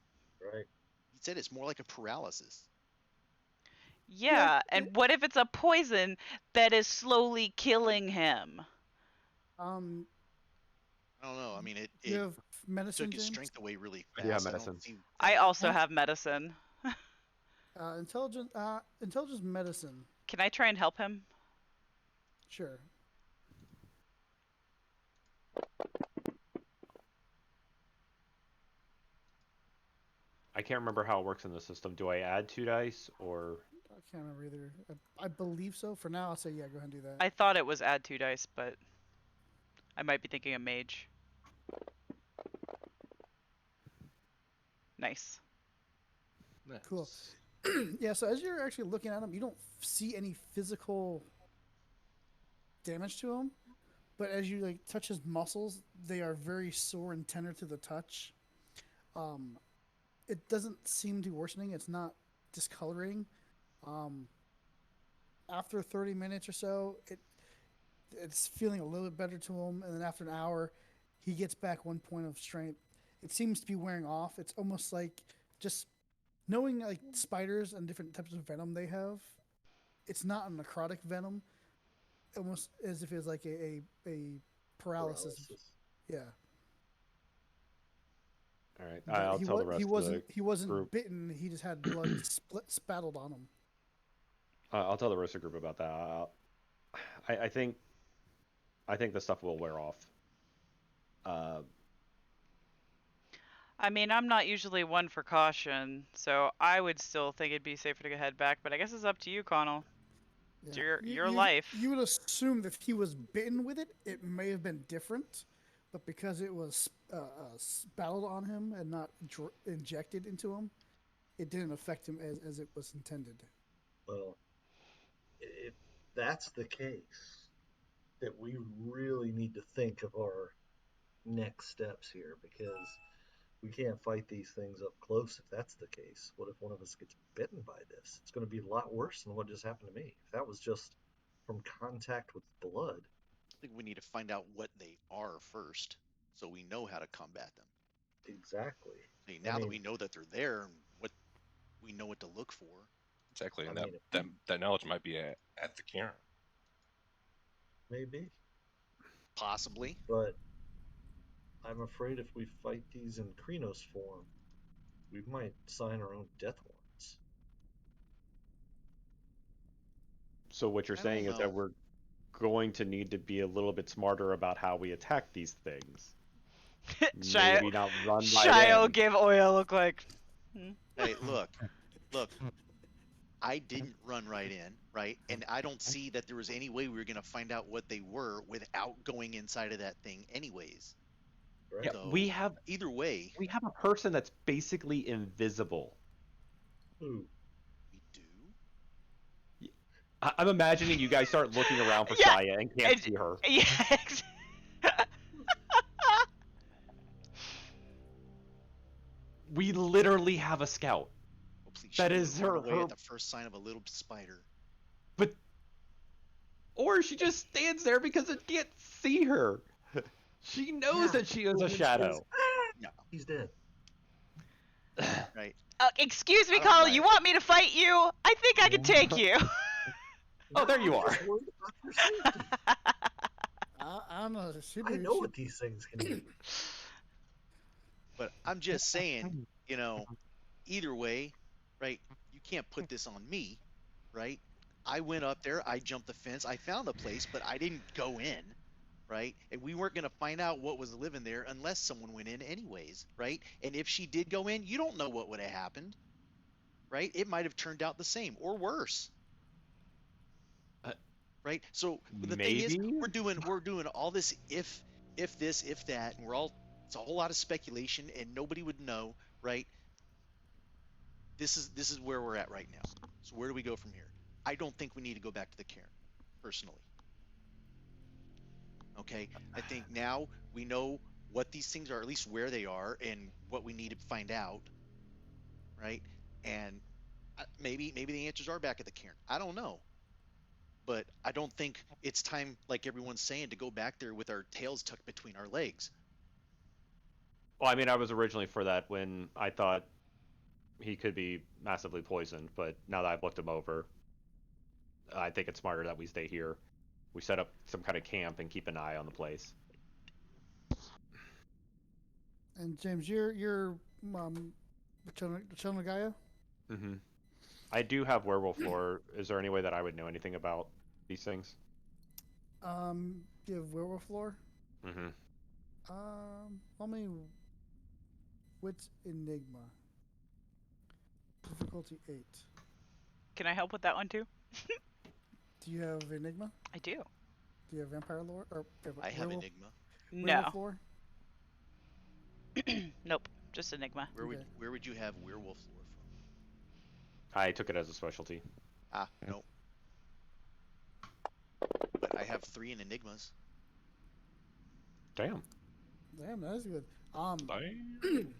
Right. said it's more like a paralysis. Yeah, and what if it's a poison that is slowly killing him? I don't know. I mean, it You have medicine, took his James? strength away really I fast. do have I don't medicine. see I that- also Huh? have medicine. Intelligence medicine. Can I try and help him? Sure. I can't remember how it works in the system. Do I add 2 dice or? I can't remember either. I believe so. For now, I'll say yeah. Go ahead and do that. I thought it was add 2 dice, but I might be thinking of mage. Nice. Cool. Yeah. So as you're actually looking at him, you don't see any physical damage to him, but as you like touch his muscles, they are very sore and tender to the touch. It doesn't seem to be worsening. It's not discolorating. After 30 minutes or so, it's feeling a little bit better to him, and then after an hour, he gets back 1 point of strength. It seems to be wearing off. It's almost like just knowing like spiders and different types of venom they have. It's not a necrotic venom, almost as if it's like a paralysis. Yeah. All right, But I'll tell the rest he wasn't group. bitten. He just had blood spattled on him. I'll tell the rest of the group about that. I think the stuff will wear off. I mean, I'm not usually one for caution, so I would still think it'd be safer to head back, but I guess it's up to you, Connell. It's your life. You would assume that if he was bitten with it, it may have been different, but because it was spattled on him and not injected into him, it didn't affect him as it was intended. Well, if that's the case, that we really need to think of our next steps here, because we can't fight these things up close if that's the case. What if one of us gets bitten by this? It's going to be a lot worse than what just happened to me. If that was just from contact with blood. I think we need to find out what they are first, so we know how to combat them. Exactly. I mean, now that we know that they're there, and we know what to look for. Exactly, and I mean, that knowledge might be at the cairn. Maybe. Possibly. But I'm afraid if we fight these in Krynos form, we might sign our own death warrants. So what you're I don't saying is that know. we're going to need to be a little bit smarter about how we attack these things. Maybe not run right Shio in. give Oya a look like. Hey, look. I didn't run right in, right? And I don't see that there was any way we were going to find out what they were without going inside of that thing anyways. Right? Yeah, So, we have either way, a person that's basically invisible. Ooh. we do. I'm imagining you guys start looking around for Yeah, Shia and can't see her. Yeah. We literally have a scout. Oh, please, That she is would run her- away her- at the first sign of a little spider. Or she just stands there because it can't see her. She knows that she is But a when she shadow. goes, "Ah!" No. He's dead. Right? Excuse me, I don't Carl. buy You it. want me to fight you? I think I can take you. Oh, there you I'm are. just worried about your safety. I'm a super. I know what these things can do. But I'm just saying, either way, right? You can't put this on me, right? I went up there, I jumped the fence, I found the place, but I didn't go in, right? And we weren't going to find out what was living there unless someone went in anyways, right? And if she did go in, you don't know what would have happened, right? It might have turned out the same or worse. Right? So the thing is, Maybe? we're doing all this if this, if that, and it's a whole lot of speculation and nobody would know, right? This is where we're at right now. So where do we go from here? I don't think we need to go back to the cairn, personally. Okay? I think now we know what these things are, at least where they are, and what we need to find out, right? And maybe the answers are back at the cairn. I don't know. But I don't think it's time, like everyone's saying, to go back there with our tails tucked between our legs. Well, I mean, I was originally for that when I thought he could be massively poisoned, but now that I've looked him over, I think it's smarter that we stay here. We set up some kind of camp and keep an eye on the place. And James, you're Children of Gaia. Mm-hmm. I do have werewolf lore. Is there any way that I would know anything about these things? You have werewolf lore. Mm-hmm. Tell me what's Enigma. Difficulty 8. Can I help with that one too? Do you have Enigma? I do. Do you have vampire lore or I have werewolf, Enigma. No. werewolf lore? Nope. Just Enigma. Okay. Where would you have werewolf lore from? I took it as a specialty. No. But I have 3 in Enigmas. Damn. Damn, that is good. Damn.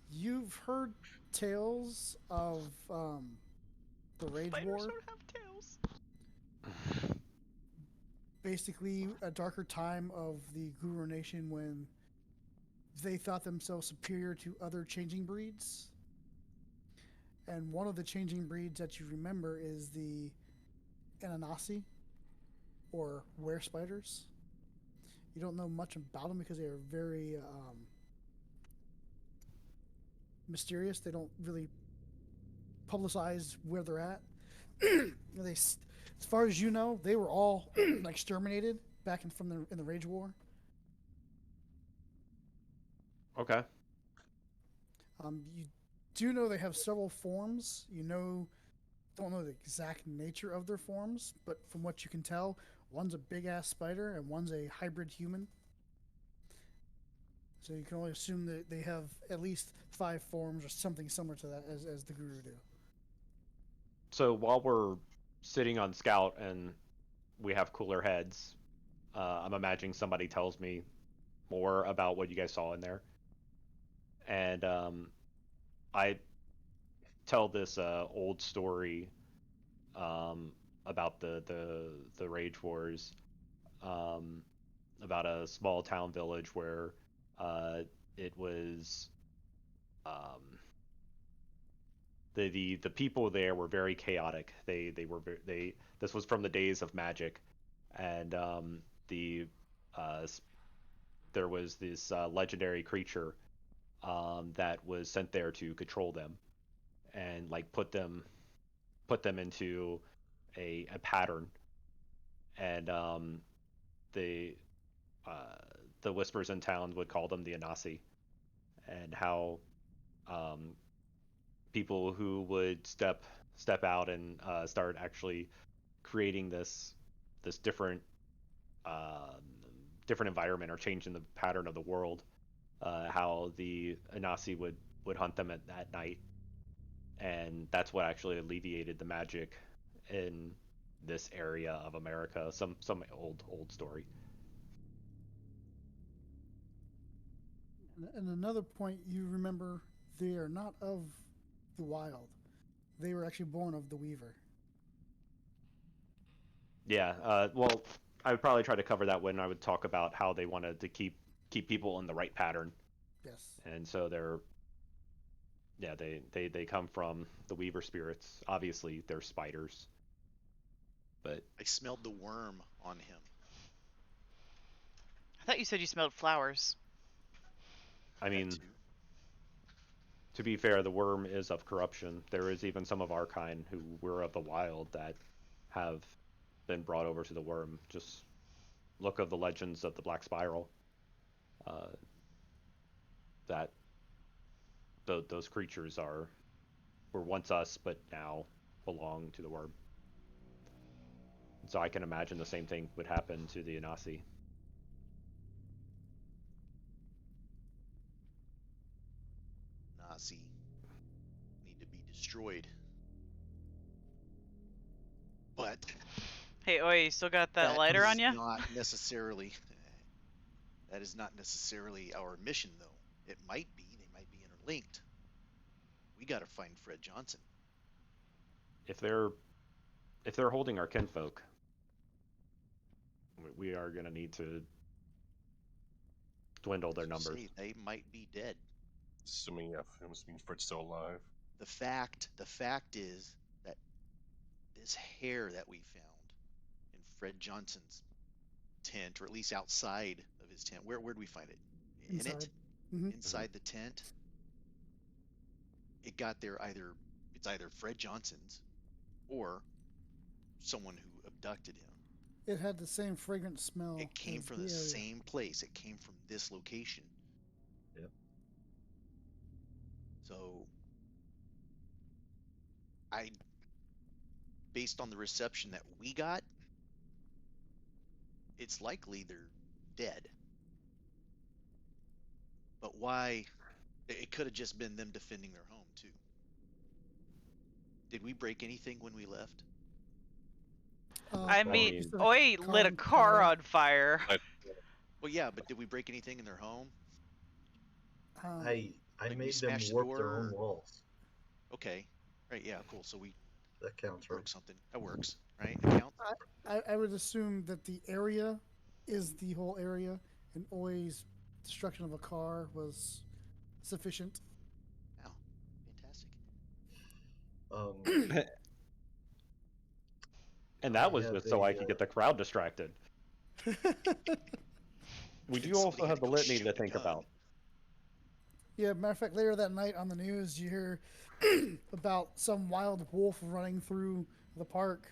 You've heard tales of the Rage Spiders War. don't have tails. Basically, a darker time of the Guru Nation when they thought themselves superior to other changing breeds. And one of the changing breeds that you remember is the Ananasi, or were spiders. You don't know much about them because they are very mysterious. They don't really publicize where they're at. As far as you know, they were all exterminated back in the Rage War. Okay. You do know they have several forms. Don't know the exact nature of their forms, but from what you can tell, one's a big ass spider and one's a hybrid human. So you can only assume that they have at least 5 forms or something similar to that as the Guru do. So while we're sitting on Scout and we have cooler heads, I'm imagining somebody tells me more about what you guys saw in there. And I tell this old story about the Rage Wars, about a small town village where it was the people there were very chaotic. This was from the days of magic, and the there was this legendary creature that was sent there to control them and like put them into a pattern, and the the whispers in town would call them the Anasi, and how people who would step out and start actually creating this different different environment or changing the pattern of the world, how the Anasi would hunt them at night, and that's what actually alleviated the magic in this area of America. Some old story. And another point, you remember, they are not of the wild. They were actually born of the Weaver. Yeah. Well, I would probably try to cover that when I would talk about how they wanted to keep people in the right pattern. Yes. And so they come from the Weaver spirits. Obviously, they're spiders. But I smelled the worm on him. I thought you said you smelled flowers. I mean, That too. to be fair, the worm is of corruption. There is even some of our kind who were of the wild that have been brought over to the worm. Just look of the legends of the Black Spiral. That those creatures were once us, but now belong to the worm. So I can imagine the same thing would happen to the Anasi. Nazi need to be destroyed. But Hey, Oi, you still got that lighter is on you? Not necessarily. That is not necessarily our mission, though. It might be. They might be interlinked. We got to find Fred Johnson. If they're holding our kinfolk, we are going to need to dwindle their numbers. Say they might be dead. Assuming Fred's still alive. The fact is that this hair that we found in Fred Johnson's tent, or at least outside of his tent, where'd we find it? In Inside. it? Mm-hmm. Inside the tent. It got there it's either Fred Johnson's or someone who abducted him. It had the same fragrant smell. It came as from the area. same place. It came from this location. Yep. So, based on the reception that we got, it's likely they're dead. But why? It could have just been them defending their home, too. Did we break anything when we left? I mean, just a Oi lit a car on fire. Well, yeah, but did we break anything in their home? I Like we made them smashed the warp door, their own or- walls. Okay. Right, yeah, cool. So we That counts, right? broke something. That works, right? That counts? I would assume that the area is the whole area, and Oi's destruction of a car was sufficient. Wow. Fantastic. And that I was have just so I a, could get the crowd distracted. We do Somebody also had have the go litany shoot to the think gun. about. Yeah, matter of fact, later that night on the news, you hear about some wild wolf running through the park.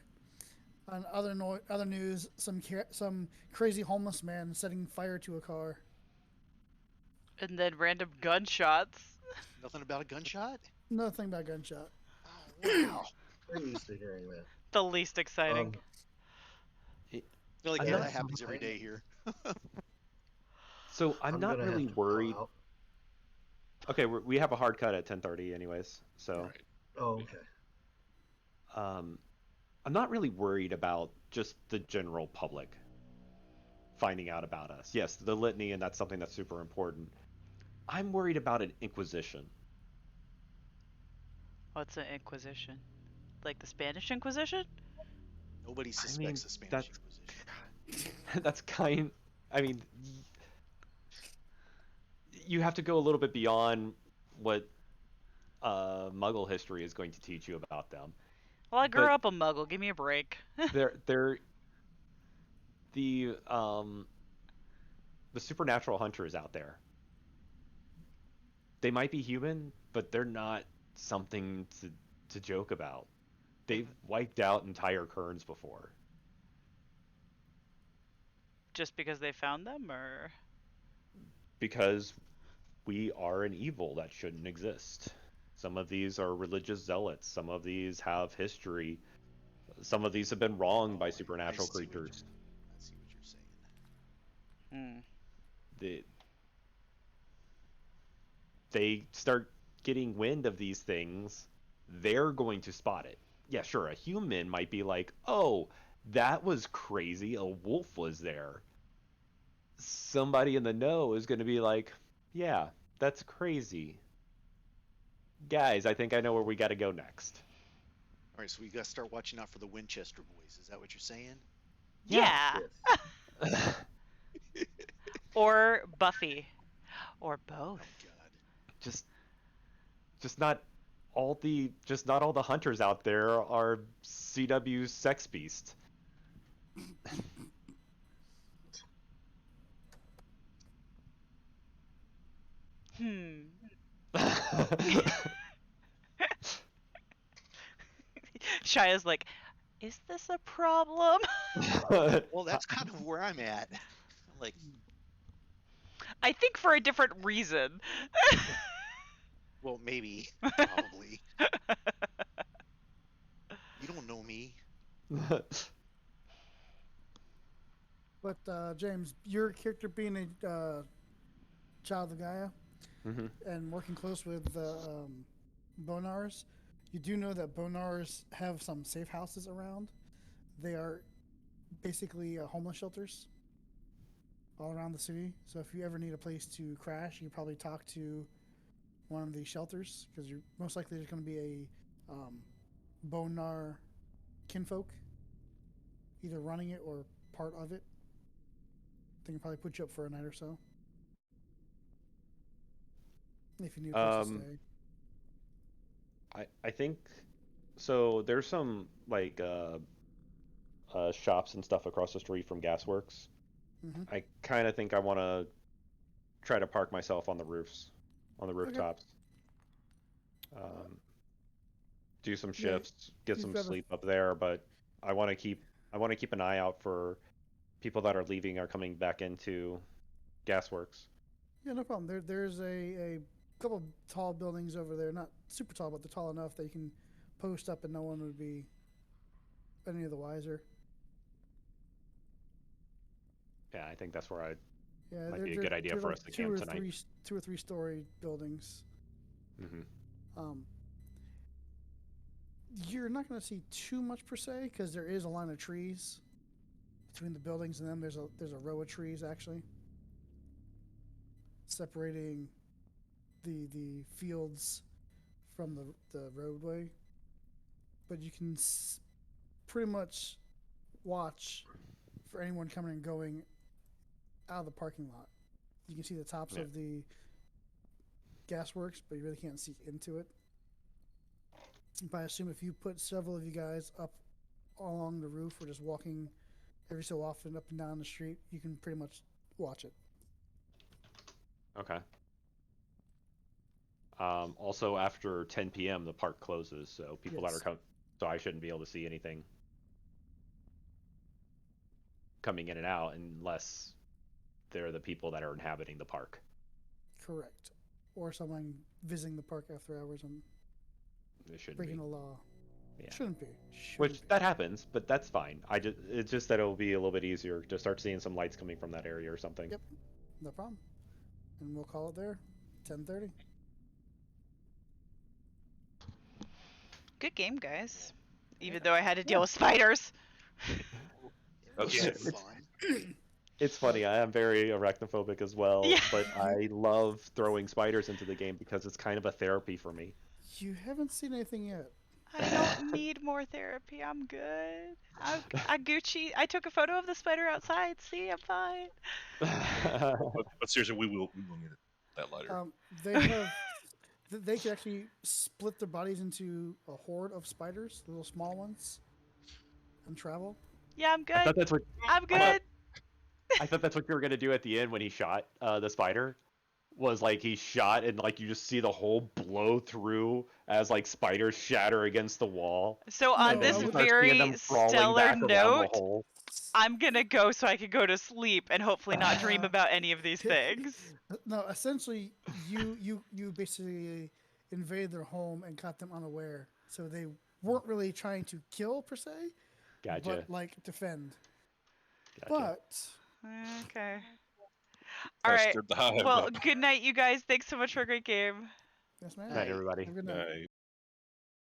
On other news, some crazy homeless man setting fire to a car. And then random gunshots. Nothing about a gunshot? Nothing about gunshot. Oh, wow. I'm used to hearing that. The least exciting. They're like, I'm yeah, not- that happens every day here. So I'm not gonna have really to bow worried. out. Okay, we have a hard cut at 10:30 anyways, so Right. Oh, okay. I'm not really worried about just the general public finding out about us. Yes, the litany, and that's something that's super important. I'm worried about an inquisition. What's an inquisition? Like the Spanish Inquisition? Nobody I suspects mean, the Spanish that's Inquisition. that's kind. I mean, you have to go a little bit beyond what Muggle history is going to teach you about them. Well, I grew But- up a muggle. Give me a break. They're the the supernatural hunters out there. They might be human, but they're not something to joke about. They've wiped out entire kerns before. Just because they found them, or Because we are an evil that shouldn't exist. Some of these are religious zealots. Some of these have history. Some of these have been wronged by supernatural creatures. I see what you're saying. hmm. They start getting wind of these things, they're going to spot it. Yeah, sure, a human might be like, oh, that was crazy, a wolf was there. Somebody in the know is going to be like, yeah, that's crazy. Guys, I think I know where we got to go next. All right, so we got to start watching out for the Winchester boys. Is that what you're saying? Yeah. Yes. Or Buffy, or both. Oh God. Just not all the hunters out there are CW sex beast. Shia's like, is this a problem? Well, that's kind of where I'm at. I'm like, I think for a different reason. well, maybe, probably. You don't know me. But James, your character being a child of Gaia Mhm. and working close with Bonars, you do know that Bonars have some safe houses around. They are basically homeless shelters all around the city. So if you ever need a place to crash, you probably talk to one of these shelters, because you're most likely there's going to be a Bonar kinfolk either running it or part of it. They can probably put you up for a night or so if you need a place to stay. I think so. There's some like shops and stuff across the street from Gasworks. Mm-hmm. I kind of think I want to try to park myself on the roofs, on the rooftops. Do some shifts, get some sleep up there, but I want to keep an eye out for people that are leaving or coming back into Gasworks. Yeah, no problem. There's a couple of tall buildings over there, not super tall, but they're tall enough that you can post up and no one would be any of the wiser. Yeah, I think that's where I Yeah, might be a good idea for like us to camp tonight. 2 or 3 story buildings. Mm-hmm. You're not going to see too much per se because there is a line of trees between the buildings and them. There's a row of trees actually separating the fields from the roadway, but you can pretty much watch for anyone coming and going out of the parking lot. You can see the tops of the Gasworks, but you really can't see into it. But I assume if you put several of you guys up along the roof or just walking every so often up and down the street, you can pretty much watch it. Okay. Also, after 10 p.m., the park closes, so people that are so I shouldn't be able to see anything coming in and out unless they're the people that are inhabiting the park. Correct. Or someone visiting the park after hours and breaking the law. Yeah. Shouldn't be. That happens, but that's fine. It's just that it'll be a little bit easier to start seeing some lights coming from that area or something. Yep. No problem. And we'll call it there. 10:30. Good game, guys. Even though I had to deal with spiders. Okay. It's funny. I am very arachnophobic as well, but I love throwing spiders into the game because it's kind of a therapy for me. You haven't seen anything yet. I don't need more therapy. I'm good. I'm Gucci. I took a photo of the spider outside. See, I'm fine. But seriously, we will need that later. They can actually split their bodies into a horde of spiders, little small ones, and travel. Yeah, I'm good. I thought that's what. I'm good. I thought that's what you were gonna do at the end when he shot the spider. Was like he shot and like you just see the hole blow through as like spiders shatter against the wall. So on No, this you I start seeing very them crawling stellar back around the note, hole. I'm gonna go so I can go to sleep and hopefully not dream about any of these things. No, essentially, you basically invaded their home and caught them unaware, so they weren't really trying to kill per se, Gotcha. but like defend. Gotcha. But Okay. Kinda Alright. stirred the hive Well, up. good night, you guys. Thanks so much for a great game. yes, man. Night, everybody. Have a good night. Nice.